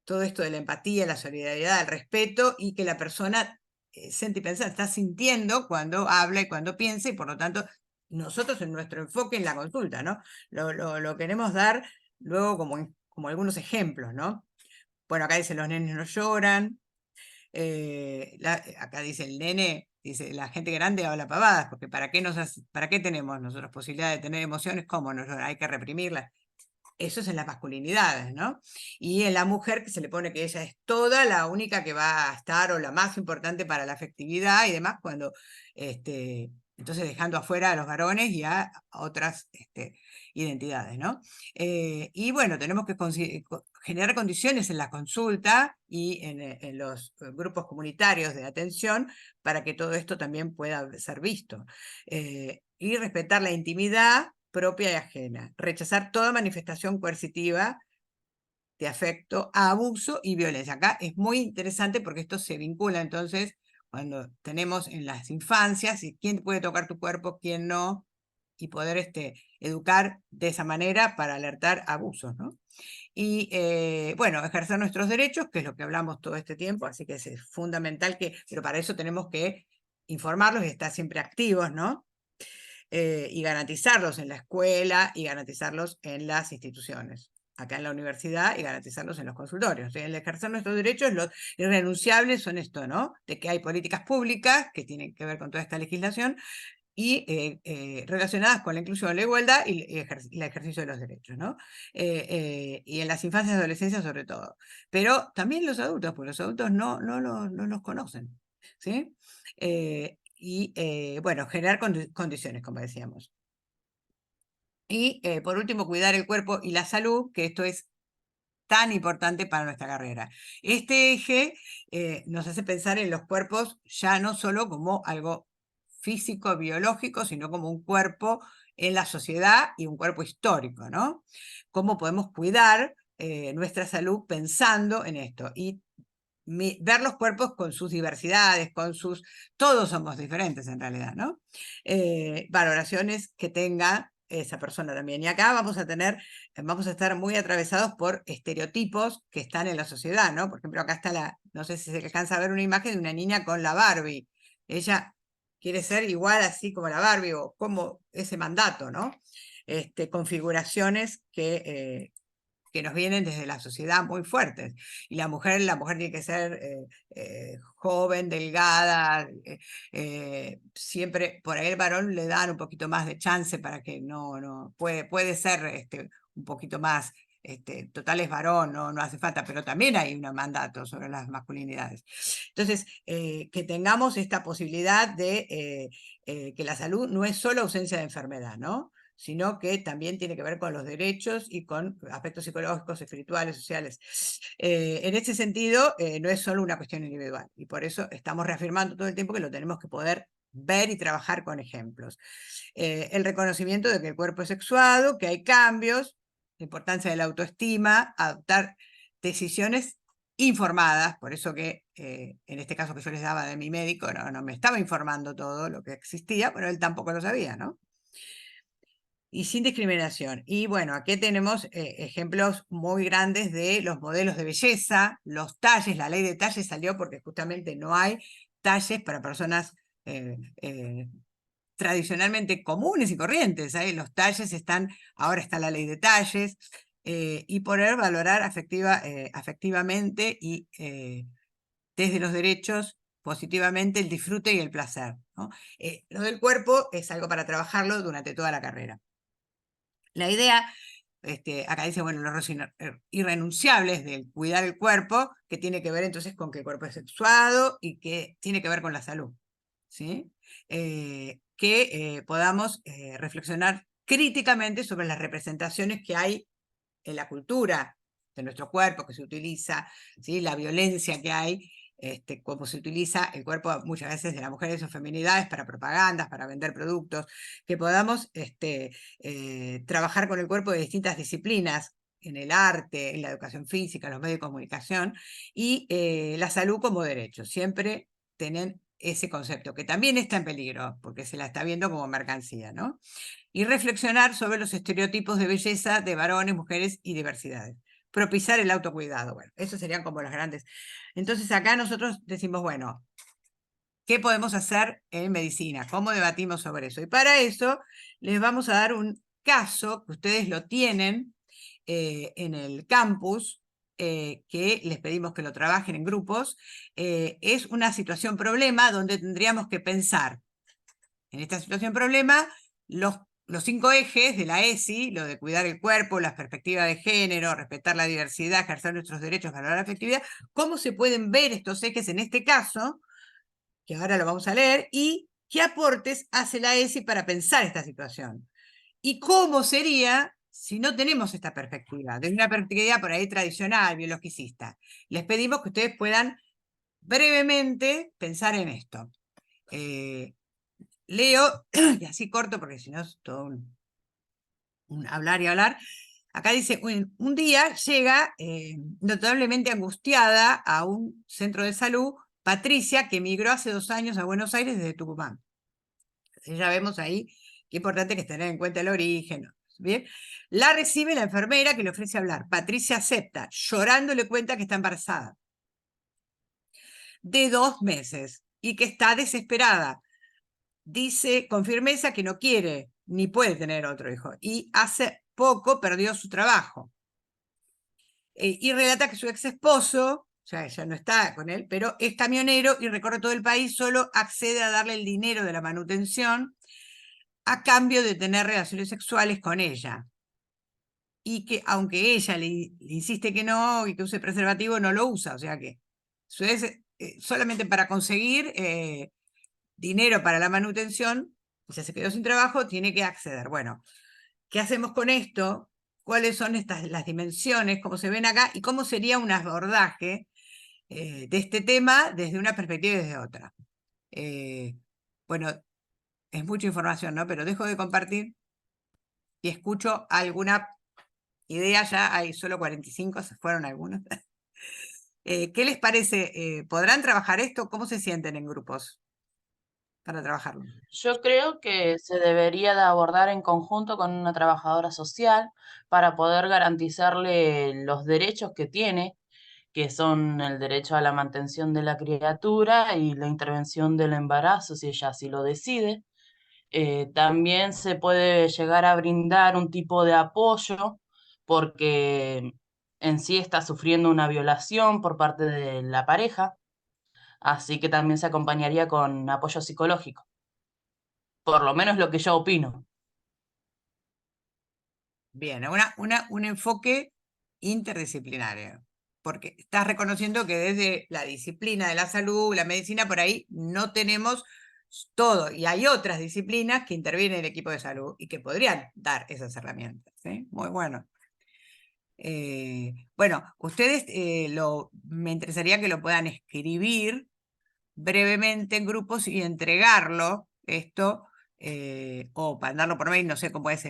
todo esto de la empatía, la solidaridad, el respeto, y que la persona siente y piensa, está sintiendo cuando habla y cuando piensa, y por lo tanto nosotros en nuestro enfoque en la consulta, ¿no? Lo queremos dar luego como algunos ejemplos, ¿no? Bueno, acá dice los nenes no lloran, acá dice el nene, dice la gente grande habla pavadas, porque ¿para qué tenemos nosotros posibilidad de tener emociones? ¿Cómo no llorar? Hay que reprimirlas. Eso es en las masculinidades, ¿no? Y en la mujer, que se le pone que ella es toda la única que va a estar, o la más importante para la afectividad y demás, cuando, entonces dejando afuera a los varones y a otras identidades, ¿no? Y bueno, tenemos que generar condiciones en la consulta y en los grupos comunitarios de atención para que todo esto también pueda ser visto. Y respetar la intimidad propia y ajena, rechazar toda manifestación coercitiva de afecto, abuso y violencia. Acá es muy interesante porque esto se vincula entonces cuando tenemos en las infancias y quién puede tocar tu cuerpo, quién no, y poder educar de esa manera para alertar abusos, ¿no? Y bueno, ejercer nuestros derechos, que es lo que hablamos todo este tiempo, así que es fundamental pero para eso tenemos que informarlos y estar siempre activos, ¿no? Y garantizarlos en la escuela y garantizarlos en las instituciones, acá en la universidad, y garantizarlos en los consultorios. El ejercer nuestros derechos, los irrenunciables son esto, ¿no? De que hay políticas públicas que tienen que ver con toda esta legislación, y relacionadas con la inclusión, la igualdad y el ejercicio de los derechos, ¿no? Y en las infancias y adolescencias sobre todo. Pero también los adultos, porque los adultos no los conocen, ¿sí? Bueno, generar condiciones, como decíamos. Y por último, cuidar el cuerpo y la salud, que esto es tan importante para nuestra carrera. Este eje nos hace pensar en los cuerpos ya no solo como algo físico, biológico, sino como un cuerpo en la sociedad y un cuerpo histórico, ¿no? Cómo podemos cuidar nuestra salud pensando en esto y ver los cuerpos con sus diversidades, todos somos diferentes en realidad, ¿no? Valoraciones que tenga esa persona también. Y acá vamos a estar muy atravesados por estereotipos que están en la sociedad, ¿no? Por ejemplo, acá está no sé si se alcanza a ver una imagen de una niña con la Barbie. Ella quiere ser igual así como la Barbie, o como ese mandato, ¿no? Configuraciones que nos vienen desde la sociedad muy fuertes. Y la mujer tiene que ser joven, delgada, siempre por ahí el varón le dan un poquito más de chance para que puede ser un poquito más, total es varón, no hace falta, pero también hay un mandato sobre las masculinidades. Entonces, que tengamos esta posibilidad de que la salud no es solo ausencia de enfermedad, ¿no? Sino que también tiene que ver con los derechos y con aspectos psicológicos, espirituales, sociales. En ese sentido, no es solo una cuestión individual, y por eso estamos reafirmando todo el tiempo que lo tenemos que poder ver y trabajar con ejemplos. El reconocimiento de que el cuerpo es sexuado, que hay cambios, la importancia de la autoestima, adoptar decisiones informadas, por eso que en este caso que yo les daba de mi médico, no me estaba informando todo lo que existía, pero él tampoco lo sabía, ¿no? Y sin discriminación. Y bueno, aquí tenemos ejemplos muy grandes de los modelos de belleza, los talles. La ley de talles salió porque justamente no hay talles para personas tradicionalmente comunes y corrientes. Los talles ahora está la ley de talles, y poder valorar afectivamente y desde los derechos positivamente el disfrute y el placer, ¿no? Lo del cuerpo es algo para trabajarlo durante toda la carrera. La idea, acá dice, bueno, los irrenunciables del cuidar el cuerpo, que tiene que ver entonces con que el cuerpo es sexuado y que tiene que ver con la salud, ¿sí? Que podamos reflexionar críticamente sobre las representaciones que hay en la cultura de nuestro cuerpo, que se utiliza, ¿sí? La violencia que hay, cómo se utiliza el cuerpo muchas veces de las mujeres o feminidades para propagandas, para vender productos, que podamos trabajar con el cuerpo de distintas disciplinas, en el arte, en la educación física, en los medios de comunicación, y la salud como derecho. Siempre tienen ese concepto, que también está en peligro, porque se la está viendo como mercancía, ¿no? Y reflexionar sobre los estereotipos de belleza de varones, mujeres y diversidades. Propiciar el autocuidado. Bueno, esos serían como los grandes. Entonces acá nosotros decimos, bueno, ¿qué podemos hacer en medicina? ¿Cómo debatimos sobre eso? Y para eso les vamos a dar un caso que ustedes lo tienen en el campus, que les pedimos que lo trabajen en grupos. Es una situación problema donde tendríamos que pensar en esta situación problema los 5 ejes de la ESI, lo de cuidar el cuerpo, las perspectivas de género, respetar la diversidad, ejercer nuestros derechos, valorar la afectividad. ¿Cómo se pueden ver estos ejes en este caso? Que ahora lo vamos a leer, y qué aportes hace la ESI para pensar esta situación. Y cómo sería si no tenemos esta perspectiva, desde una perspectiva por ahí tradicional, biologicista. Les pedimos que ustedes puedan brevemente pensar en esto. Leo, y así corto porque si no es todo un hablar y hablar. Acá dice, un día llega notablemente angustiada a un centro de salud Patricia, que emigró hace 2 años a Buenos Aires desde Tucumán. Ya vemos ahí qué importante que es tener en cuenta el origen. ¿Bien? La recibe la enfermera, que le ofrece hablar. Patricia acepta, llorando le cuenta que está embarazada de 2 meses y que está desesperada. Dice con firmeza que no quiere ni puede tener otro hijo, y hace poco perdió su trabajo. Y relata que su ex esposo, ya no está con él, pero es camionero y recorre todo el país, solo accede a darle el dinero de la manutención, a cambio de tener relaciones sexuales con ella. Y que aunque ella le insiste que no y que use preservativo, no lo usa. O sea que eso es solamente para conseguir dinero para la manutención, ya se quedó sin trabajo, tiene que acceder. Bueno, ¿qué hacemos con esto? ¿Cuáles son las dimensiones, cómo se ven acá, y cómo sería un abordaje de este tema desde una perspectiva y desde otra? Bueno, es mucha información, ¿no? Pero dejo de compartir y escucho alguna idea. Ya hay solo 45, se fueron algunos. ¿Qué les parece? ¿Podrán trabajar esto? ¿Cómo se sienten en grupos para trabajarlo?
Yo creo que se debería de abordar en conjunto con una trabajadora social para poder garantizarle los derechos que tiene, que son el derecho a la mantención de la criatura y la intervención del embarazo, si ella así lo decide. También se puede llegar a brindar un tipo de apoyo porque en sí está sufriendo una violación por parte de la pareja, así que también se acompañaría con apoyo psicológico. Por lo menos lo que yo opino.
Bien, un enfoque interdisciplinario, porque estás reconociendo que desde la disciplina de la salud, la medicina, por ahí no tenemos todo, y hay otras disciplinas que intervienen en el equipo de salud y que podrían dar esas herramientas, ¿sí? Muy bueno. Bueno, ustedes me interesaría que lo puedan escribir brevemente en grupos y entregarlo, esto, o mandarlo por mail, no sé cómo es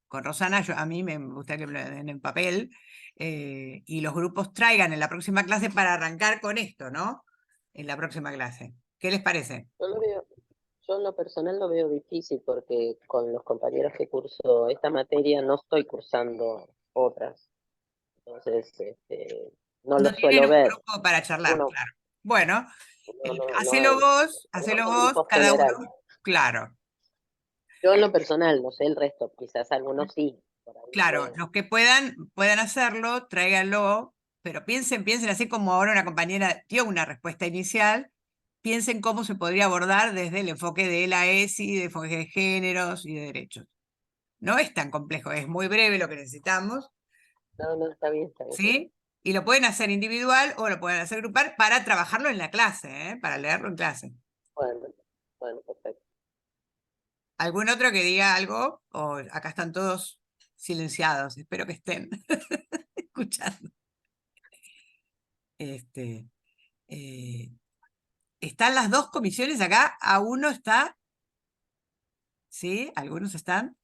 con Rosana. A mí me gustaría que me lo den en papel, y los grupos traigan en la próxima clase para arrancar con esto, ¿no? En la próxima clase. ¿Qué les parece?
Yo en lo personal lo veo difícil porque con los compañeros que curso esta materia no estoy cursando otras. Entonces, no lo
No tienen
suelo
un
ver.
grupo para charlar,
Uno,
claro. Bueno,
no
hacelo
hay.
vos,
Tenemos un grupo
cada uno,
general.
claro.
Yo en lo personal, no sé el resto, quizás algunos sí. Por ahí
Claro, los que puedan hacerlo, tráiganlo, pero piensen así como ahora una compañera dio una respuesta inicial, piensen cómo se podría abordar desde el enfoque de la ESI, de enfoque de géneros y de derechos. No es tan complejo, es muy breve lo que necesitamos.
No, está bien.
¿Sí? Y lo pueden hacer individual o lo pueden hacer grupal para trabajarlo en la clase, para leerlo en clase.
Bueno, perfecto.
¿Algún otro que diga algo? O acá están todos silenciados, espero que estén escuchando. Están las dos comisiones acá, a uno está, ¿sí? Algunos están.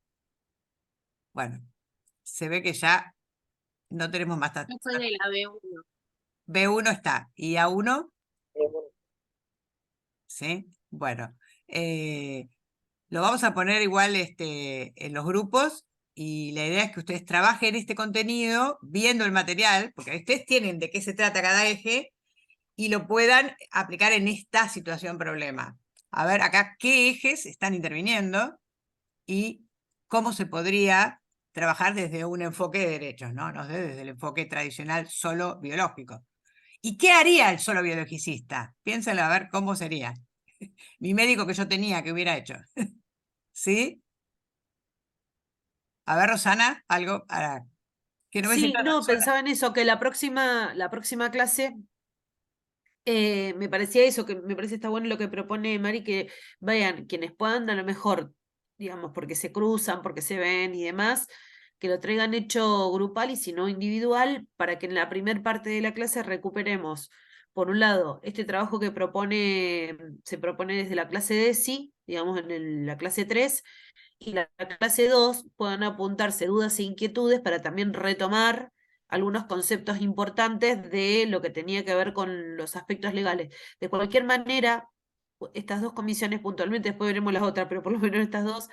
Bueno, se ve que ya no tenemos más.
Yo soy de la B1.
B1 está, ¿y A1? ¿Sí? Bueno, lo vamos a poner igual en los grupos, y la idea es que ustedes trabajen este contenido viendo el material, porque ustedes tienen de qué se trata cada eje, y lo puedan aplicar en esta situación problema. A ver acá qué ejes están interviniendo y cómo se podría trabajar desde un enfoque de derechos, ¿no? No desde el enfoque tradicional solo biológico. ¿Y qué haría el solo biologicista? Piénsenlo a ver cómo sería. Mi médico que yo tenía, que hubiera hecho. ¿Sí? A ver, Rosana, algo para que no me
Sí,
sienta tan
no,
sola.
pensaba en eso, que la próxima clase me parecía eso, que me parece está bueno lo que propone Mari, que vayan quienes puedan, a lo mejor, digamos, porque se cruzan, porque se ven y demás, que lo traigan hecho grupal y si no individual, para que en la primer parte de la clase recuperemos, por un lado, este trabajo que se propone desde la clase de ESI, digamos, la clase 3, y la clase 2 puedan apuntarse dudas e inquietudes para también retomar algunos conceptos importantes de lo que tenía que ver con los aspectos legales. De cualquier manera, estas dos comisiones puntualmente, después veremos las otras, pero por lo menos estas dos,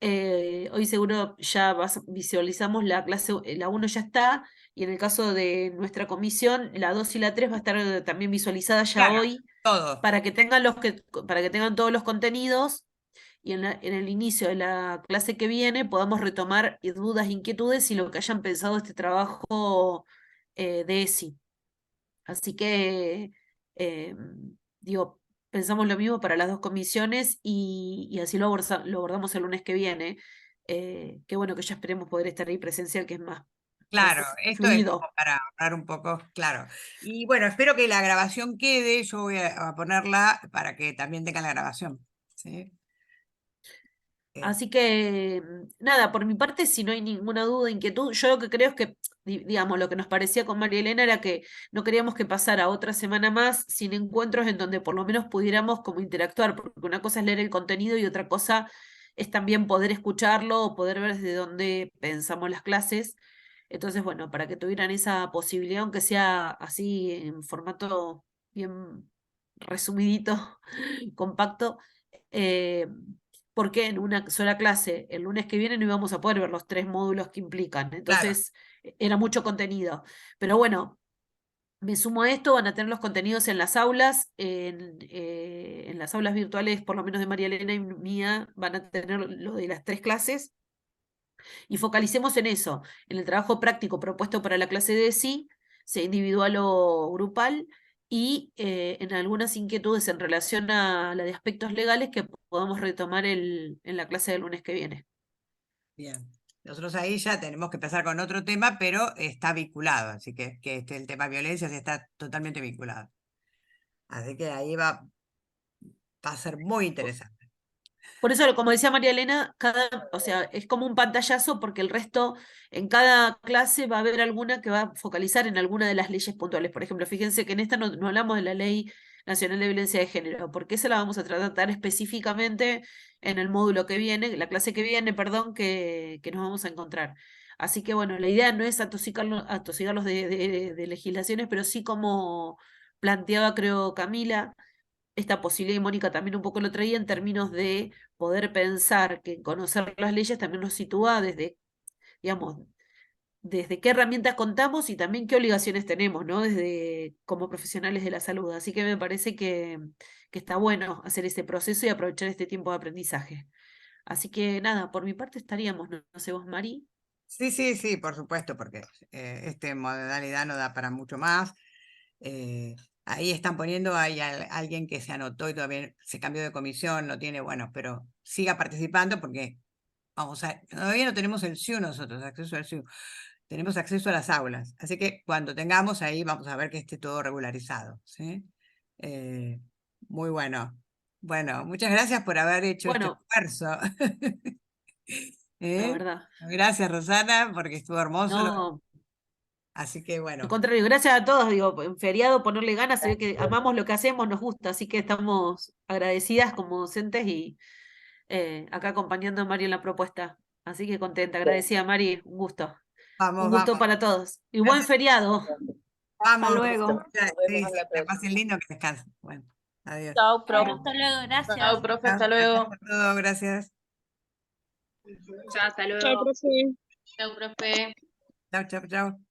hoy seguro ya visualizamos la clase, la 1 ya está, y en el caso de nuestra comisión, la 2 y la 3 va a estar también visualizada ya
Claro,
hoy,
todo.
para que tengan todos los contenidos, y en el inicio de la clase que viene podamos retomar dudas, inquietudes y lo que hayan pensado este trabajo de ESI. Así que, digo, pensamos lo mismo para las dos comisiones y así lo abordamos el lunes que viene. Qué bueno que ya esperemos poder estar ahí presencial, que es más
Claro, esto es
fluido.
como para ahorrar un poco, claro. Y bueno, espero que la grabación quede, yo voy a ponerla para que también tengan la grabación, ¿sí?
Así que, nada, por mi parte, si no hay ninguna duda, inquietud, yo lo que creo es que, digamos, lo que nos parecía con María Elena era que no queríamos que pasara otra semana más sin encuentros en donde por lo menos pudiéramos como interactuar, porque una cosa es leer el contenido y otra cosa es también poder escucharlo o poder ver desde dónde pensamos las clases. Entonces, bueno, para que tuvieran esa posibilidad, aunque sea así en formato bien resumidito, compacto, eh, porque en una sola clase el lunes que viene no íbamos a poder ver los 3 módulos que implican. Entonces, era mucho contenido. Pero bueno, me sumo a esto, van a tener los contenidos en las aulas, en las aulas virtuales, por lo menos de María Elena y mía, van a tener lo de las 3 clases. Y focalicemos en eso, en el trabajo práctico propuesto para la clase de ESI, sea individual o grupal, y en algunas inquietudes en relación a la de aspectos legales que podamos retomar en la clase del lunes que viene.
Bien. Nosotros ahí ya tenemos que empezar con otro tema, pero está vinculado, así que el tema violencias está totalmente vinculado. Así que ahí va a ser muy interesante.
Por eso, como decía María Elena, o sea, es como un pantallazo porque el resto, en cada clase va a haber alguna que va a focalizar en alguna de las leyes puntuales. Por ejemplo, fíjense que en esta no hablamos de la Ley Nacional de Violencia de Género, porque esa la vamos a tratar específicamente en el módulo que viene, la clase que viene, perdón, que nos vamos a encontrar. Así que bueno, la idea no es atosigarlos de legislaciones, pero sí como planteaba, creo, Camila, esta posibilidad, y Mónica también un poco lo traía, en términos de poder pensar que conocer las leyes también nos sitúa desde, digamos, desde qué herramientas contamos y también qué obligaciones tenemos, ¿no? Desde como profesionales de la salud. Así que me parece que está bueno hacer ese proceso y aprovechar este tiempo de aprendizaje. Así que nada, por mi parte estaríamos, no sé vos, Mari.
Sí, por supuesto, porque esta modalidad no da para mucho más. Ahí están poniendo, hay alguien que se anotó y todavía se cambió de comisión, no tiene, bueno, pero siga participando porque todavía no tenemos el SIU nosotros, acceso al SIU. Tenemos acceso a las aulas, así que cuando tengamos ahí vamos a ver que esté todo regularizado, ¿sí? Muy bueno. Bueno, muchas gracias por haber hecho este esfuerzo.
La verdad.
Gracias, Rosana, porque estuvo hermoso.
No.
Así que bueno.
Al contrario, gracias a todos, digo, en feriado ponerle ganas, se ve que amamos lo que hacemos, nos gusta, así que estamos agradecidas como docentes y acá acompañando a Mari en la propuesta. Así que contenta, agradecida Mari, un gusto. Un gusto para todos. Y buen feriado.
Vamos.
Hasta luego.
Que pasen lindo, que descansen. Bueno, adiós.
Chao, profe.
Hasta luego, gracias.
Chao, profe, hasta luego.
Gracias por todo, gracias.
Chao, hasta luego.
Chao, profe.
Chao, profe.
Chao.